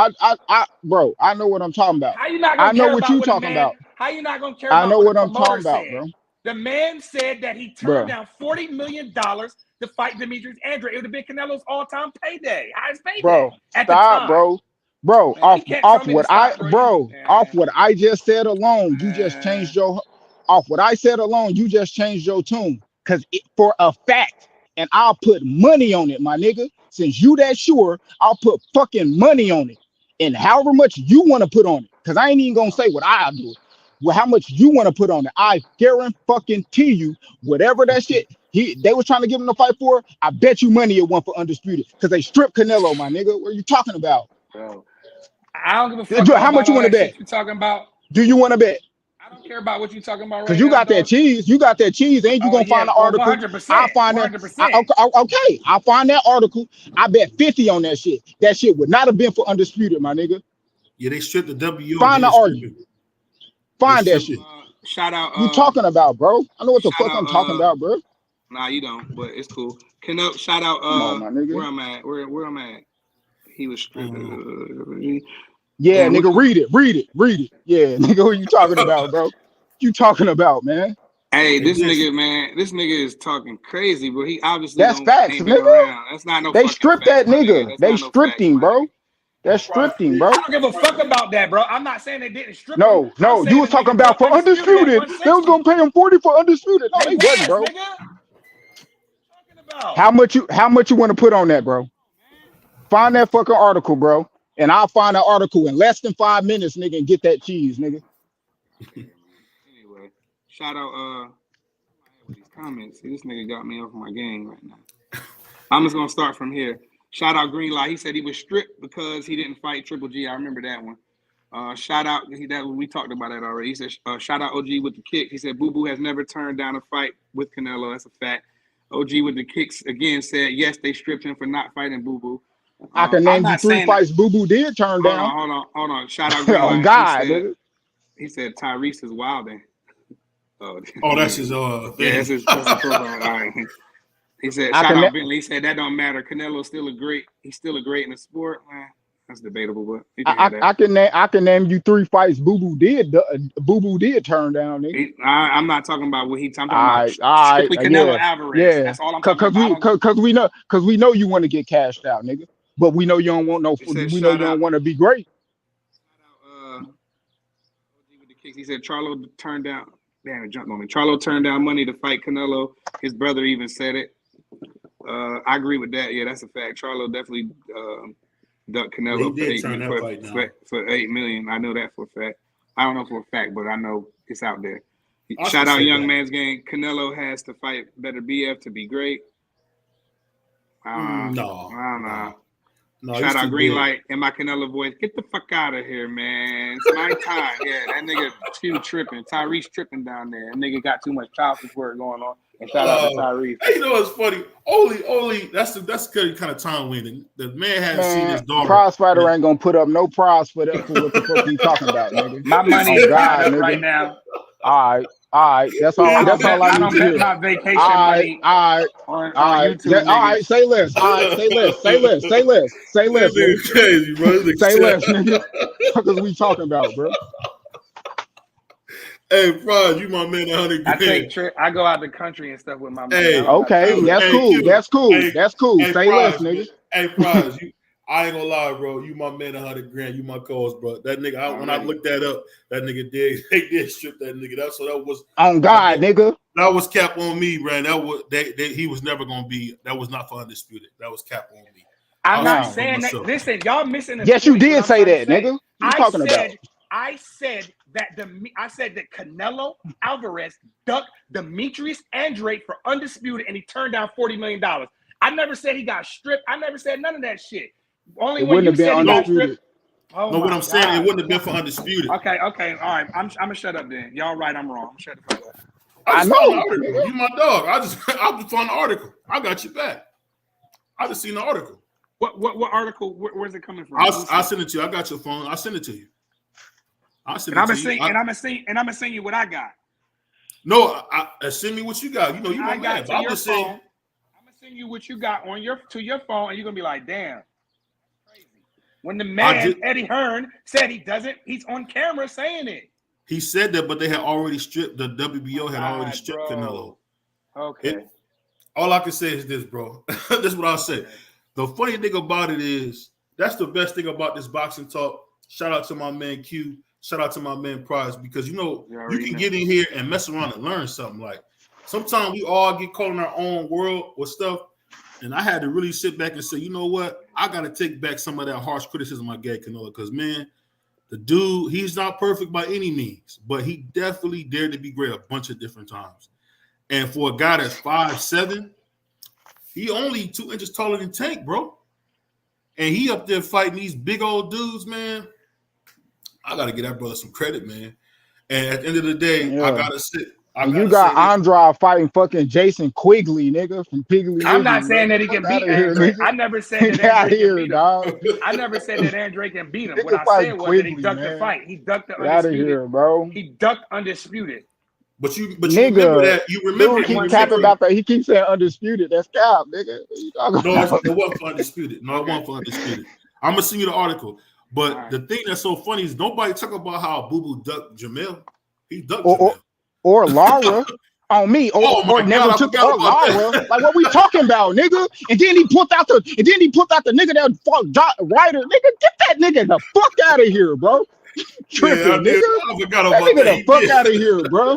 Bro, I know what I'm talking about. How you not gonna I know care what about you what talking about. How you not gonna care I about know what the I'm talking promoter about, said? bro. The man said that he turned down $40 million to fight Demetrius Andre. It would have been Canelo's all-time payday, highest payday. Bro, at the stop, time. bro. Man, off you can't tell me what to stop, bro. off what I just said alone, you just changed your off what I said alone, you just changed your tune. Cause for a fact, and I'll put money on it, my nigga. Since you that sure, I'll put fucking money on it. And however much you want to put on it, because I ain't even gonna say what I do. Well, how much you want to put on it? I guarantee you, whatever that shit they was trying to give him the fight for, I bet you money it won for undisputed. Because they stripped Canelo, my nigga. What are you talking about? Bro, I don't give a fuck. How much you want to bet? You talking about? Do you want to bet? I don't care about what you talking about right now. Because you got that cheese. You got that cheese. Ain't you gonna find the article? 100%. I'll find that. 100%. Okay, I'll find that article. I bet 50 on that shit. That shit would not have been for undisputed, my nigga. Yeah, they stripped the WO. Find the argument. Find that shit. Shout out. You talking about, bro? I know what the fuck I'm talking about, bro. Nah, you don't, but it's cool. Canelo, shout out. Come on, my nigga. Where I'm at? Where I'm at? He was stripped. Yeah, nigga, read it. Yeah, nigga, who you talking about, bro? You talking about, man? Hey, this nigga is talking crazy, bro. He obviously that's facts, nigga. That's not no. They stripped that nigga. They stripped him, bro. They stripped him, bro. I don't give a fuck about that, bro. I'm not saying they didn't strip him. No, you was talking about for undisputed. They was gonna pay him 40 for undisputed. No, they wasn't, bro. How much you want to put on that, bro? Find that fucking article, bro. And I'll find that article in less than 5 minutes, nigga, and get that cheese, nigga. Anyway, shout out with these comments. See, this nigga got me off my game right now. I'm just gonna start from here. Shout out Greenlight. He said he was stripped because he didn't fight Triple G. I remember that one. Shout out we talked about that already. He said shout out OG with the kick. He said Boo Boo has never turned down a fight with Canelo. That's a fact. OG with the kicks again said yes, they stripped him for not fighting Boo Boo. I can name you 3 fights Boo Boo did turn down. Hold on. Shout out Greenlight. Oh God, he said Tyrese is wilding. Oh, that's his yeah, that's his profile. All right. He said, shout out Bentley. He said that don't matter. Canelo's still a great. He's still a great in the sport. That's debatable, but I can name you 3 fights Boo Boo did turn down. I'm not talking about what I'm talking about. Strictly Canelo Alvarez. Yeah, that's all I'm talking about. Because we know you want to get cashed out, nigga. But we know you don't want no. We know you don't want to be great. He said Charlo turned down. Damn, it jumped on me. Charlo turned down money to fight Canelo. His brother even said it. I agree with that. Yeah, that's a fact. Charlo definitely ducked Canelo for $8 million. I know that for a fact. I don't know for a fact, but I know it's out there. Shout out Young Man's Game. Canelo has to fight better BF to be great. I don't know. No, shout out Greenlight and my Canelo voice. Get the fuck out of here, man. It's my time. Yeah, that nigga too tripping. Tyrese tripping down there. That nigga got too much child support going on. And shout out to Tyrese. You know what's funny? Only that's the kind of time when the man hasn't seen his daughter. Prize fighter ain't gonna put up no prize for that. For what the fuck you talking about, nigga? My money is right now. All right. That's all I need to hear. I don't bet my vacation money on YouTube. All right, say less. All right, say less. Say less. Crazy, bro. Say less, nigga. What are we talking about, bro? Hey, Prize, you my man 100 grand. I go out the country and stuff with my money. Hey, okay, that's cool. That's cool. That's cool. Say less, nigga. Hey, Prize, I ain't gonna lie, bro. You my man 100 grand. You my cause, bro. That nigga, when I looked that up, that nigga they did strip that nigga. That was on God, nigga. That was cap on me, man. That was he was never gonna be. That was not for undisputed. That was cap on me. I'm not saying that. Listen, y'all missing. Yes, you did say that, nigga. What you talking about? I said that Canelo Alvarez ducked Demetrius Andre for undisputed, and he turned down $40 million. I never said he got stripped. I never said none of that shit. Only when you said he got stripped. Oh No, what my I'm saying, it God. wouldn't have been for Undisputed. Okay, all right. I'm gonna shut up then. Y'all right, I'm wrong. I'm shut the fuck up. I just I found the know, article. nigga. You my dog. I just found the article. I got you back. I just seen the article. What article? Where's it coming from? I'll send it to you. I got your phone. I'll send it to you. I'll send And it I'm to you. gonna send you what I got. No, send me what you got. You know, you I my got man. to But I'm your just phone. saying. I'm gonna send you what you got on your phone, and you're gonna be like, damn, crazy. When the man Eddie Hearn said he doesn't, he's on camera saying it. He said that, but they had already stripped the WBO had already stripped Canelo. Okay. All I can say is this, bro. This is what I'll say. The funny thing about it is that's the best thing about this boxing talk. Shout out to my man Q. Shout out to my man Prize, because you can get in here and mess around and learn something. Like sometimes we all get caught in our own world with stuff. And I had to really sit back and say, you know what? I got to take back some of that harsh criticism I gave Canelo, because, man, the dude, he's not perfect by any means, but he definitely dared to be great a bunch of different times. And for a guy that's 5'7", he only 2 inches taller than Tank, bro. And he up there fighting these big old dudes, man. I got to give that brother some credit, man. And at the end of the day, I got to sit. You got Andrade fighting fucking Jason Quigley, nigga, from Piggly. I'm not saying that he can beat Andre. I never said that Andre can beat him. I never said that Andre can beat him. What I said was that he ducked the fight. He ducked the Undisputed. Out of here, bro. He ducked Undisputed. But you remember that. You remember he keep capping about that. He keeps saying Undisputed. That's cap, nigga. No, it wasn't for Undisputed. No, it wasn't for Undisputed. I'm gonna send you the article. But the thing that's so funny is nobody talk about how Boo Boo ducked Jamel. He ducked Jamel. Or Lara on me, or never took Lara. Like, what we talking about, nigga? And then he pulled out the nigga that fought Ryder. Nigga, get that nigga the fuck out of here, bro. Tripping, nigga. I forgot about that nigga the fuck out of here, bro.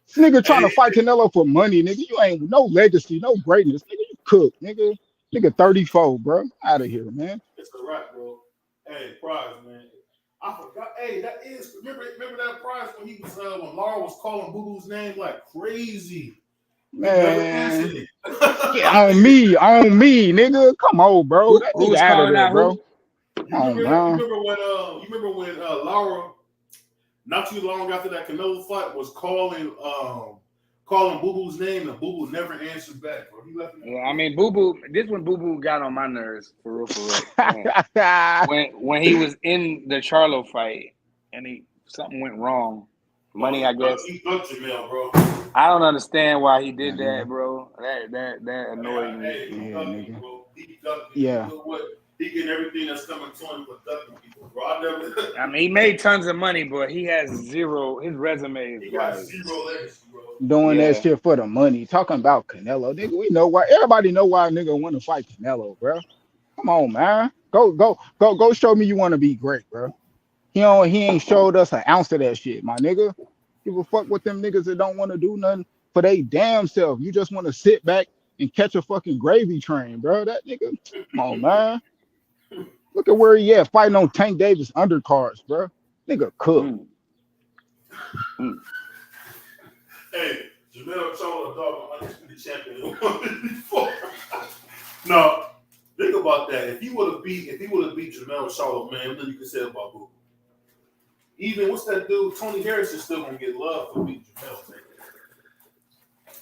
This nigga trying to fight Canelo for money, nigga. You ain't no legacy, no greatness, nigga. You cook, nigga. Nigga 34, bro. Out of here, man. It's a wrap, bro. Hey, Prize, man. I forgot. Hey, that is remember that Prize when he was when Lara was calling Boo Boo's name like crazy. Man, on me, nigga. Come on, bro. That nigga out of there, bro. You remember when Lara, not too long after that Canelo fight, was calling Boo Boo's name, and Boo Boo never answered back, bro. He left him. Yeah, I mean, Boo Boo. This when Boo Boo got on my nerves for real. When he was in the Charlo fight and something went wrong. Money, I guess. He ducked Jamel, bro. I don't understand why he did that, bro. That annoyed me. Yeah. He getting everything that's coming to him for ducking people, bro. I mean, he made tons of money, but he has zero. His resume is he got zero legacy, bro. Doing that shit for the money. Talking about Canelo, nigga. We know why. Everybody know why a nigga want to fight Canelo, bro. Come on, man. Go. Show me you want to be great, bro. He ain't showed us an ounce of that shit, my nigga. People fuck with them niggas that don't want to do nothing for they damn self. You just want to sit back and catch a fucking gravy train, bro. That nigga. Come on, man. Look at where he at fighting on Tank Davis undercards, bro. Nigga cook. Hey, Jamel Charlo, dog, undisputed champion before. No, think about that. If he would have beat Jamel Charlo, man, nothing you can say about Boo. Even what's that dude? Tony Harris is still gonna get love for beating Jamel, man.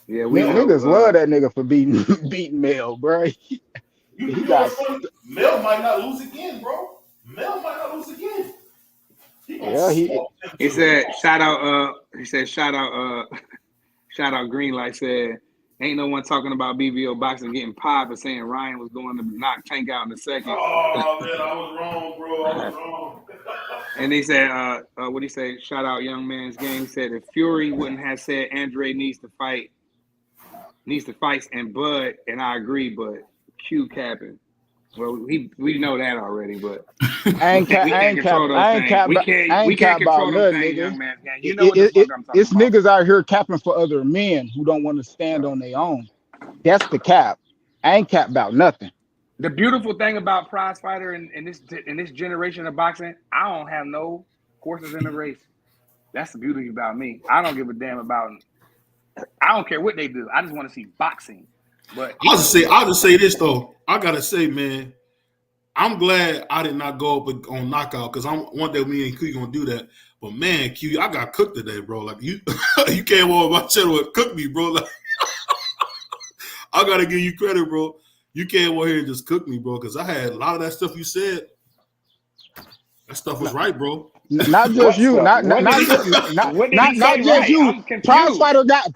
Yeah, niggas love that nigga for beating Mel, bro. Mel might not lose again, bro. Mel might not lose again. He said, shout out Greenlight said, ain't no one talking about BBO boxing getting popped for saying Ryan was going to knock Tank out in the second. Oh, man, I was wrong, bro. I was wrong. And he said, what'd he say? Shout out Young Man's Game. He said, if Fury wouldn't have said Andre needs to fight and Bud, and I agree, but Q capping. Well, we know that already, but we can't control those things. We can't control those things, Young Man's Game. You know what the fuck I'm talking it's about. Niggas out here capping for other men who don't want to stand on their own. That's the cap. I ain't cap about nothing. The beautiful thing about prize fighter in this generation of boxing, I don't have no horses in the race. That's the beauty about me. I don't give a damn about. I don't care what they do. I just want to see boxing. But I'll just say this though. I gotta say, man, I'm glad I did not go up on knockout because I'm one day me and Q gonna do that. But man, Q, I got cooked today, bro. Like you, you came on my channel and cooked me, bro. Like I gotta give you credit, bro. You came on here and just cooked me, bro. Because I had a lot of that stuff you said. That stuff was right, bro. Not just you, not just you. Prize Fighter got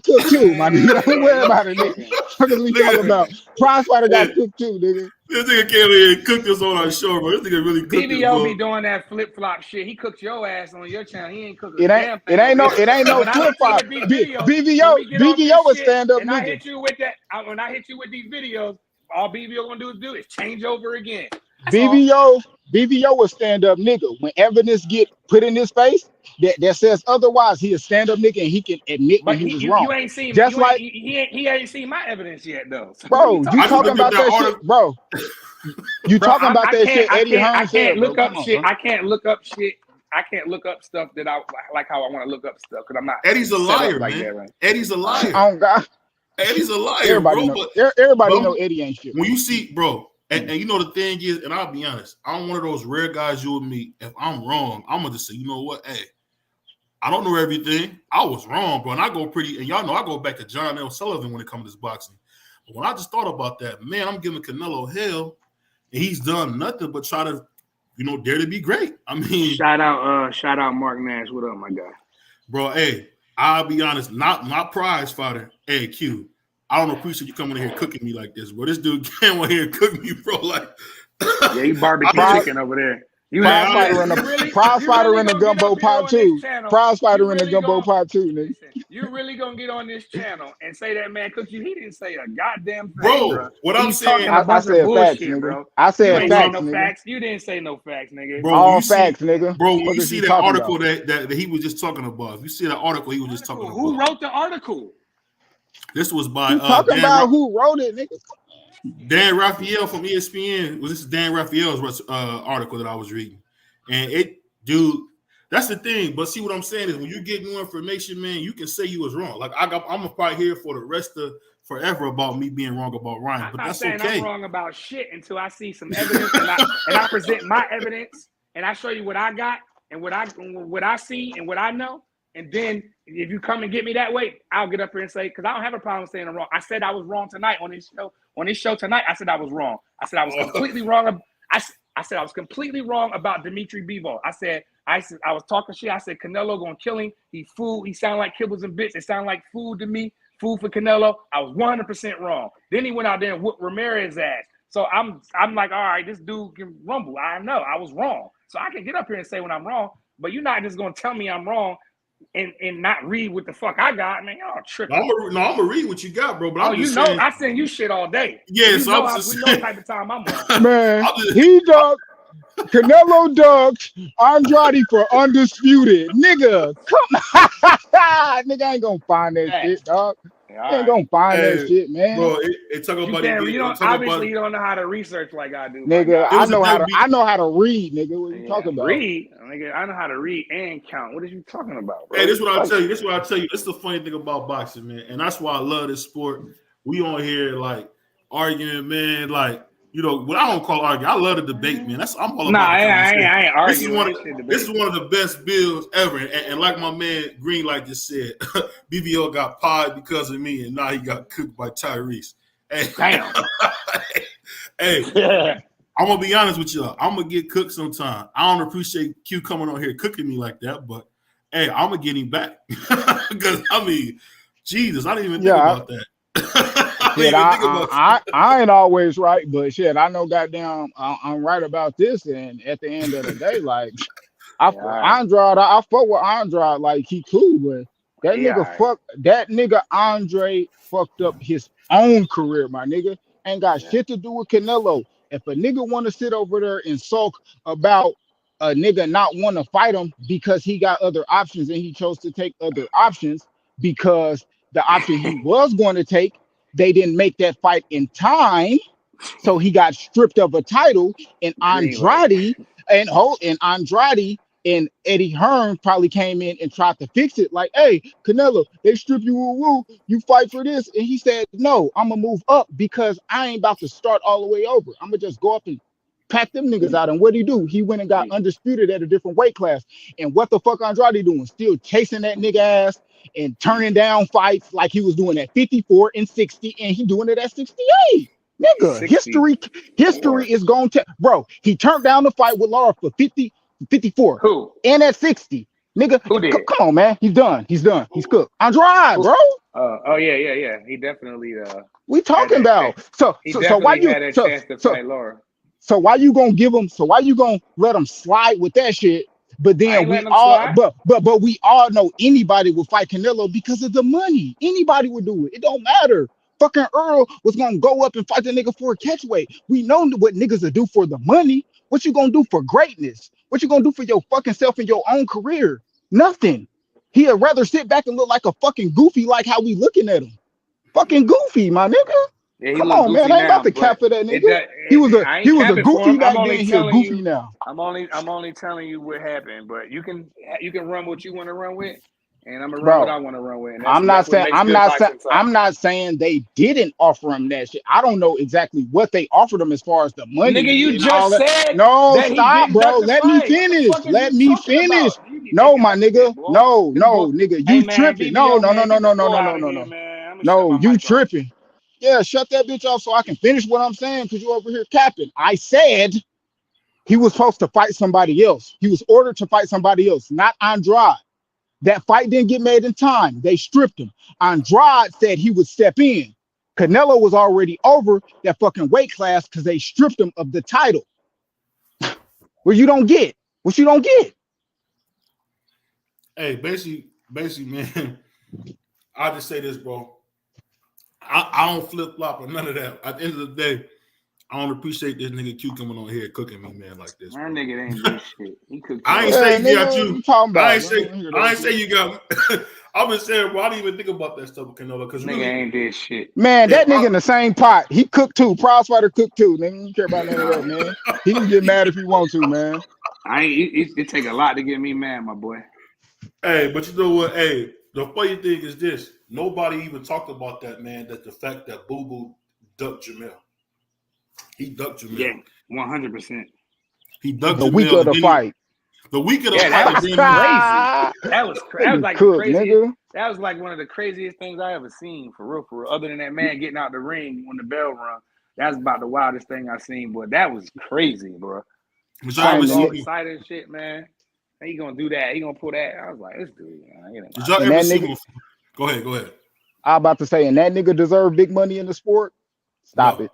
cooked too, my nigga. Don't worry about it, nigga. What are we talking about? Prize Fighter got cooked too, nigga. This nigga came in and cooked us on our show, bro. This nigga really cooked us, BBO bro. be doing that flip flop shit. He cooked your ass on your channel. He ain't cooked It ain't no flip flop. BBO is stand up nigga. I hit you with that. When I hit you with these videos, all BBO gonna do is change over again. BBO will stand up nigga. When evidence get put in his face that says otherwise, he a stand up nigga and he can admit when he was wrong. You ain't seen just like he ain't seen my evidence yet though. So bro, you talking about that shit, bro? You talking about that shit? Eddie Hearn I can't look up shit. I can't look up shit. I can't look up stuff that I like how I want to look up stuff because I'm not. Eddie's a liar, man. That, right? Eddie's a liar. Oh God, Eddie's a liar, everybody bro. Everybody know Eddie ain't shit. When you see, bro. And you know the thing is, and I'll be honest, I'm one of those rare guys you and me. If I'm wrong, I'm gonna just say, you know what? Hey, I don't know everything. I was wrong, bro. And I go pretty, and y'all know I go back to John L. Sullivan when it comes to this boxing. But when I just thought about that, man, I'm giving Canelo hell, and he's done nothing but try to, dare to be great. I mean, shout out Mark Nash. What up, my guy? Bro, hey, I'll be honest, not prize fighter. Hey, Q. I don't appreciate you coming in here cooking me like this, bro. This dude came in here and cooked me, bro. Like, yeah, you barbecue chicken over there. Prize fighter in the gumbo pot too. Prize fighter in the gumbo pot too, nigga. You're really gonna get on this channel and say that man cooked you? He didn't say a goddamn thing, bro. What I'm saying, I said facts, nigga. Bro. I said facts, nigga. You didn't say no facts, nigga. Bro, all facts, nigga. Bro, when you see that article that he was just talking about, if you see that article he was just talking about, who wrote the article? This was by talking about who wrote it, nigga. Dan Raphael from ESPN. This is Dan Raphael's article that I was reading, and that's the thing. But see what I'm saying is when you get new information, man, you can say you was wrong. Like I'm gonna probably hear for the rest of forever about me being wrong about Ryan, but that's okay. I'm wrong about shit until I see some evidence and I present my evidence and I show you what I got and what I see and what I know. And then if you come and get me that way, I'll get up here and say, because I don't have a problem saying I'm wrong. I said I was wrong tonight on this show. On this show tonight, I said I was wrong. I said I was completely wrong. I said I was completely wrong about Dimitri Bivol. I said I was talking shit. I said Canelo gonna kill him. He food. He sound like kibbles and bits. It sound like food to me. Food for Canelo. I was 100% wrong. Then he went out there and whooped Ramirez's ass. So I'm like, all right, this dude can rumble. I know I was wrong. So I can get up here and say when I'm wrong. But you're not just gonna tell me I'm wrong. And not read what the fuck I got, man. Y'all tripping. I'm gonna read what you got, bro. But I'm just saying, I send you shit all day. Yeah, so we know the type of time I'm on. Man, he dug Canelo dug Andrade for undisputed. Nigga, come nigga ain't gonna find that shit, dog. Ain't gonna find that shit, man. Bro, it talk about you don't know how to research like I do. Nigga, I know how to read, nigga. What you talking about? Read, nigga. I know how to read and count. What are you talking about, bro? Hey, this is what I tell you. This is the funny thing about boxing, man. And that's why I love this sport. We on here like arguing, man, like what I don't call arguing. I love the debate, man. I'm all about. Nah, I ain't arguing. This is one of the best bills ever. And like my man Greenlight just said, BBO got pied because of me, and now he got cooked by Tyrese. Hey, damn. Hey, I'm gonna be honest with y'all. I'm gonna get cooked sometime. I don't appreciate Q coming on here cooking me like that, but hey, I'm gonna get him back because Jesus, I didn't even think about that. I ain't always right, but shit, I know goddamn I'm right about this. And at the end of the day, like I fuck with Andrade like he cool, but that nigga Andre fucked up his own career, my nigga. Ain't got shit to do with Canelo. If a nigga want to sit over there and sulk about a nigga not want to fight him because he got other options and he chose to take other options because the option he was going to take, they didn't make that fight in time, so he got stripped of a title. And Andrade and Eddie Hearn probably came in and tried to fix it. Like, hey, Canelo, they strip you, you fight for this. And he said, no, I'm gonna move up because I ain't about to start all the way over. I'm gonna just go up and packed them niggas out. And what'd he do? He went and got undisputed at a different weight class. And what the fuck Andrade doing? Still chasing that nigga ass and turning down fights like he was doing at 54 and 60, and he doing it at 68. Nigga, history is going to, bro. He turned down the fight with Lara for 54. Who? And at 60. Nigga, who did? Come on, man. He's done. He's cooked. Andrade, bro. Oh yeah. He definitely. We talking about. So why you had a chance to fight Lara. So why you gonna give him? So why you gonna let him slide with that shit? But then we all, but we all know anybody will fight Canelo because of the money. Anybody would do it. It don't matter. Fucking Earl was gonna go up and fight the nigga for a catchweight. We know what niggas will do for the money. What you gonna do for greatness? What you gonna do for your fucking self and your own career? Nothing. He'd rather sit back and look like a fucking goofy, like how we looking at him. Fucking goofy, my nigga. Yeah, come on, man. I ain't about to cap for that nigga. He was a goofy back then. He's a goofy now. I'm only telling you what happened, but you can run what you want to run with, and I'm gonna run what I want to run with. I'm not saying they didn't offer him that shit. I don't know exactly what they offered him as far as the money. Nigga, you just said no. Stop, bro. Let me finish. Let me finish. No, my nigga. No, nigga. You tripping? No. No, you tripping. Yeah, shut that bitch off so I can finish what I'm saying because you over here capping. I said he was supposed to fight somebody else. He was ordered to fight somebody else, not Andrade. That fight didn't get made in time. They stripped him. Andrade said he would step in. Canelo was already over that fucking weight class because they stripped him of the title. What you don't get. Hey, basically, man, I'll just say this, bro. I don't flip-flop or none of that. At the end of the day, I don't appreciate this nigga Q coming on here cooking me, man, like this. My nigga ain't do shit. He cooked. I ain't say you got you. I ain't say you got. I've been saying, bro, I didn't even think about that stuff with Canelo because nigga ain't did shit. Man, that nigga in the same pot. He cooked too. Prize fighter cooked too. Nigga, you care about none of that, man. He can get mad if he wants to, man. It take a lot to get me mad, my boy. Hey, but you know what? Hey, the funny thing is this. Nobody even talked about that, man, that the fact that Boo Boo ducked Jamel. He ducked Jamel. Yeah, 100%. He ducked the week of the fight. The week of the fight. That was crazy. That was like cook, crazy. Nigga. That was like one of the craziest things I ever seen, for real. Other than that man getting out the ring when the bell rung. That's about the wildest thing I seen, boy. That was crazy, bro. I was so excited and shit, man. He gonna do that. He gonna pull that. I was like, let's do it. Did y'all ever see him? Go ahead. I'm about to say, and that nigga deserve big money in the sport. Stop it.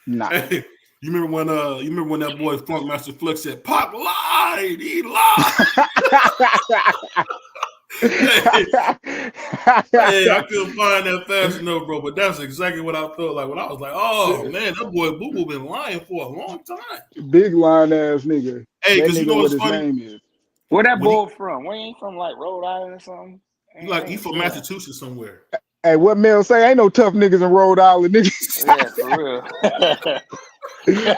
Nah. Hey, you remember when that boy Funkmaster Flex said, "Pop lied, he lied." Hey, I couldn't find that fast enough, bro. But that's exactly what I felt like when I was like, "Oh man, that boy Boo Boo been lying for a long time." Big lying ass nigga. Hey, because you know what's funny? Where that boy from? Where he from? Like Rhode Island or something? He from Massachusetts somewhere. Hey, what Mel say? Ain't no tough niggas in Rhode Island, niggas. Yeah, for real.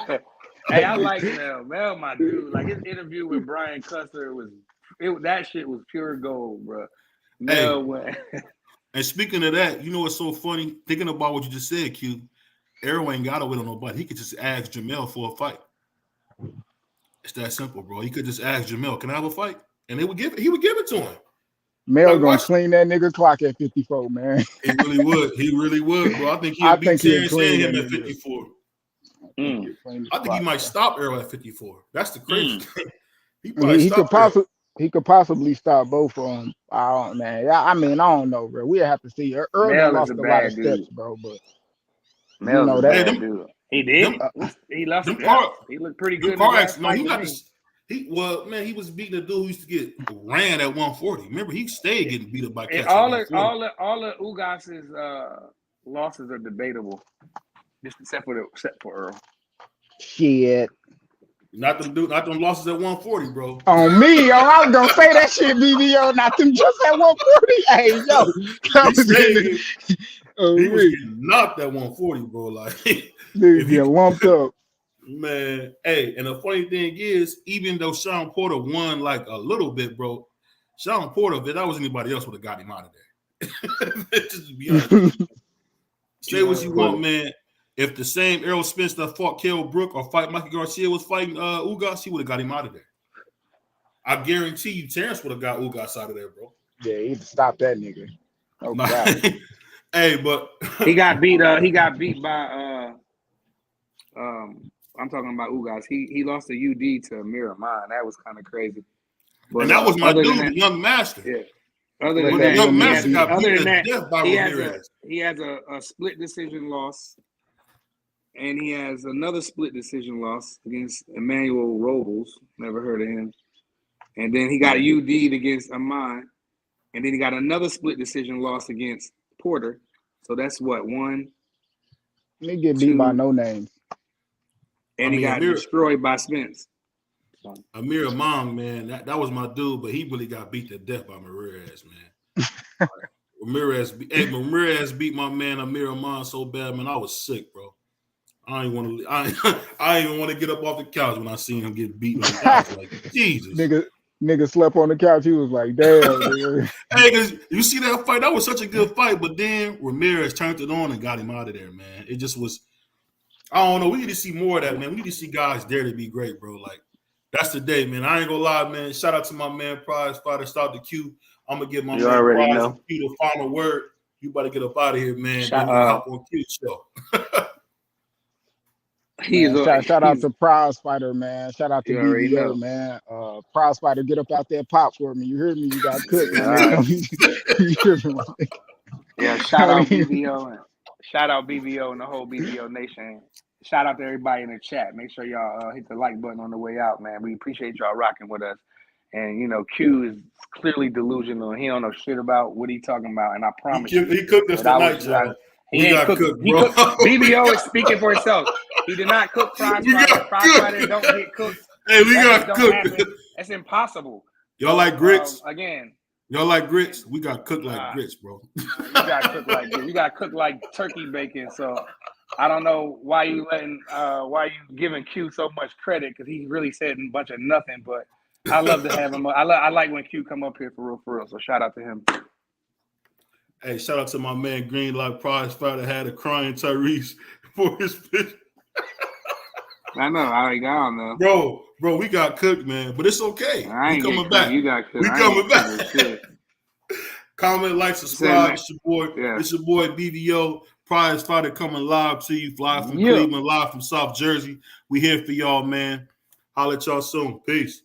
Hey, I like Mel. Mel, my dude. Like his interview with Brian Custer that shit was pure gold, bro. Mel went. And speaking of that, you know what's so funny? Thinking about what you just said, Q. Errol ain't got to wait on nobody. He could just ask Jamel for a fight. It's that simple, bro. He could just ask Jamel, "Can I have a fight?" And he would give it to him. Mel gonna clean that nigga clock at 54, man. He really would. He really would, bro. I think he'd beat Terrence and him at 54. I think he might stop Errol at 54. That's the crazy thing. He could possibly stop both of them. Man. I don't know, bro. We have to see. Earl lost a lot of steps, bro. But Mel's a bad dude. He did. He lost. He looked pretty good. He was beating a dude who used to get ran at 140. Remember, he stayed getting beat up by cats. All the Ugas's losses are debatable, just except for Earl. Shit. Not them losses at 140, bro. On me, I was gonna say that shit, BBO. Not them just at 140. Hey, yo, he was getting knocked at 140, bro. Like, dude, get lumped up. Man, hey, and the funny thing is, even though Sean Porter won like a little bit, bro, Sean Porter, if that was anybody else, would have got him out of there. Just to be honest. Say what you want, man. if the same Errol Spence that fought Kell Brook or fight Mikey Garcia was fighting Ugas, he would have got him out of there. I guarantee you, Terrence would have got Ugas out of there, bro. Yeah, he'd stop that nigga. Oh God. Hey, but he got beat. He got beat by. I'm talking about Ugas. He lost the UD to Miramon. That was kind of crazy. But, and that was my dude, the Young Master. Yeah. Other than when that, the Young Master got beat to that, death by he Ramirez. has a split decision loss, and he has another split decision loss against Emmanuel Robles. Never heard of him. And then he got UD'd against Amon, and then he got another split decision loss against Porter. So that's what, one. He get beat by no names. And he got destroyed by Spence. Amir Among, man, that was my dude, but he really got beat to death by Ramirez, man. Ramirez beat my man Amir Among so bad, man. I was sick, bro. I didn't even want to get up off the couch when I seen him get beat. I was like, Jesus. Nigga slept on the couch. He was like, damn. Hey, cause you see that fight? That was such a good fight, but then Ramirez turned it on and got him out of there, man. It just was. I don't know. We need to see more of that, man. We need to see guys dare to be great, bro. Like, that's the day, man. I ain't gonna lie, man. Shout out to my man Prize Fighter. Start the Q. I'm gonna give my man Prize and Q the final word. You better get up out of here, man. Hop on Q show. Shout out to Prize Fighter, man. Shout out to BBO, man. Prize Fighter, get up out there, pop for me. You heard me? You got cooked, man. You heard me? Yeah, shout out BBO and shout out BBO and the whole BBO nation. Shout out to everybody in the chat. Make sure y'all hit the like button on the way out, man. We appreciate y'all rocking with us. And you know, Q is clearly delusional. He don't know shit about what he talking about. And I promise he cooked us tonight, y'all. He ain't cooked. BBO is speaking for itself. He did not cook Prize Fighter. Prize Fighter don't get cooked. Hey, we got cooked. That's impossible. Y'all like grits? Again. Y'all like grits? We got cooked like grits, bro. You got cooked like grits. You got cooked like turkey bacon. So I don't know why you giving Q so much credit, because he really said a bunch of nothing. But I love to have him. I like when Q come up here for real. So shout out to him. Hey, shout out to my man Green Light Prize Fighter had a crying Tyrese for his pitch. I know. I don't know. Bro, we got cooked, man. But it's okay. We coming back. You got cooked. We coming back. Comment, like, subscribe. It's your boy BBO. Prize Fighter coming live to you. Fly from Cleveland, live from South Jersey. We here for y'all, man. Holla at y'all soon. Peace.